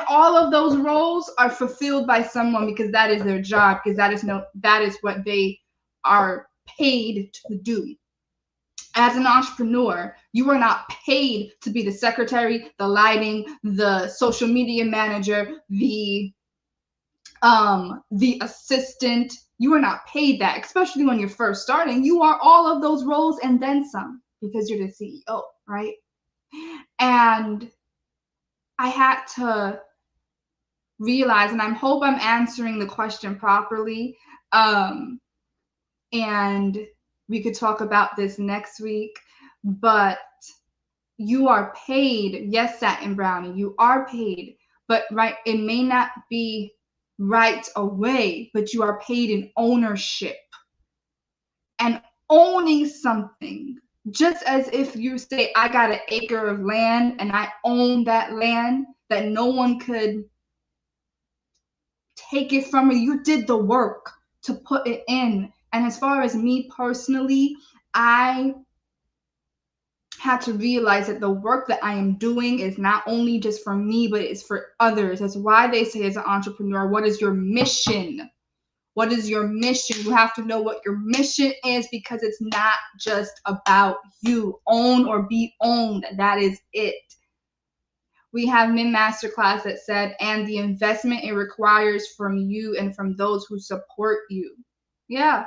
all of those roles are fulfilled by someone because that is their job, because that is what they are paid to do. As an entrepreneur, you are not paid to be the secretary, the lighting, the social media manager, the assistant. You are not paid that, especially when you're first starting. You are all of those roles and then some, because you're the CEO, right? And I had to realize, and I hope I'm answering the question properly, and We could talk about this next week, but you are paid. Yes, Satin Brownie, you are paid, but right, it may not be right away, but you are paid in ownership and owning something. Just as if you say, I got an acre of land and I own that land, that no one could take it from you. You did the work to put it in. And as far as me personally, I had to realize that the work that I am doing is not only just for me, but it's for others. That's why they say, as an entrepreneur, what is your mission? What is your mission? You have to know what your mission is, because it's not just about you. Own or be owned. That is it. We have Min Masterclass that said, and the investment it requires from you and from those who support you. Yeah.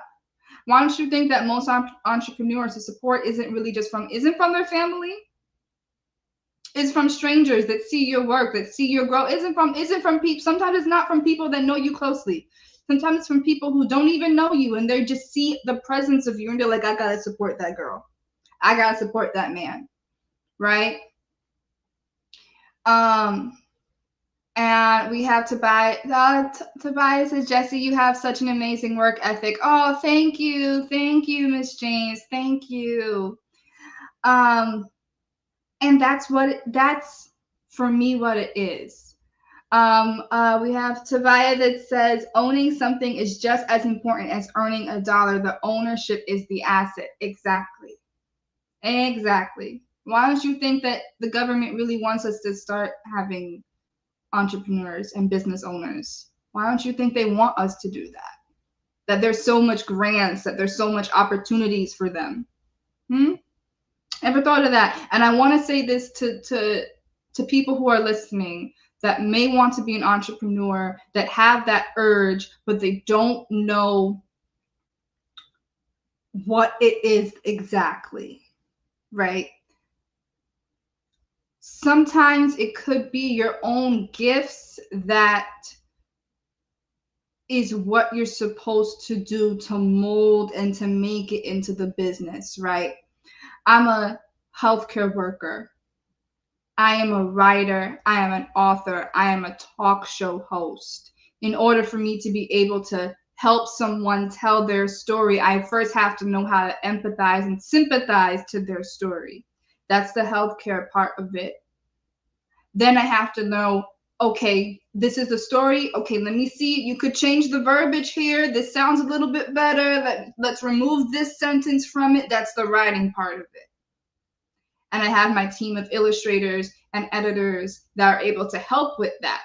Why don't you think that most entrepreneurs, the support isn't from their family? It's from strangers that see your work, that see your growth. Isn't from people. Sometimes it's not from people that know you closely. Sometimes it's from people who don't even know you, and they just see the presence of you, and they're like, I gotta support that girl. I gotta support that man, right? And we have Tobias. Tobias says, Jesse, you have such an amazing work ethic. Oh, thank you, Miss James, thank you. And that's for me what it is. We have Tobias that says, owning something is just as important as earning $1. The ownership is the asset. Exactly. Why don't you think that the government really wants us to start having entrepreneurs and business owners? Why don't you think they want us to do that? That there's so much grants, that there's so much opportunities for them. Ever thought of that? And I want to say this to people who are listening that may want to be an entrepreneur, that have that urge, but they don't know what it is exactly, right? Sometimes it could be your own gifts that is what you're supposed to do to mold and to make it into the business, right? I'm a healthcare worker. I am a writer. I am an author. I am a talk show host. In order for me to be able to help someone tell their story, I first have to know how to empathize and sympathize to their story. That's the healthcare part of it. Then I have to know, okay, this is the story. Okay, let me see. You could change the verbiage here. This sounds a little bit better. Let's remove this sentence from it. That's the writing part of it. And I have my team of illustrators and editors that are able to help with that.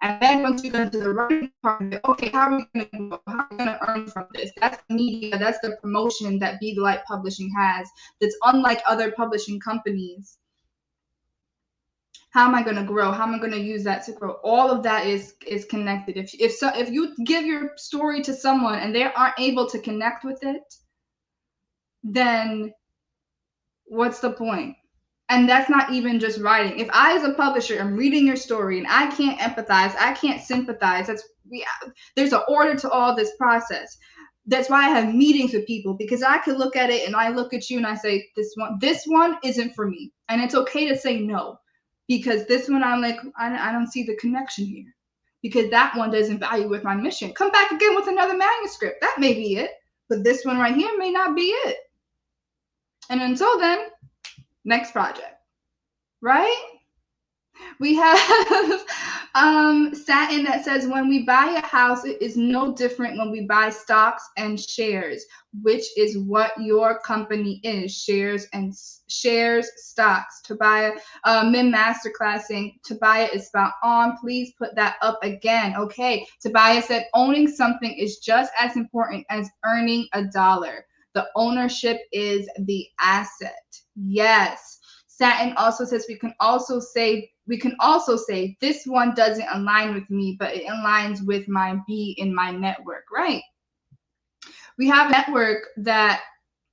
And then once you go into the writing part of it, okay, how are we going to earn from this? That's the media. That's the promotion that Be the Light Publishing has. That's unlike other publishing companies. How am I going to grow? How am I going to use that to grow? All of that is connected. If you give your story to someone and they aren't able to connect with it, then what's the point? And that's not even just writing. If I, as a publisher, am reading your story and I can't empathize, I can't sympathize, there's an order to all this process. That's why I have meetings with people, because I can look at it and I look at you and I say, this one isn't for me. And it's okay to say no, because this one I'm like, I don't see the connection here, because that one doesn't value with my mission. Come back again with another manuscript. That may be it, but this one right here may not be it. And until then, next project, right? We have Satin that says, when we buy a house, it is no different when we buy stocks and shares, which is what your company is. Shares, stocks. Tobiah, Min Masterclass saying, Tobiah is spot on. Please put that up again. Okay. Tobiah said, owning something is just as important as earning $1. The ownership is the asset. Yes. Satin also says, we can also say this one doesn't align with me, but it aligns with my B in my network, right? We have a network that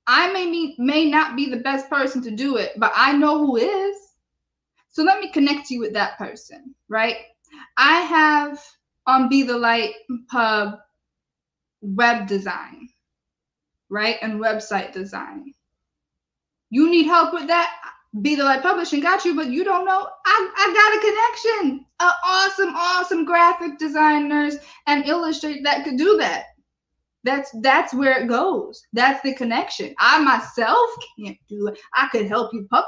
I may not be the best person to do it, but I know who is. So let me connect you with that person, right? I have on Be the Light Pub web design, right? And website design. You need help with that? Be the Light Publishing got you, but you don't know. I got a connection. Awesome graphic designers and illustrators that could do that. That's where it goes. That's the connection. I myself can't do it. I could help you, but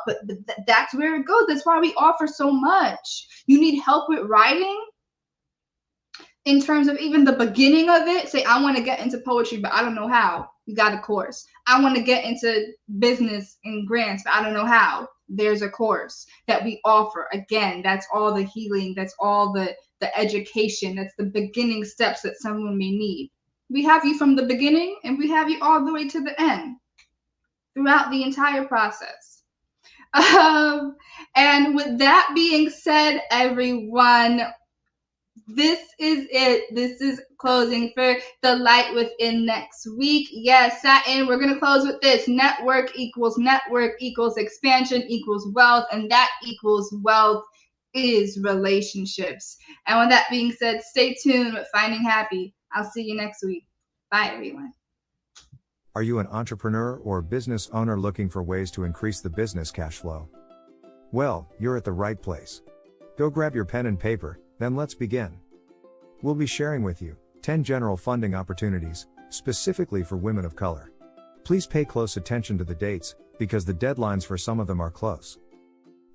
that's where it goes. That's why we offer so much. You need help with writing. In terms of even the beginning of it, say, I want to get into poetry, but I don't know how. You got a course. I want to get into business and grants, but I don't know how. There's a course that we offer. Again, that's all the healing. That's all the education. That's the beginning steps that someone may need. We have you from the beginning and we have you all the way to the end throughout the entire process. And with that being said, everyone, this is it. This is closing for The Light Within next week. Yes, Satin, we're going to close with this. Network equals expansion equals wealth, and that equals wealth is relationships. And with that being said, stay tuned with Finding Happy. I'll see you next week. Bye, everyone. Are you an entrepreneur or business owner looking for ways to increase the business cash flow? Well, you're at the right place. Go grab your pen and paper, then let's begin. We'll be sharing with you 10 general funding opportunities, specifically for women of color. Please pay close attention to the dates, because the deadlines for some of them are close.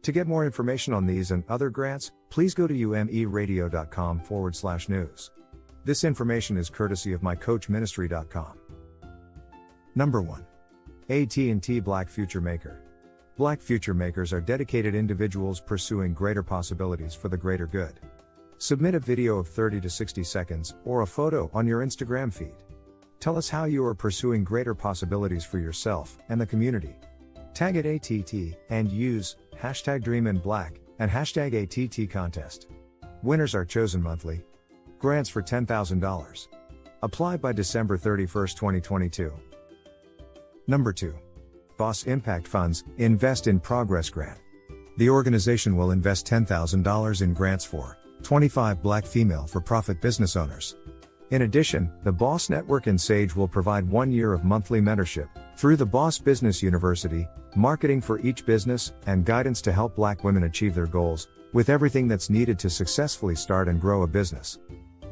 To get more information on these and other grants, please go to umeradio.com/news. This information is courtesy of mycoachministry.com. Number 1. AT&T Black Future Maker. Black Future Makers are dedicated individuals pursuing greater possibilities for the greater good. Submit a video of 30 to 60 seconds or a photo on your Instagram feed. Tell us how you are pursuing greater possibilities for yourself and the community. Tag at ATT and use #DreamInBlack and #ATT contest. Winners are chosen monthly. Grants for $10,000. Apply by December 31st, 2022. Number 2. Boss Impact Funds Invest in Progress Grant. The organization will invest $10,000 in grants for 25 Black female for-profit business owners. In addition, the Boss Network and Sage will provide 1 year of monthly mentorship through the Boss Business University, marketing for each business, and guidance to help Black women achieve their goals, with everything that's needed to successfully start and grow a business.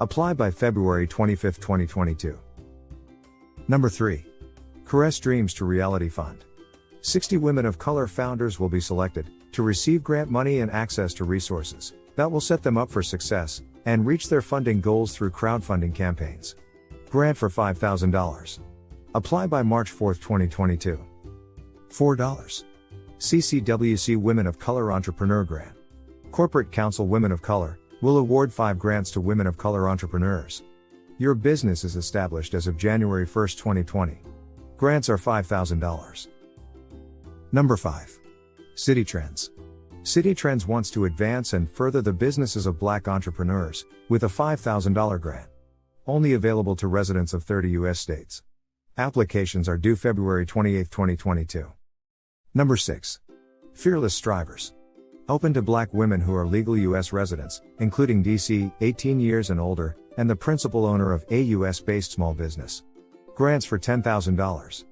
Apply by February 25, 2022. Number 3. Caress Dreams to Reality Fund. 60 women of color founders will be selected to receive grant money and access to resources that will set them up for success and reach their funding goals through crowdfunding campaigns. Grant for $5,000. Apply by March 4, 2022. $4. CCWC Women of Color Entrepreneur Grant. Corporate Council Women of Color will award 5 grants to women of color entrepreneurs. Your business is established as of January 1, 2020. Grants are $5,000. Number 5. City Trends. City Trends wants to advance and further the businesses of Black entrepreneurs with a $5,000 grant. Only available to residents of 30 U.S. states. Applications are due February 28, 2022. Number 6. Fearless Strivers. Open to Black women who are legal U.S. residents, including DC, 18 years and older, and the principal owner of a U.S.-based small business. Grants for $10,000.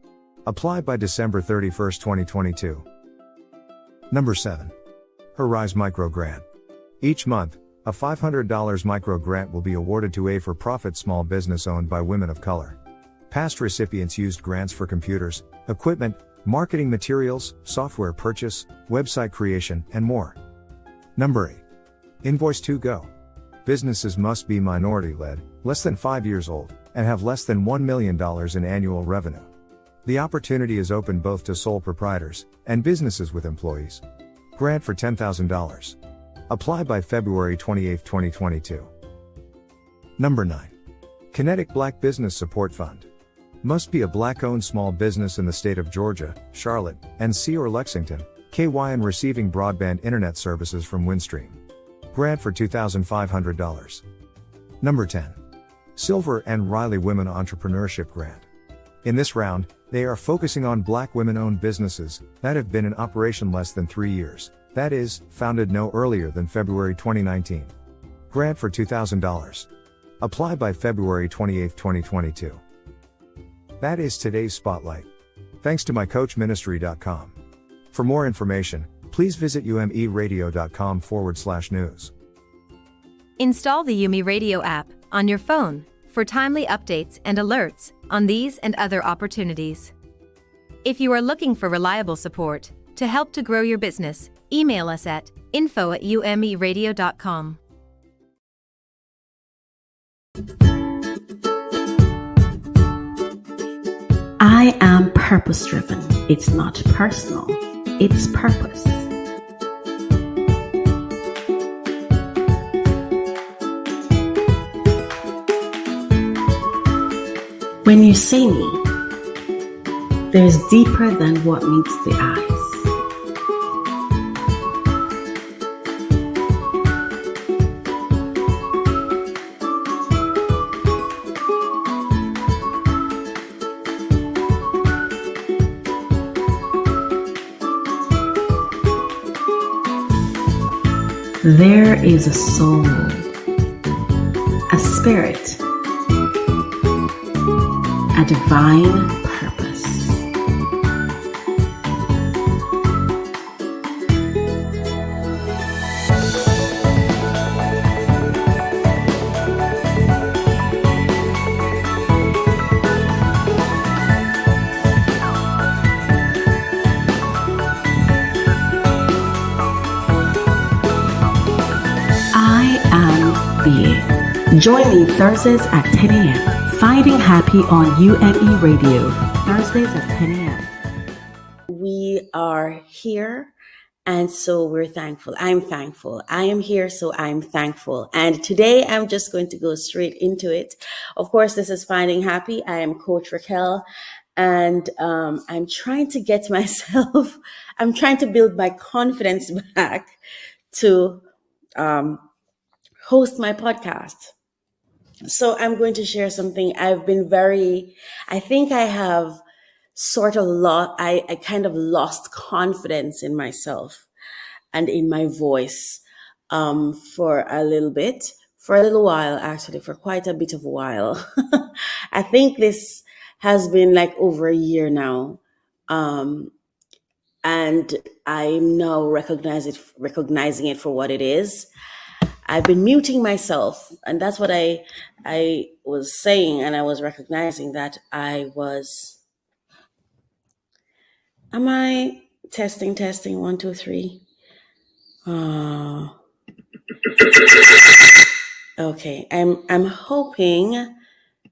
Apply by December 31, 2022. Number 7. Horizon Micro Grant. Each month, a $500 micro grant will be awarded to a for-profit small business owned by women of color. Past recipients used grants for computers, equipment, marketing materials, software purchase, website creation, and more. Number 8. Invoice to Go. Businesses must be minority-led, less than 5 years old, and have less than $1 million in annual revenue. The opportunity is open both to sole proprietors and businesses with employees. Grant for $10,000. Apply by February 28, 2022. Number 9. Kinetic Black Business Support Fund. Must be a Black-owned small business in the state of Georgia, Charlotte, NC or Lexington, KY, and receiving broadband internet services from Windstream. Grant for $2,500. Number 10. Silver and Riley Women Entrepreneurship Grant. In this round, they are focusing on Black women-owned businesses that have been in operation less than 3 years, that is, founded no earlier than February 2019. Grant for $2,000. Apply by February 28, 2022. That is today's spotlight. Thanks to mycoachministry.com. For more information, please visit umeradio.com/news. Install the UME Radio app on your phone for timely updates and alerts on these and other opportunities. If you are looking for reliable support to help to grow your business, email us at info@umeradio.com. I am purpose driven. It's not personal, it's purpose. When you see me, there's deeper than what meets the eyes. There is a soul, a spirit, a divine purpose. I am being. Join me Thursdays at 10 a.m. Finding Happy on UME Radio. Thursdays at 10 a.m. We are here, and so we're thankful. I'm thankful. I am here, so I'm thankful. And today I'm just going to go straight into it. Of course, this is Finding Happy. I am Coach Raquel, and I'm trying to get myself, I'm trying to build my confidence back to host my podcast. So I'm going to share something. I think I have sort of I kind of lost confidence in myself and in my voice for a little while, actually, for quite a bit of a while. I think this has been like over a year now. And I'm now recognizing it for what it is. I've been muting myself, and that's what I was saying, and I was recognizing that I was. Am I testing 1 2 3? Okay, I'm hoping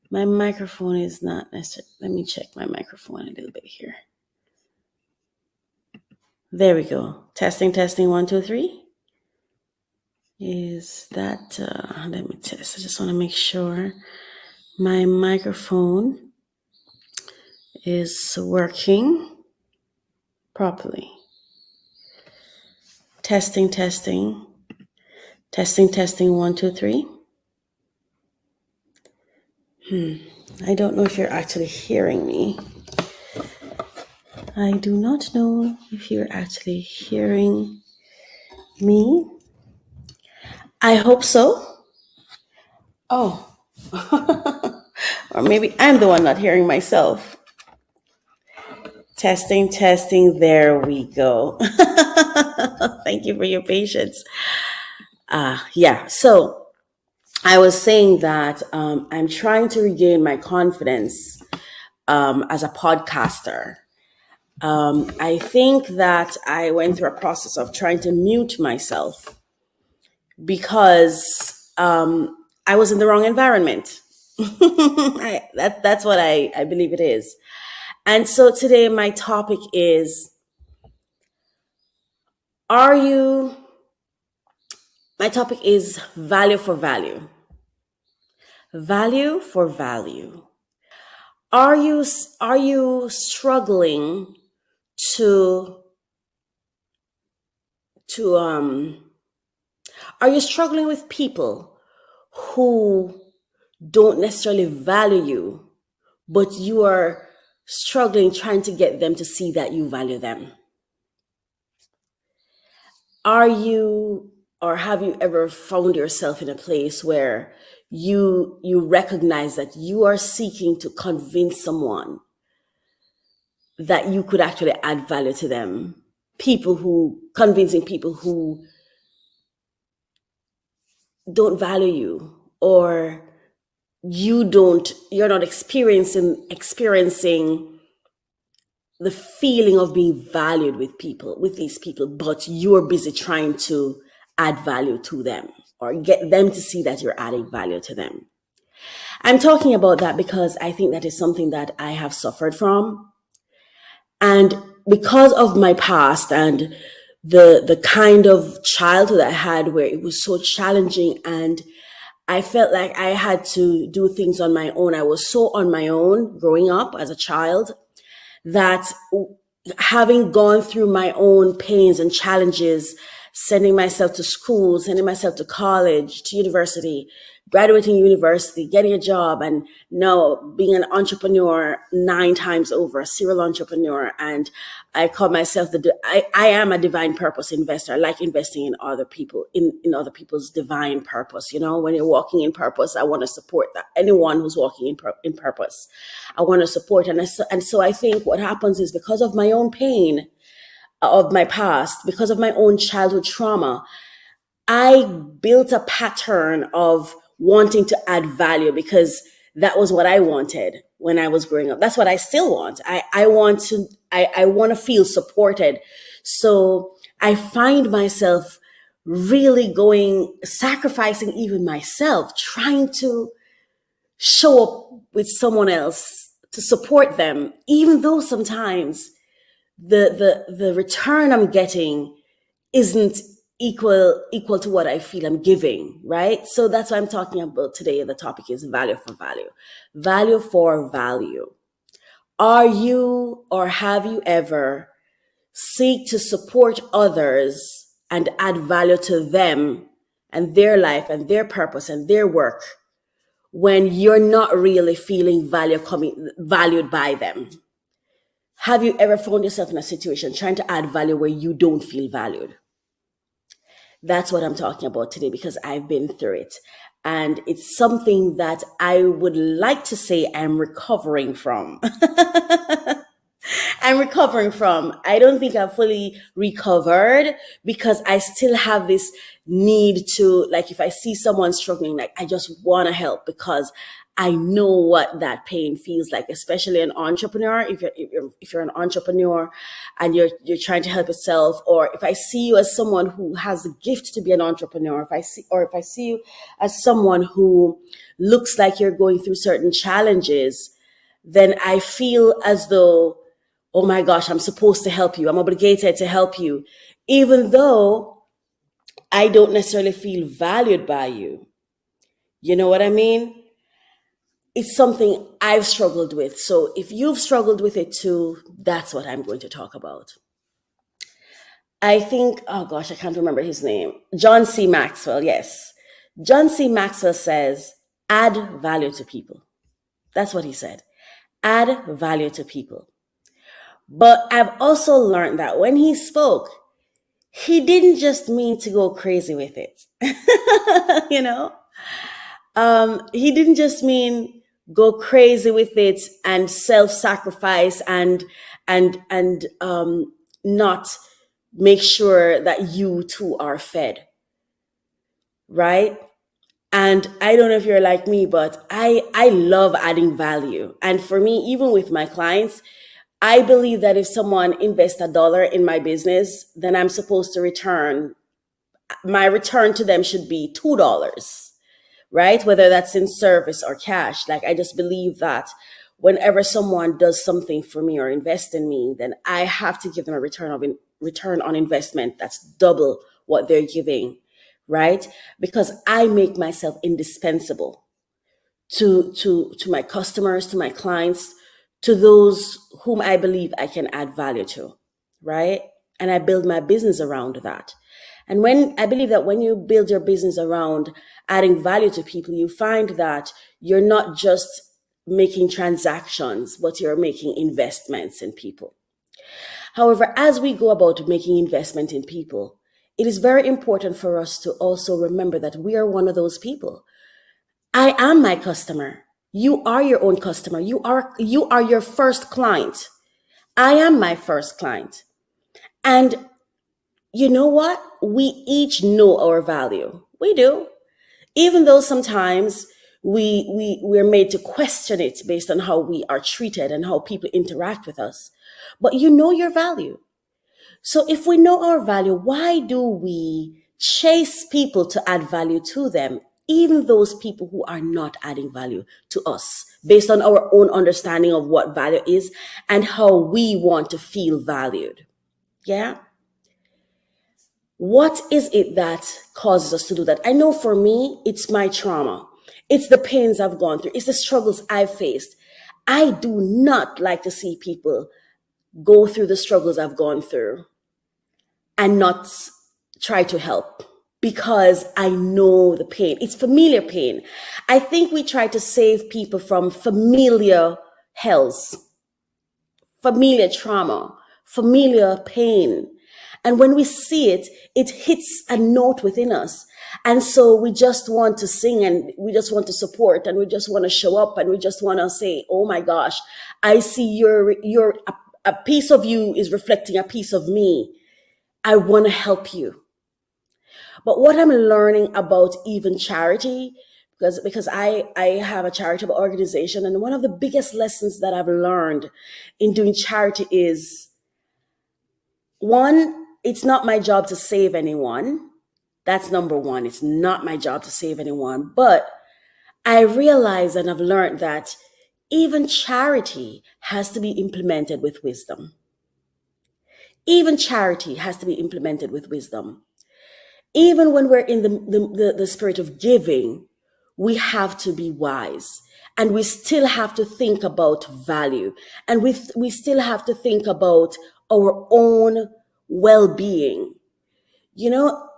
my microphone is not necessarily. Let me check my microphone a little bit here. There we go. Testing 1 2 3. Is that, let me test. I just want to make sure my microphone is working properly. Testing 1 2 3. I don't know if you're actually hearing me. I do not know if you're actually hearing me. I hope so. Oh, or maybe I'm the one not hearing myself. Testing. There we go. Thank you for your patience. So I was saying that I'm trying to regain my confidence as a podcaster. I think that I went through a process of trying to mute myself because I was in the wrong environment. That's what I believe it is. And so today my topic is, value for value. Value for value. Are you struggling are you struggling with people who don't necessarily value you, but you are struggling trying to get them to see that you value them? Are you or have you ever found yourself in a place where you recognize that you are seeking to convince someone that you could actually add value to them? Convincing people who don't value you, or you're not experiencing the feeling of being valued with these people, but you're busy trying to add value to them or get them to see that you're adding value to them. I'm talking about that because I think that is something that I have suffered from. And because of my past and the kind of childhood I had where it was so challenging and I felt like I had to do things on my own. I was so on my own growing up as a child that, having gone through my own pains and challenges, sending myself to school, sending myself to college, to university, graduating university, getting a job, and now being an entrepreneur 9 times over, a serial entrepreneur. And I call myself I am a divine purpose investor. I like investing in other people, in other people's divine purpose. You know, when you're walking in purpose, I want to support that. Anyone who's walking in purpose, I want to support. And so I think what happens is, because of my own pain of my past, because of my own childhood trauma, I built a pattern of wanting to add value because that was what I wanted when I was growing up. That's what I still want. I want to feel supported. So I find myself really sacrificing even myself, trying to show up with someone else to support them, even though sometimes the return I'm getting isn't equal to what I feel I'm giving, right? So that's what I'm talking about today. The topic is value for value. Value for value. Are you, or have you ever seek to support others and add value to them and their life and their purpose and their work when you're not really feeling valued by them? Have you ever found yourself in a situation trying to add value where you don't feel valued? That's what I'm talking about today, because I've been through it. And it's something that I would like to say I'm recovering from. I'm recovering from. I don't think I've fully recovered, because I still have this need to, like, if I see someone struggling, like, I just want to help, because I know what that pain feels like, especially an entrepreneur. If you're an entrepreneur and you're trying to help yourself, or if I see you as someone who has the gift to be an entrepreneur, if I see you as someone who looks like you're going through certain challenges, then I feel as though, oh my gosh, I'm supposed to help you. I'm obligated to help you, even though I don't necessarily feel valued by you. You know what I mean? It's something I've struggled with. So if you've struggled with it too, that's what I'm going to talk about. I think, oh gosh, I can't remember his name. John C. Maxwell, yes. John C. Maxwell says, add value to people. That's what he said. Add value to people. But I've also learned that when he spoke, he didn't just mean to go crazy with it. You know? He didn't just mean go crazy with it and self-sacrifice and not make sure that you too are fed, right? And I don't know if you're like me, but I love adding value. And for me, even with my clients, I believe that if someone invests $1 in my business, then I'm supposed to my return to them should be $2. Right? Whether that's in service or cash. Like, I just believe that whenever someone does something for me or invest in me, then I have to give them a return on investment that's double what they're giving, right? Because I make myself indispensable to my customers, to my clients, to those whom I believe I can add value to, right? And I build my business around that. And I believe that when you build your business around adding value to people, you find that you're not just making transactions, but you're making investments in people. However, as we go about making investment in people, it is very important for us to also remember that we are one of those people. I am my customer. You are your own customer. You are your first client. I am my first client. And you know what? We each know our value. We do. Even though sometimes we're made to question it based on how we are treated and how people interact with us. But you know your value. So if we know our value, why do we chase people to add value to them, even those people who are not adding value to us, based on our own understanding of what value is and how we want to feel valued? Yeah? What is it that causes us to do that? I know for me, it's my trauma. It's the pains I've gone through. It's the struggles I've faced. I do not like to see people go through the struggles I've gone through and not try to help, because I know the pain. It's familiar pain. I think we try to save people from familiar hells, familiar trauma, familiar pain. And when we see it, it hits a note within us. And so we just want to sing, and we just want to support, and we just want to show up, and we just want to say, oh my gosh, I see a piece of you is reflecting a piece of me. I want to help you. But what I'm learning about even charity, because I have a charitable organization, and one of the biggest lessons that I've learned in doing charity is, one, it's not my job to save anyone. That's number one. It's not my job to save anyone. But I realize and I've learned that even charity has to be implemented with wisdom. Even charity has to be implemented with wisdom. Even when we're in the spirit of giving, we have to be wise, and we still have to think about value, and we still have to think about our own well-being. You know,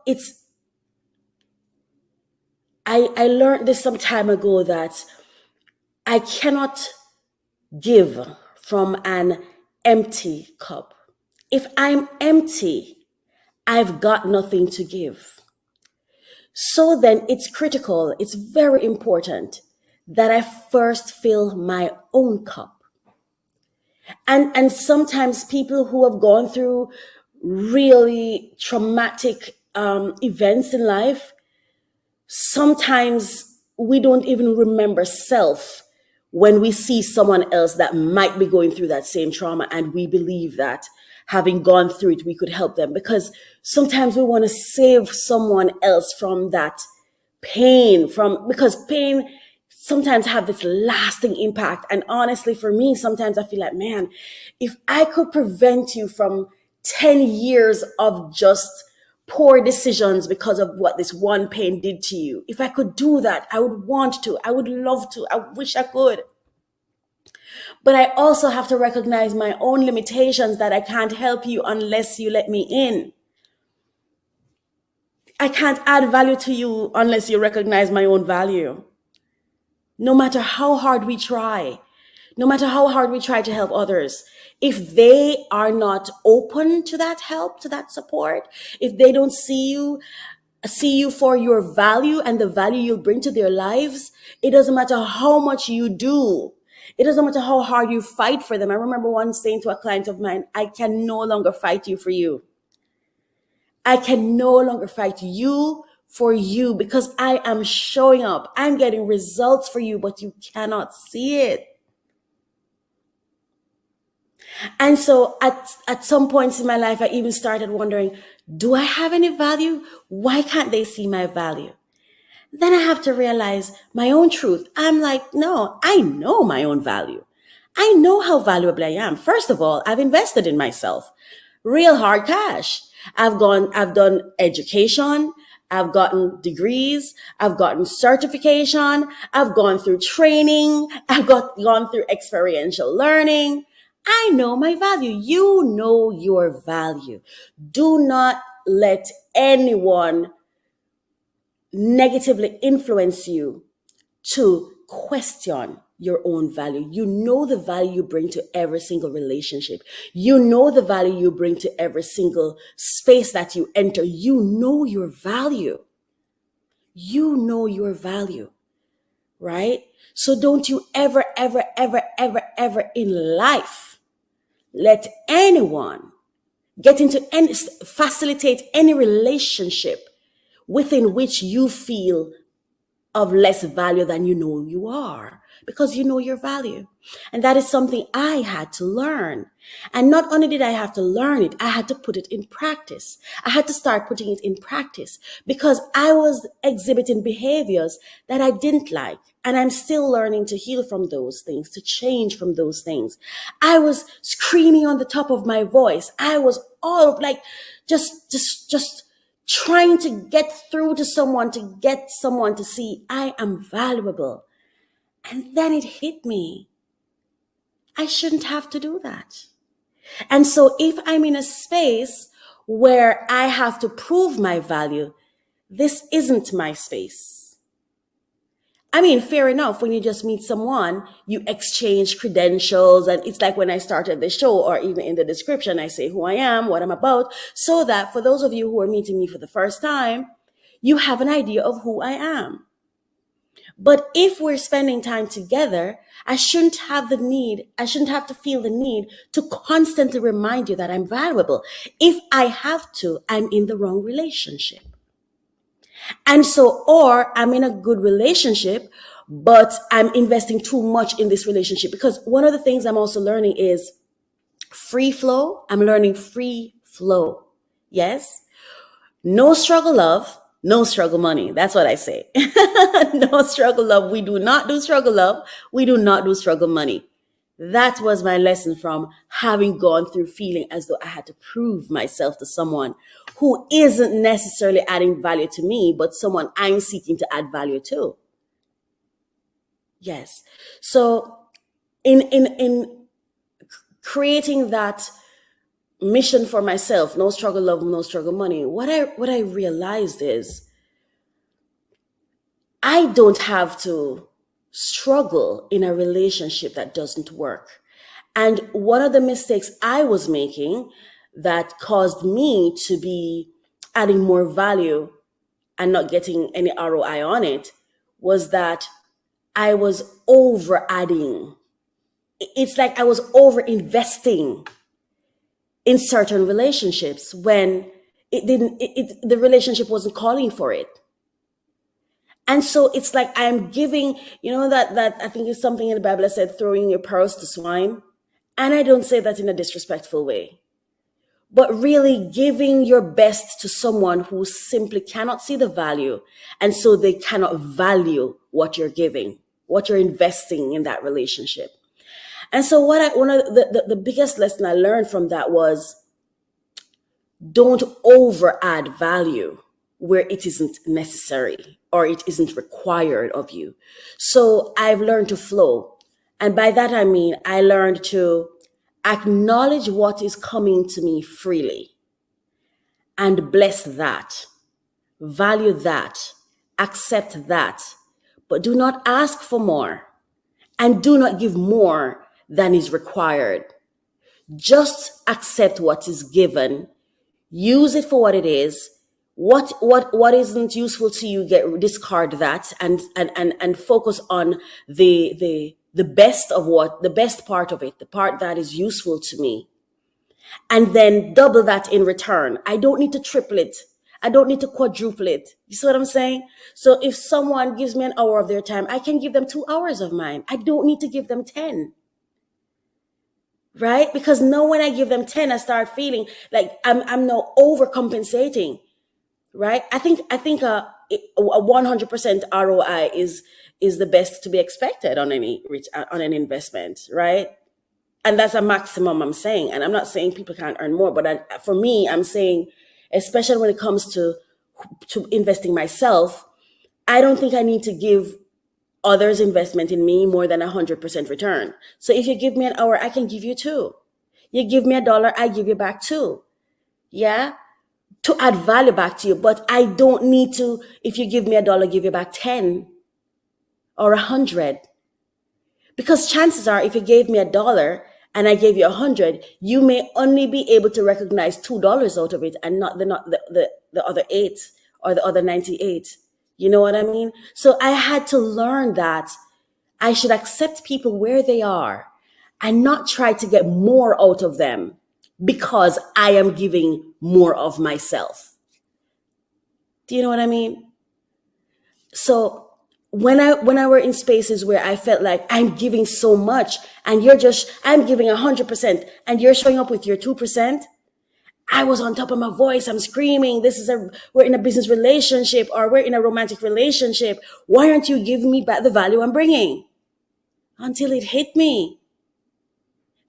I learned this some time ago that I cannot give from an empty cup. If I'm empty, I've got nothing to give. So then it's critical, it's very important that I first fill my own cup. And sometimes people who have gone through really traumatic events in life, sometimes we don't even remember self when we see someone else that might be going through that same trauma, and we believe that having gone through it, we could help them, because sometimes we want to save someone else from that pain, because pain sometimes have this lasting impact. And honestly, for me, sometimes I feel like, man, if I could prevent you from 10 years of just poor decisions because of what this one pain did to you, if I could do that, I would want to, I would love to, I wish I could. But I also have to recognize my own limitations, that I can't help you unless you let me in. I can't add value to you unless you recognize my own value. No matter how hard we try, to help others, if they are not open to that help, to that support, if they don't see you for your value and the value you bring to their lives, it doesn't matter how much you do. It doesn't matter how hard you fight for them. I remember once saying to a client of mine, I can no longer fight you for you. I can no longer fight you for you, because I am showing up. I'm getting results for you, but you cannot see it. And so at some points in my life, I even started wondering, do I have any value? Why can't they see my value? Then I have to realize my own truth. I'm like, no, I know my own value. I know how valuable I am. First of all, I've invested in myself. Real hard cash. I've done education. I've gotten degrees. I've gotten certification. I've gone through training. I've gone through experiential learning. I know my value. You know your value. Do not let anyone negatively influence you to question your own value. You know the value you bring to every single relationship. You know the value you bring to every single space that you enter. You know your value. You know your value, right? So don't you ever, ever, ever, ever, ever in life let anyone facilitate any relationship within which you feel of less value than you know you are, because you know your value. And that is something I had to learn. And not only did I have to learn it, I had to put it in practice. I had to start putting it in practice because I was exhibiting behaviors that I didn't like. And I'm still learning to heal from those things, to change from those things. I was screaming on the top of my voice. I was all like, just trying to get through to someone, to get someone to see I am valuable. And then it hit me. I shouldn't have to do that. And so if I'm in a space where I have to prove my value, this isn't my space. I mean, fair enough, when you just meet someone, you exchange credentials, and it's like when I started the show, or even in the description, I say who I am, what I'm about, so that for those of you who are meeting me for the first time, you have an idea of who I am. But if we're spending time together, I shouldn't have to feel the need to constantly remind you that I'm valuable. If I have to, I'm in the wrong relationship. And so, or I'm in a good relationship, but I'm investing too much in this relationship. Because one of the things I'm also learning is free flow. I'm learning free flow. Yes. No struggle love, no struggle money. That's what I say. No struggle love. We do not do struggle love. We do not do struggle money. That was my lesson from having gone through feeling as though I had to prove myself to someone who isn't necessarily adding value to me, but someone I'm seeking to add value to. Yes. So in creating that mission for myself, no struggle love, no struggle money, what I realized is I don't have to struggle in a relationship that doesn't work. And one of the mistakes I was making that caused me to be adding more value and not getting any ROI on it was that I was over adding. It's like I was over investing in certain relationships when the relationship wasn't calling for it. And so it's like I'm giving, that I think is something in the Bible that said, throwing your pearls to swine. And I don't say that in a disrespectful way, but really giving your best to someone who simply cannot see the value. And so they cannot value what you're giving, what you're investing in that relationship. And so one of the biggest lesson I learned from that was, don't over add value where it isn't necessary or it isn't required of you. So I've learned to flow. And by that, I mean, I learned to acknowledge what is coming to me freely and bless that, value that, accept that, but do not ask for more and do not give more than is required. Just accept what is given. Use it for what it is. What isn't useful to you, discard that and focus on the best of the best part of it, the part that is useful to me. And then double that in return. I don't need to triple it. I don't need to quadruple it. You see what I'm saying? So if someone gives me an hour of their time, I can give them 2 hours of mine. I don't need to give them 10. Right? Because now when I give them 10, I start feeling like I'm now overcompensating. Right? I think a 100% ROI is the best to be expected on an investment, right? And that's a maximum I'm saying. And I'm not saying people can't earn more, but for me, I'm saying, especially when it comes to investing myself, I don't think I need to give others' investment in me more than 100% return. So if you give me an hour, I can give you 2. You give me $1, I give you back 2. Yeah? To add value back to you. But I don't need to, if you give me $1, give you back 10 or 100. Because chances are, if you gave me $1 and I gave you 100, you may only be able to recognize $2 out of it and not the other 8 or the other 98. You know what I mean? So I had to learn that I should accept people where they are and not try to get more out of them because I am giving more of myself. Do you know what I mean? So when I were in spaces where I felt like I'm giving so much and I'm giving 100% and you're showing up with your 2%, I was on top of my voice. I'm screaming. We're in a business relationship or we're in a romantic relationship. Why aren't you giving me back the value I'm bringing? Until it hit me.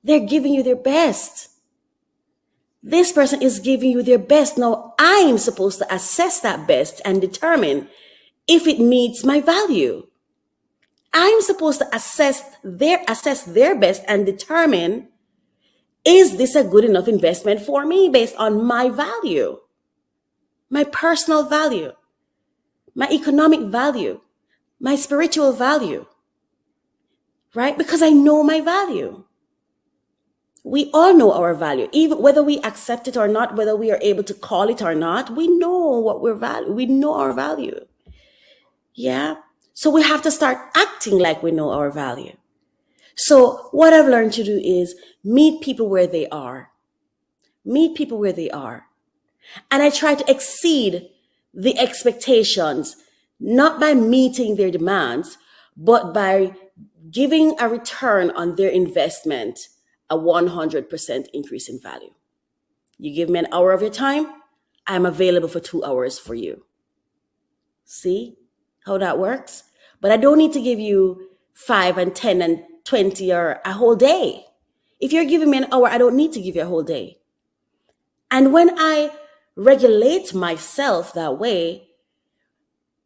They're giving you their best. This person is giving you their best. Now I'm supposed to assess that best and determine if it meets my value. I'm supposed to assess their best and determine, is this a good enough investment for me based on my value, my personal value, my economic value, my spiritual value, right? Because I know my value. We all know our value, even whether we accept it or not, whether we are able to call it or not, we know what we know our value. Yeah. So we have to start acting like we know our value. So what I've learned to do is meet people where they are. Meet people where they are. And I try to exceed the expectations, not by meeting their demands, but by giving a return on their investment, a 100% increase in value. You give me an hour of your time, I'm available for 2 hours for you. See how that works? But I don't need to give you 5 and 10 and 20 or a whole day. If you're giving me an hour, I don't need to give you a whole day. And when I regulate myself that way,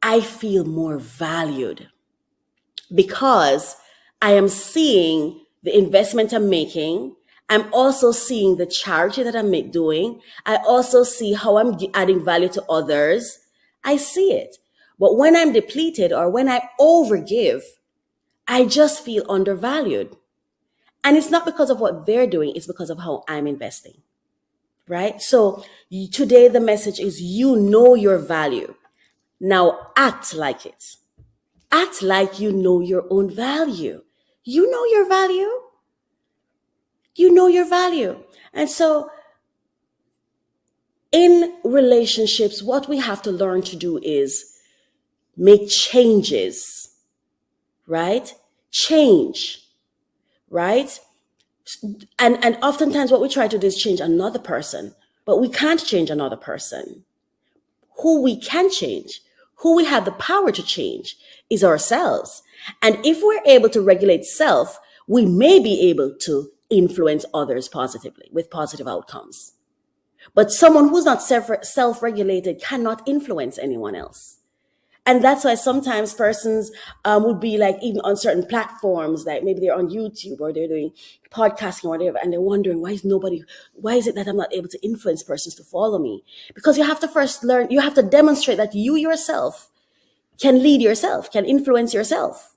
I feel more valued because I am seeing the investment I'm making. I'm also seeing the charity that I'm doing. I also see how I'm adding value to others. I see it. But when I'm depleted or when I overgive, I just feel undervalued. And it's not because of what they're doing, it's because of how I'm investing, right? So today the message is you know your value. Now act like it. Act like you know your own value. You know your value. You know your value. And so in relationships, what we have to learn to do is make changes, right? Change, right? And oftentimes what we try to do is change another person, but we can't change another person. Who we can change, who we have the power to change is ourselves. And if we're able to regulate self, we may be able to influence others positively with positive outcomes. But someone who's not self-regulated cannot influence anyone else. And that's why sometimes persons would be like even on certain platforms, like maybe they're on YouTube or they're doing podcasting or whatever, and they're wondering, why is it that I'm not able to influence persons to follow me? Because you have to first learn, you have to demonstrate that you yourself can lead yourself, can influence yourself,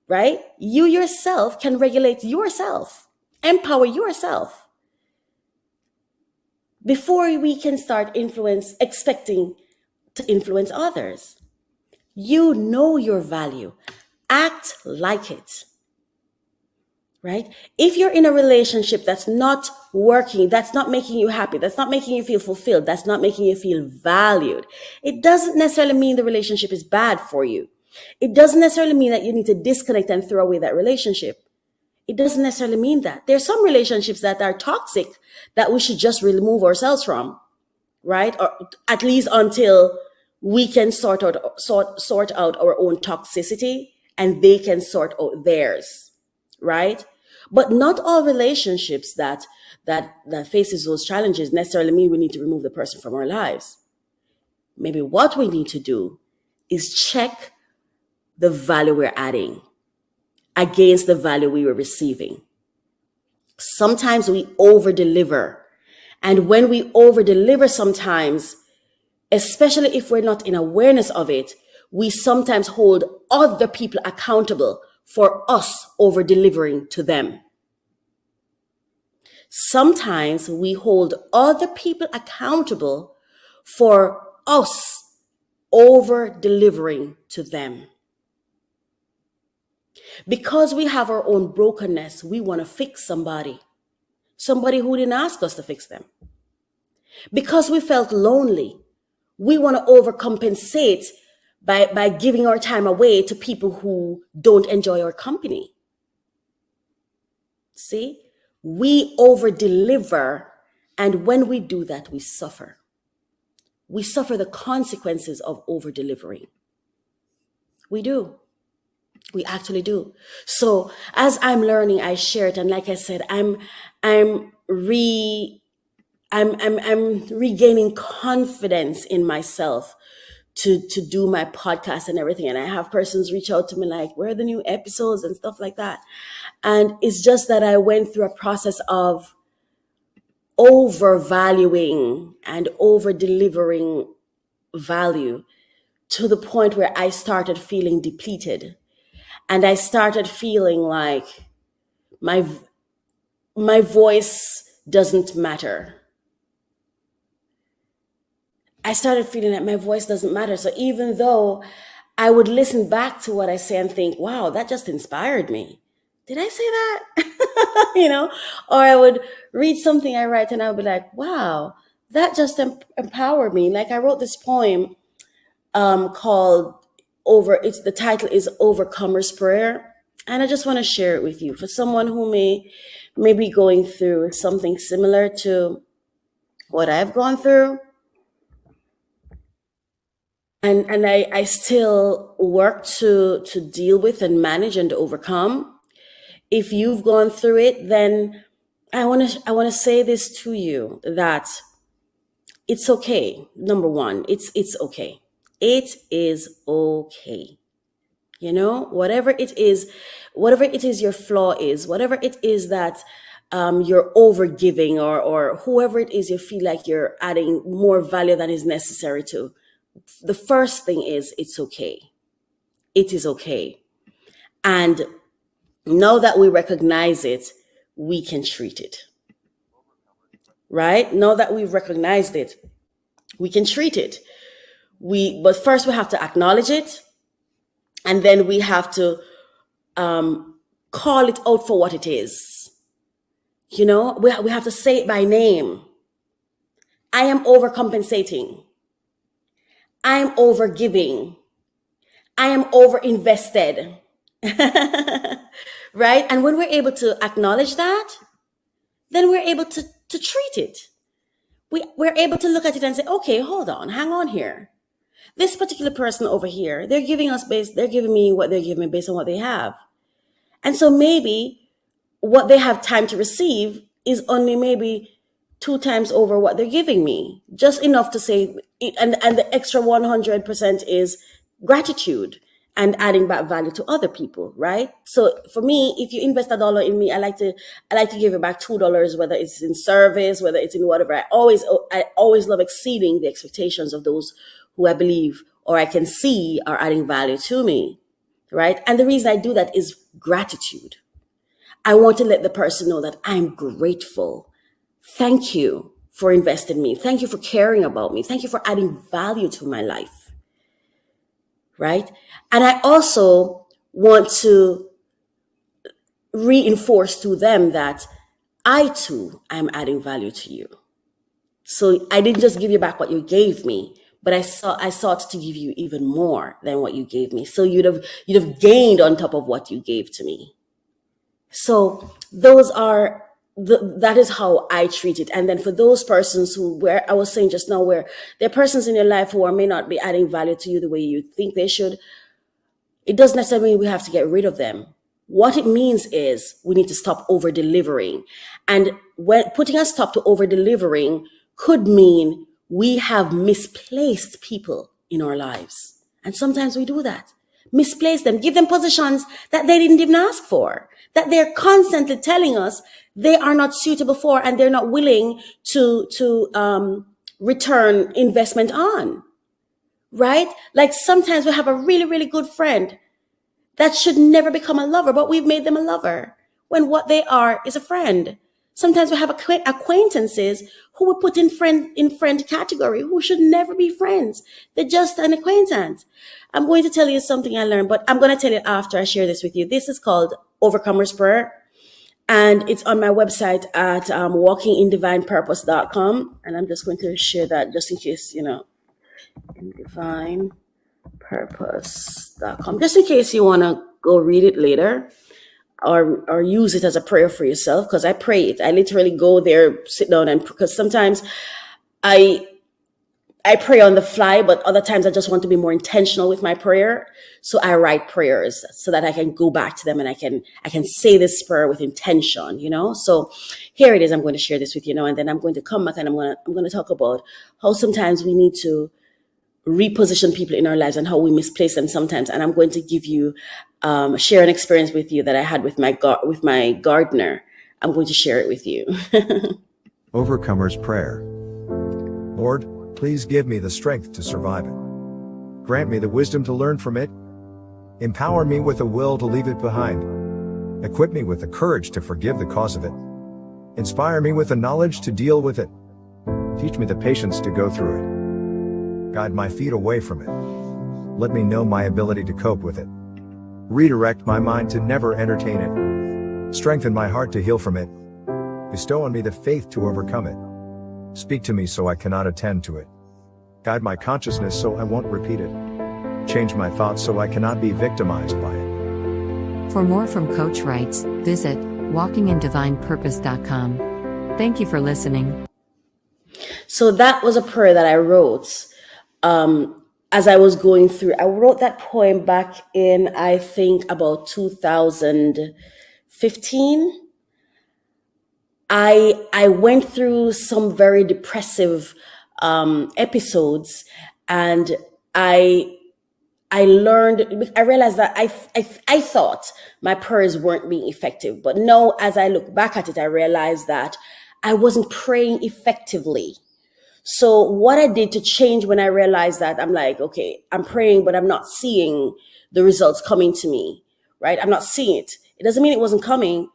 right? You yourself can regulate yourself, empower yourself before we can start expecting to influence others. You know your value. Act like it, right? If you're in a relationship that's not working, that's not making you happy, that's not making you feel fulfilled, that's not making you feel valued, it doesn't necessarily mean the relationship is bad for you. It doesn't necessarily mean that you need to disconnect and throw away that relationship. It doesn't necessarily mean that. There's some relationships that are toxic that we should just remove ourselves from, right? Or at least until we can sort out our own toxicity and they can sort out theirs, right? But not all relationships that faces those challenges necessarily mean we need to remove the person from our lives. Maybe what we need to do is check the value we're adding against the value we were receiving. Sometimes we over-deliver. And when we over-deliver sometimes, especially if we're not in awareness of it, we sometimes hold other people accountable for us over delivering to them. Sometimes we hold other people accountable for us over delivering to them. Because we have our own brokenness, we want to fix somebody who didn't ask us to fix them. Because we felt lonely, we want to overcompensate by giving our time away to people who don't enjoy our company. See, we over-deliver, and when we do that, we suffer. We suffer the consequences of over-delivering. We do. We actually do. So as I'm learning, I share it, and like I said, I'm regaining confidence in myself to do my podcast and everything. And I have persons reach out to me like, where are the new episodes and stuff like that. And it's just that I went through a process of overvaluing and over-delivering value to the point where I started feeling depleted. And I started feeling like my voice doesn't matter. I started feeling that my voice doesn't matter. So even though I would listen back to what I say and think, wow, that just inspired me. Did I say that? You know, or I would read something I write and I would be like, wow, that just empowered me. Like I wrote this poem called the title is Overcomer's Prayer. And I just want to share it with you for someone who may be going through something similar to what I've gone through. And I still work to deal with and manage and overcome. If you've gone through it, then I want to say this to you, that it's okay. Number one, it's okay. It is okay. You know, whatever it is your flaw is, whatever it is that you're overgiving or whoever it is you feel like you're adding more value than is necessary to, the first thing is it's okay. It is okay. And now that we recognize it, we can treat it. Right? Now that we've recognized it, we can treat it. But first we have to acknowledge it, and then we have to call it out for what it is. You know, we have to say it by name. I am overcompensating. I am overgiving. I am overinvested. Right? And when we're able to acknowledge that, then we're able to treat it. We're able to look at it and say, okay, hold on, hang on here. This particular person over here, they're giving me what they're giving me based on what they have. And so maybe what they have time to receive is only maybe 2 times over what they're giving me, just enough to say, and the extra 100% is gratitude and adding back value to other people, right? So for me, if you invest $1 in me, I like to give it back $2, whether it's in service, whether it's in whatever. I always love exceeding the expectations of those who I believe or I can see are adding value to me, right? And the reason I do that is gratitude. I want to let the person know that I'm grateful. Thank you for investing in me. Thank you for caring about me. Thank you for adding value to my life, right? And I also want to reinforce to them that I too am adding value to you. So I didn't just give you back what you gave me, but I sought to give you even more than what you gave me. So you'd have gained on top of what you gave to me. So that is how I treat it. And then for those persons where I was saying just now, where there are persons in your life who may not be adding value to you the way you think they should, it doesn't necessarily mean we have to get rid of them. What it means is we need to stop over-delivering. And when putting a stop to over-delivering could mean we have misplaced people in our lives. And sometimes we do that. Misplace them, give them positions that they didn't even ask for, that they're constantly telling us they are not suitable for and they're not willing to return investment on, right? Like sometimes we have a really, really good friend that should never become a lover, but we've made them a lover when what they are is a friend. Sometimes we have acquaintances who we put in friend category who should never be friends. They're just an acquaintance. I'm going to tell you something I learned, but I'm going to tell you after I share this with you. This is called Overcomer's Prayer, and it's on my website at walkingindivinepurpose.com. And I'm just going to share that just in case, indivinepurpose.com, just in case you want to go read it later. Or use it as a prayer for yourself, because I pray it. I literally go there, sit down, and because sometimes I pray on the fly, but other times I just want to be more intentional with my prayer. So I write prayers so that I can go back to them and I can say this prayer with intention, So here it is. I'm going to share this with you now, and then I'm going to come back and I'm going to talk about how sometimes we need to reposition people in our lives and how we misplace them sometimes. And I'm going to give you share an experience with you that I had with my gardener. I'm going to share it with you. Overcomer's Prayer. Lord, please give me the strength to survive it. Grant me the wisdom to learn from it. Empower me with the will to leave it behind. Equip me with the courage to forgive the cause of it. Inspire me with the knowledge to deal with it. Teach me the patience to go through it. Guide my feet away from it. Let me know my ability to cope with it. Redirect my mind to never entertain it. Strengthen my heart to heal from it. Bestow on me the faith to overcome it. Speak to me so I cannot attend to it. Guide my consciousness so I won't repeat it. Change my thoughts so I cannot be victimized by it. For more from Coach Wrights, visit walkingindivinepurpose.com. Thank you for listening. So that was a prayer that I wrote as I was going through. I wrote that poem back in, I think, about 2015. I went through some very depressive episodes, and I realized that I thought my prayers weren't being effective. But no, as I look back at it, I realized that I wasn't praying effectively. So what I did to change when I realized that, I'm like, okay, I'm praying, but I'm not seeing the results coming to me, right? I'm not seeing it. It doesn't mean it wasn't coming.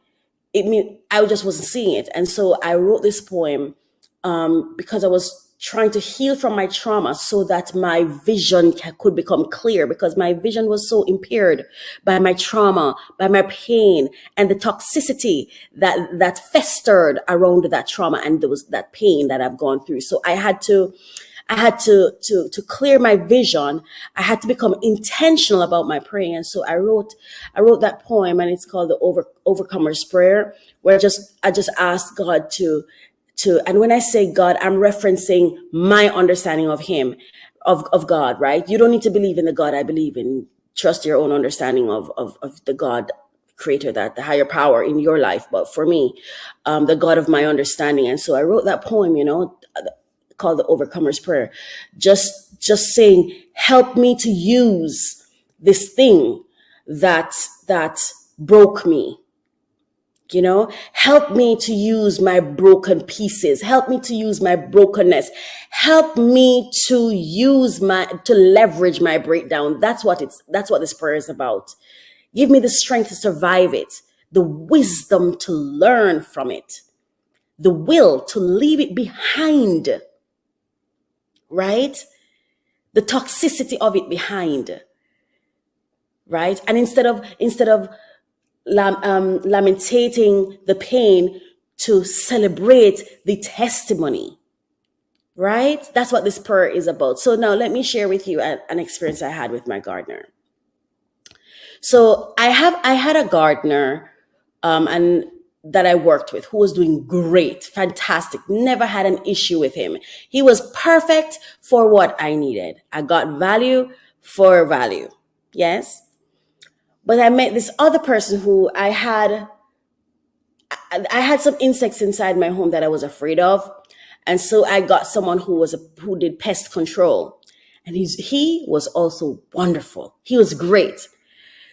It means I just wasn't seeing it. And so I wrote this poem because I was trying to heal from my trauma so that my vision could become clear, because my vision was so impaired by my trauma, by my pain, and the toxicity that festered around that trauma. And there was that pain that I've gone through. So I had to clear my vision. I had to become intentional about my praying. And so I wrote that poem, and it's called the Overcomer's Prayer, where I just asked God to, and when I say God, I'm referencing my understanding of him, of God, right? You don't need to believe in the God I believe in. Trust your own understanding of the God creator, that the higher power in your life. But for me, the God of my understanding. And so I wrote that poem, called the Overcomer's Prayer, just saying, help me to use this thing that broke me. Help me to use my broken pieces. Help me to use my brokenness. Help me to leverage my breakdown. That's what this prayer is about. Give me the strength to survive it, the wisdom to learn from it, the will to leave it behind, right? The toxicity of it behind, right? And instead of lamentating the pain, to celebrate the testimony, right? That's what this prayer is about. So now let me share with you an experience I had with my gardener. So I had a gardener and that I worked with who was doing great, fantastic, never had an issue with him. He was perfect for what I needed. I got value for value. Yes. But I met this other person who I had some insects inside my home that I was afraid of. And so I got someone who did pest control. And he was also wonderful. He was great.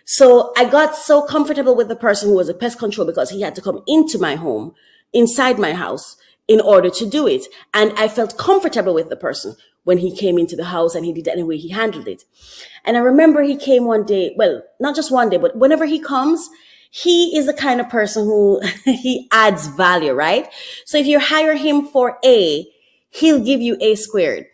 So I got so comfortable with the person who was a pest control because he had to come into my home, inside my house, in order to do it. And I felt comfortable with the person. when he came into the house, and he did that in the way he handled it. And I remember he came one day, well, not just one day, but whenever he comes, he is the kind of person who he adds value, right? So if you hire him for A, he'll give you A squared.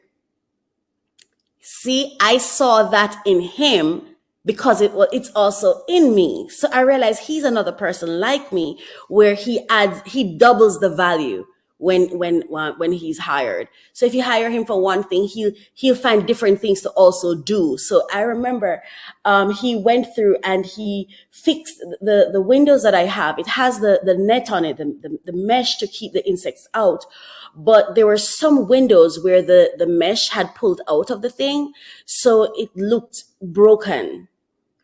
See, I saw that in him because it's also in me. So I realized he's another person like me, where he doubles the value when he's hired. So if you hire him for one thing, he'll find different things to also do. So I remember he went through and he fixed the windows that I have. It has the net on it, the mesh to keep the insects out. But there were some windows where the mesh had pulled out of the thing, so it looked broken,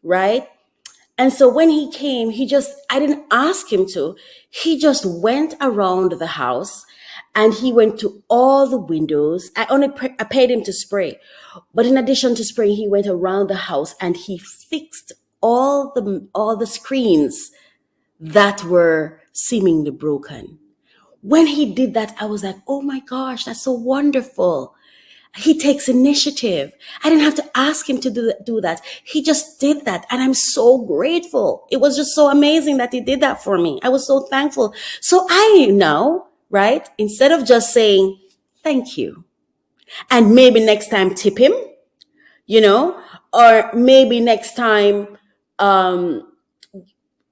right? And so when he came, I didn't ask him to, he just went around the house and he went to all the windows. I paid him to spray, but in addition to spraying, he went around the house and he fixed all the screens that were seemingly broken. When he did that, I was like, oh my gosh, that's so wonderful. He takes initiative. I didn't have to ask him to do that. He just did that. And I'm so grateful. It was just so amazing that he did that for me. I was so thankful. So I now, right, instead of just saying, thank you, and maybe next time tip him, or maybe next time,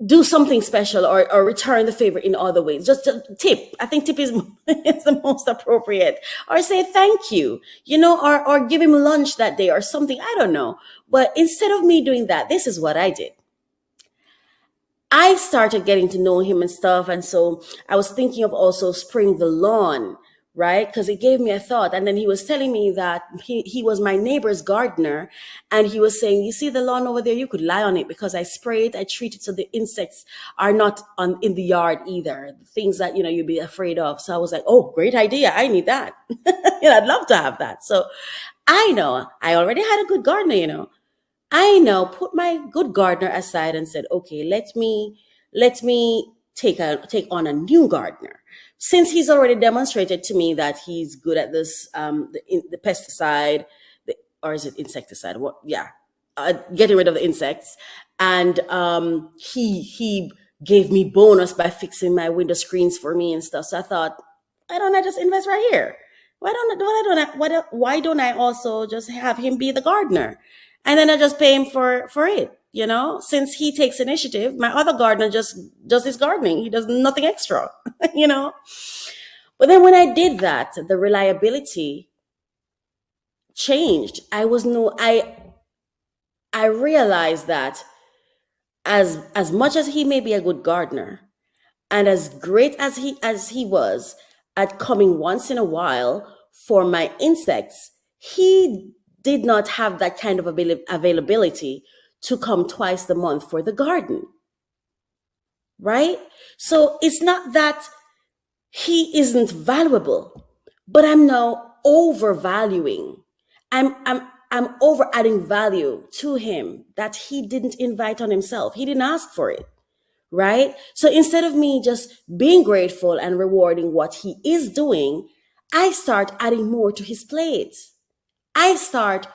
do something special or return the favor in other ways. Just tip. I think tip is the most appropriate. Or say thank you, or give him lunch that day or something. I don't know. But instead of me doing that, this is what I did. I started getting to know him and stuff. And so I was thinking of also spraying the lawn, right? Because it gave me a thought. And then he was telling me that he was my neighbor's gardener. And he was saying, you see the lawn over there, you could lie on it because I spray it, I treat it so the insects are not in the yard either. Things that, you'd be afraid of. So I was like, oh, great idea. I need that. I'd love to have that. So I know I already had a good gardener, I now put my good gardener aside and said, okay, let me take on a new gardener. Since he's already demonstrated to me that he's good at this, the pesticide, or is it insecticide? What? Yeah, getting rid of the insects. And he gave me bonus by fixing my window screens for me and stuff. So I thought, why don't I just invest right here? Why don't I also just have him be the gardener? And then I just pay him for it, since he takes initiative. My other gardener just does his gardening. He does nothing extra, But then when I did that, the reliability changed. I realized that as much as he may be a good gardener and as great as he was at coming once in a while for my insects, he did not have that kind of availability to come twice a month for the garden, right? So it's not that he isn't valuable, but I'm now overvaluing. I'm over adding value to him that he didn't invite on himself. He didn't ask for it, right? So instead of me just being grateful and rewarding what he is doing, I start adding more to his plate. I start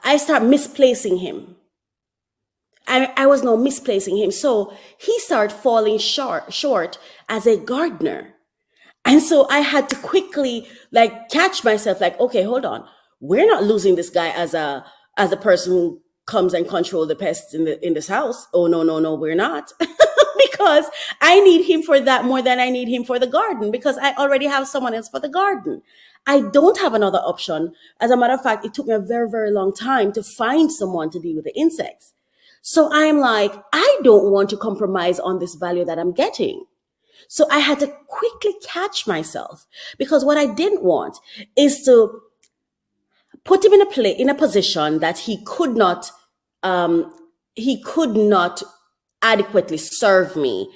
I start misplacing him. I was now misplacing him. So he started falling short as a gardener. And so I had to quickly catch myself okay, hold on. We're not losing this guy as a person who comes and control the pests in this house. Oh, no, we're not. Because I need him for that more than I need him for the garden, because I already have someone else for the garden. I don't have another option. As a matter of fact, it took me a very, very long time to find someone to deal with the insects. So I'm like, I don't want to compromise on this value that I'm getting. So I had to quickly catch myself, because what I didn't want is to put him in a position that he could not adequately serve me.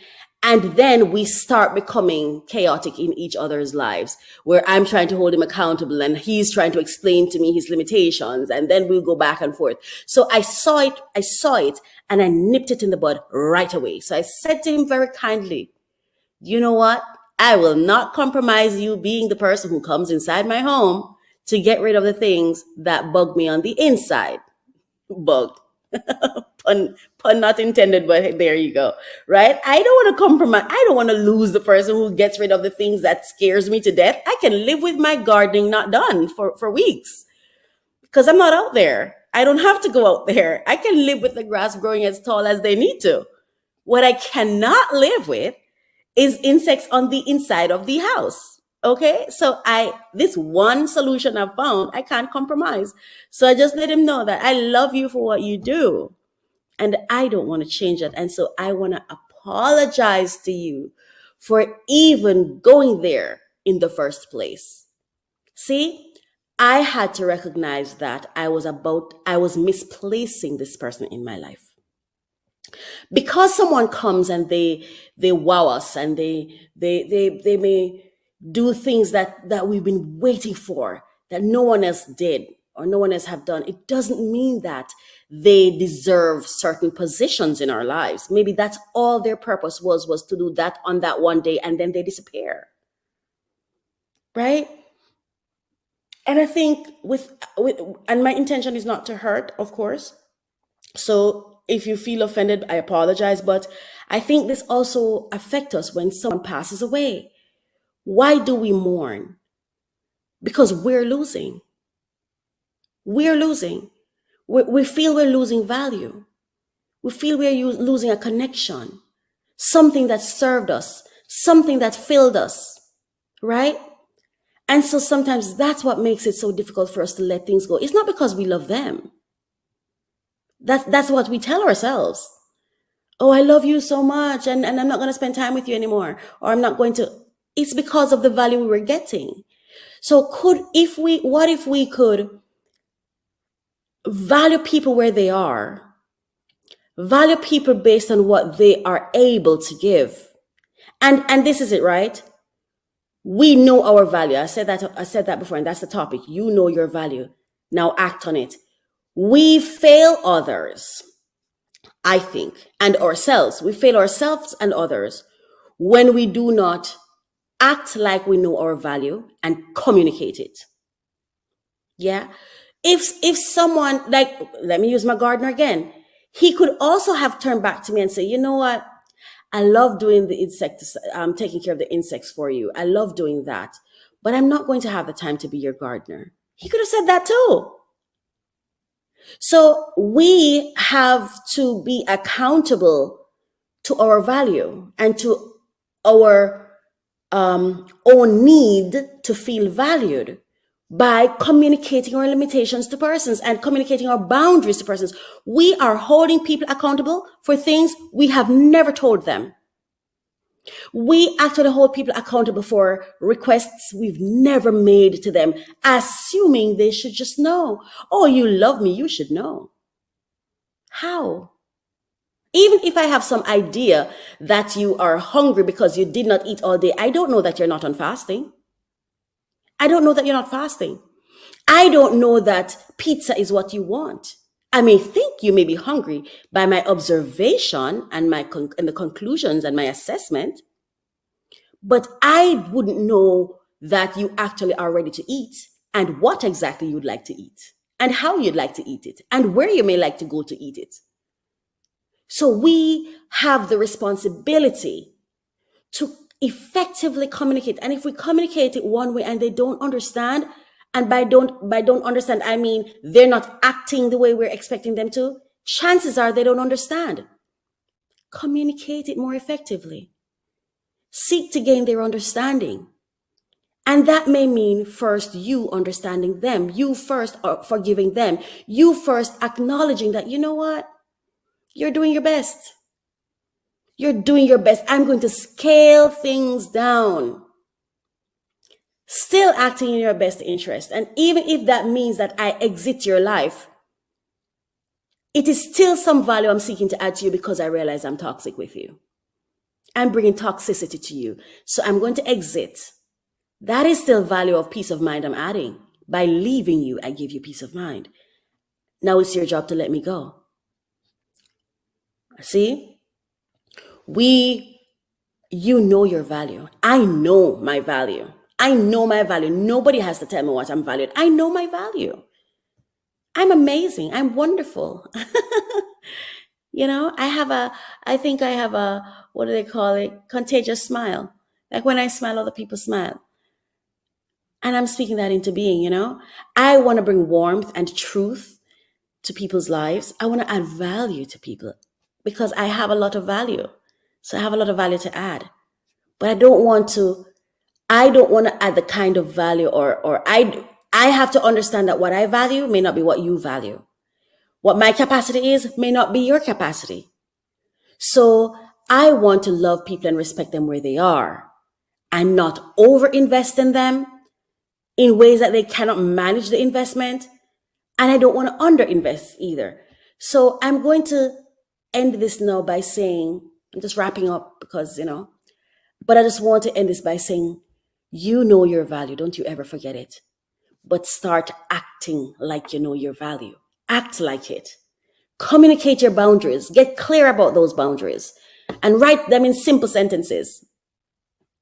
And then we start becoming chaotic in each other's lives, where I'm trying to hold him accountable and he's trying to explain to me his limitations, and then we'll go back and forth. So I saw it and I nipped it in the bud right away. So I said to him very kindly, you know what? I will not compromise you being the person who comes inside my home to get rid of the things that bug me on the inside. Bug. Pun not intended, but there you go. Right? I don't want to compromise. I don't want to lose the person who gets rid of the things that scares me to death. I can live with my gardening not done for weeks because I'm not out there. I don't have to go out there. I can live with the grass growing as tall as they need to. What I cannot live with is insects on the inside of the house. Okay, so this one solution I've found, I can't compromise. So I just let him know that I love you for what you do, and I don't want to change it. And so I want to apologize to you for even going there in the first place. See, I had to recognize that I was misplacing this person in my life. Because someone comes and they wow us and they may do things that we've been waiting for, that no one else did or no one else have done, it doesn't mean that they deserve certain positions in our lives. Maybe that's all their purpose was to do that on that one day, and then they disappear. Right? And I think and my intention is not to hurt, of course. So if you feel offended, I apologize. But I think this also affects us when someone passes away. Why do we mourn? Because we're losing. We're losing. We feel we're losing value. We feel we're losing a connection, something that served us, something that filled us, right? And so sometimes that's what makes it so difficult for us to let things go. It's not because we love them. That's what we tell ourselves. Oh, I love you so much, and I'm not going to spend time with you anymore, or I'm not going to. It's because of the value we were getting. So what if we could value people where they are, value people based on what they are able to give. And this is it, right? We know our value. I said that before, and that's the topic. You know your value. Now act on it. We fail others, I think, and ourselves. We fail ourselves and others when we do not act like we know our value and communicate it. Yeah. If someone, like, let me use my gardener again, he could also have turned back to me and say, you know what? I love doing the insects, taking care of the insects for you. I love doing that, but I'm not going to have the time to be your gardener. He could have said that too. So we have to be accountable to our value and to our own need to feel valued by communicating our limitations to persons and communicating our boundaries to persons. We are holding people accountable for things we have never told them. We actually hold people accountable for requests we've never made to them, assuming they should just know. Oh, you love me, you should know. How? Even if I have some idea that you are hungry because you did not eat all day, I don't know that you're not on fasting. I don't know that you're not fasting. I don't know that pizza is what you want. I may think you may be hungry by my observation and and the conclusions and my assessment, but I wouldn't know that you actually are ready to eat and what exactly you'd like to eat and how you'd like to eat it and where you may like to go to eat it. So we have the responsibility to effectively communicate. And if we communicate it one way and they don't understand, and by don't understand, I mean they're not acting the way we're expecting them to, chances are they don't understand. Communicate it more effectively. Seek to gain their understanding. And that may mean first you understanding them, you first forgiving them, you first acknowledging that, you know what, you're doing your best. You're doing your best. I'm going to scale things down. Still acting in your best interest. And even if that means that I exit your life, it is still some value I'm seeking to add to you because I realize I'm toxic with you. I'm bringing toxicity to you. So I'm going to exit. That is still value of peace of mind I'm adding. By leaving you, I give you peace of mind. Now it's your job to let me go. See? We you know your value. I know my value. I know my value. Nobody has to tell me what I'm valued. I know my value. I'm amazing. I'm wonderful. I think I have a, what do they call it? Contagious smile. Like when I smile, other people smile. And I'm speaking that into being, I want to bring warmth and truth to people's lives. I want to add value to people because I have a lot of value. So I have a lot of value to add. But I don't want to add the kind of value or I have to understand that what I value may not be what you value. What my capacity is may not be your capacity. So I want to love people and respect them where they are and not over-invest in them in ways that they cannot manage the investment. And I don't want to under-invest either. So I'm going to end this now by saying, I'm just wrapping up because, but I just want to end this by saying, you know your value. Don't you ever forget it. But start acting like you know your value. Act like it. Communicate your boundaries. Get clear about those boundaries and write them in simple sentences,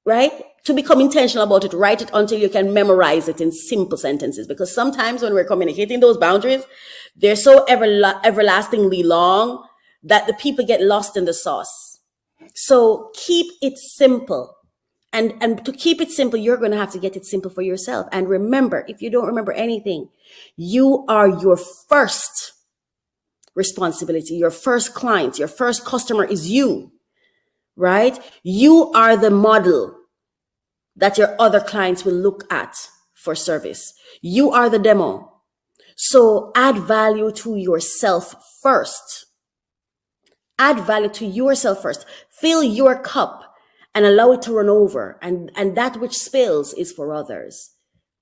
right? To become intentional about it, write it until you can memorize it in simple sentences. Because sometimes when we're communicating those boundaries, they're so everlastingly long that the people get lost in the sauce. So keep it simple. And to keep it simple, you're going to have to get it simple for yourself. And remember, if you don't remember anything, you are your first responsibility. Your first client, your first customer is you, right? You are the model that your other clients will look at for service. You are the demo. So add value to yourself first. Add value to yourself first. Fill your cup and allow it to run over. And that which spills is for others.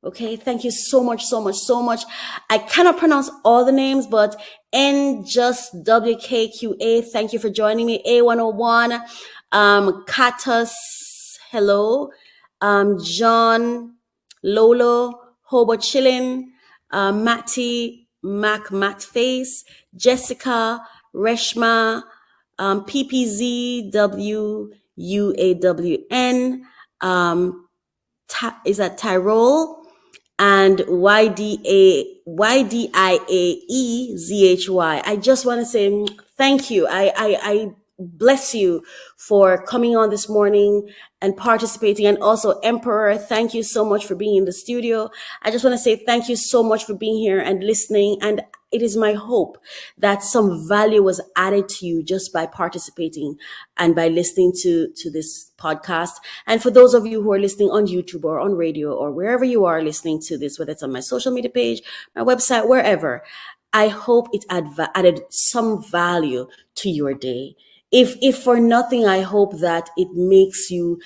Okay, thank you so much, so much, so much. I cannot pronounce all the names, but Just WKQA, thank you for joining me. A101, Katus, hello. John, Lolo, Hobo Chillin, Matty, Matface, Jessica, Reshma, PPZ, WUAWN, is that Tyrol? And YDIAEZHY. I just want to say thank you. I bless you for coming on this morning and participating. And also Emperor, thank you so much for being in the studio. I just want to say thank you so much for being here and listening. And it is my hope that some value was added to you just by participating and by listening to this podcast. And for those of you who are listening on YouTube or on radio or wherever you are listening to this, whether it's on my social media page, my website, wherever, I hope it added some value to your day. If for nothing, I hope that it makes you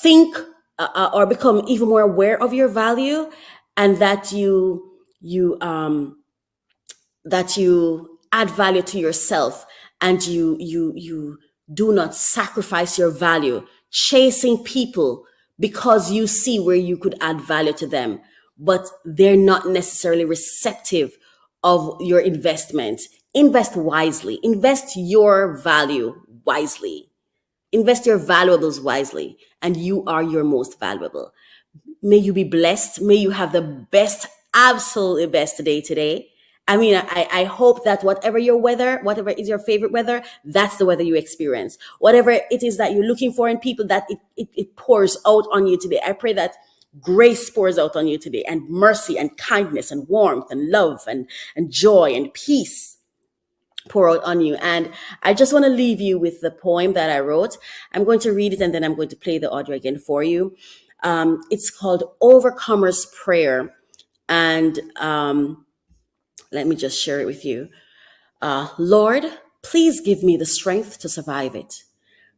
think or become even more aware of your value, and that you add value to yourself, and you do not sacrifice your value chasing people because you see where you could add value to them, but they're not necessarily receptive of your investment. Invest wisely. Invest your value wisely. Invest your valuables wisely, and you are your most valuable. May you be blessed. May you have the best, absolutely best day today. I mean, I hope that whatever your weather, whatever is your favorite weather, that's the weather you experience. Whatever it is that you're looking for in people, that it pours out on you today. I pray that grace pours out on you today, and mercy and kindness and warmth and love and joy and peace pour out on you. And I just want to leave you with the poem that I wrote. I'm going to read it and then I'm going to play the audio again for you. It's called Overcomer's Prayer. And let me just share it with you. Lord, please give me the strength to survive it.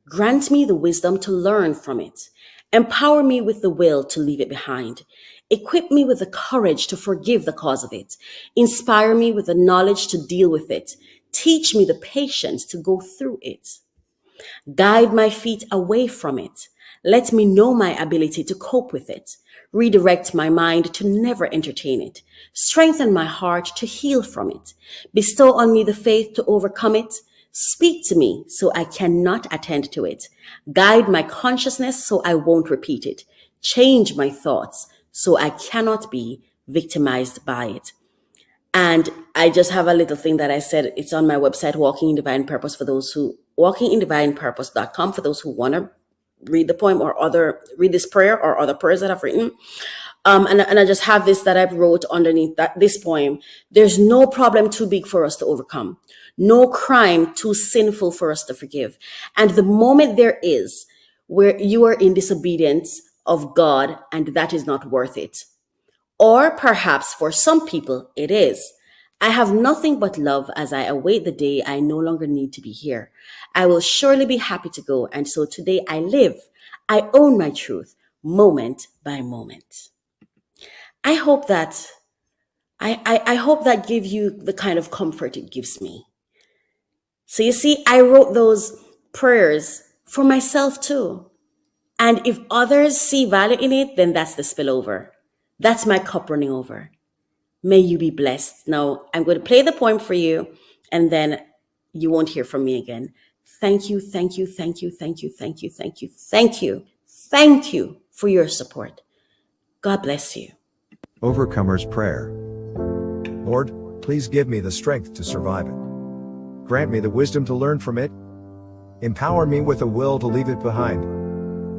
Grant me the wisdom to learn from it. Empower me with the will to leave it behind. Equip me with the courage to forgive the cause of it. Inspire me with the knowledge to deal with it. Teach me the patience to go through it. Guide my feet away from it. Let me know my ability to cope with it. Redirect my mind to never entertain it. Strengthen my heart to heal from it. Bestow on me the faith to overcome it. Speak to me so I cannot attend to it. Guide my consciousness so I won't repeat it. Change my thoughts so I cannot be victimized by it. And I just have a little thing that I said. It's on my website, Walking in Divine Purpose, walkingindivinepurpose.com, for those who want to read the poem or read this prayer or other prayers that I've written. And I just have this that I wrote underneath this poem. There's no problem too big for us to overcome. No crime too sinful for us to forgive. And the moment there is where you are in disobedience of God, and that is not worth it. Or perhaps for some people it is. I have nothing but love as I await the day I no longer need to be here. I will surely be happy to go. And so today I live. I own my truth moment by moment. I hope that I hope that gives you the kind of comfort it gives me. So you see, I wrote those prayers for myself too. And if others see value in it, then that's the spillover. That's my cup running over. May you be blessed. Now, I'm going to play the poem for you, and then you won't hear from me again. Thank you, thank you, thank you, thank you, thank you, thank you, thank you, thank you for your support. God bless you. Overcomer's Prayer. Lord, please give me the strength to survive it. Grant me the wisdom to learn from it. Empower me with a will to leave it behind.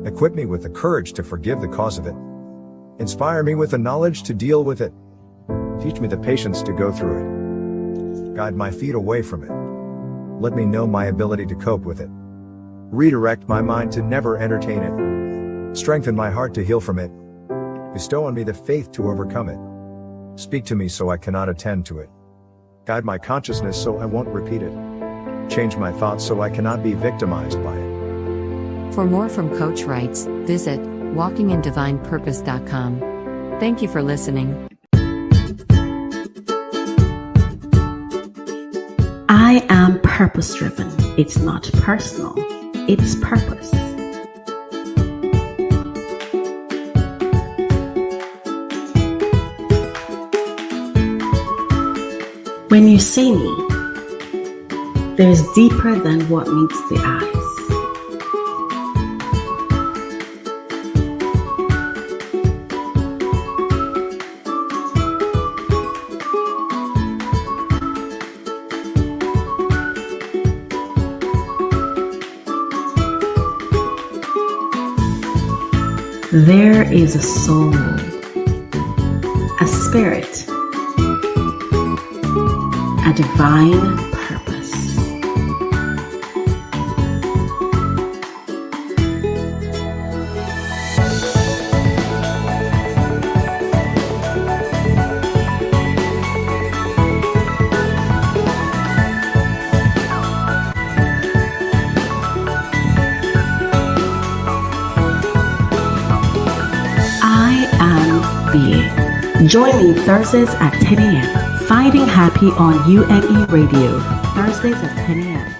Equip me with the courage to forgive the cause of it. Inspire me with the knowledge to deal with it. Teach me the patience to go through it. Guide my feet away from it. Let me know my ability to cope with it. Redirect my mind to never entertain it. Strengthen my heart to heal from it. Bestow on me the faith to overcome it. Speak to me so I cannot attend to it. Guide my consciousness so I won't repeat it. Change my thoughts so I cannot be victimized by it. For more from Coach Writes, visit walkingindivinepurpose.com. Thank you for listening. I am purpose driven. It's not personal, it's purpose. When you see me, there's deeper than what meets the eyes. There is a soul, a spirit, a divine purpose. Join me Thursdays at 10 a.m. Finding Happy on UME Radio. Thursdays at 10 a.m.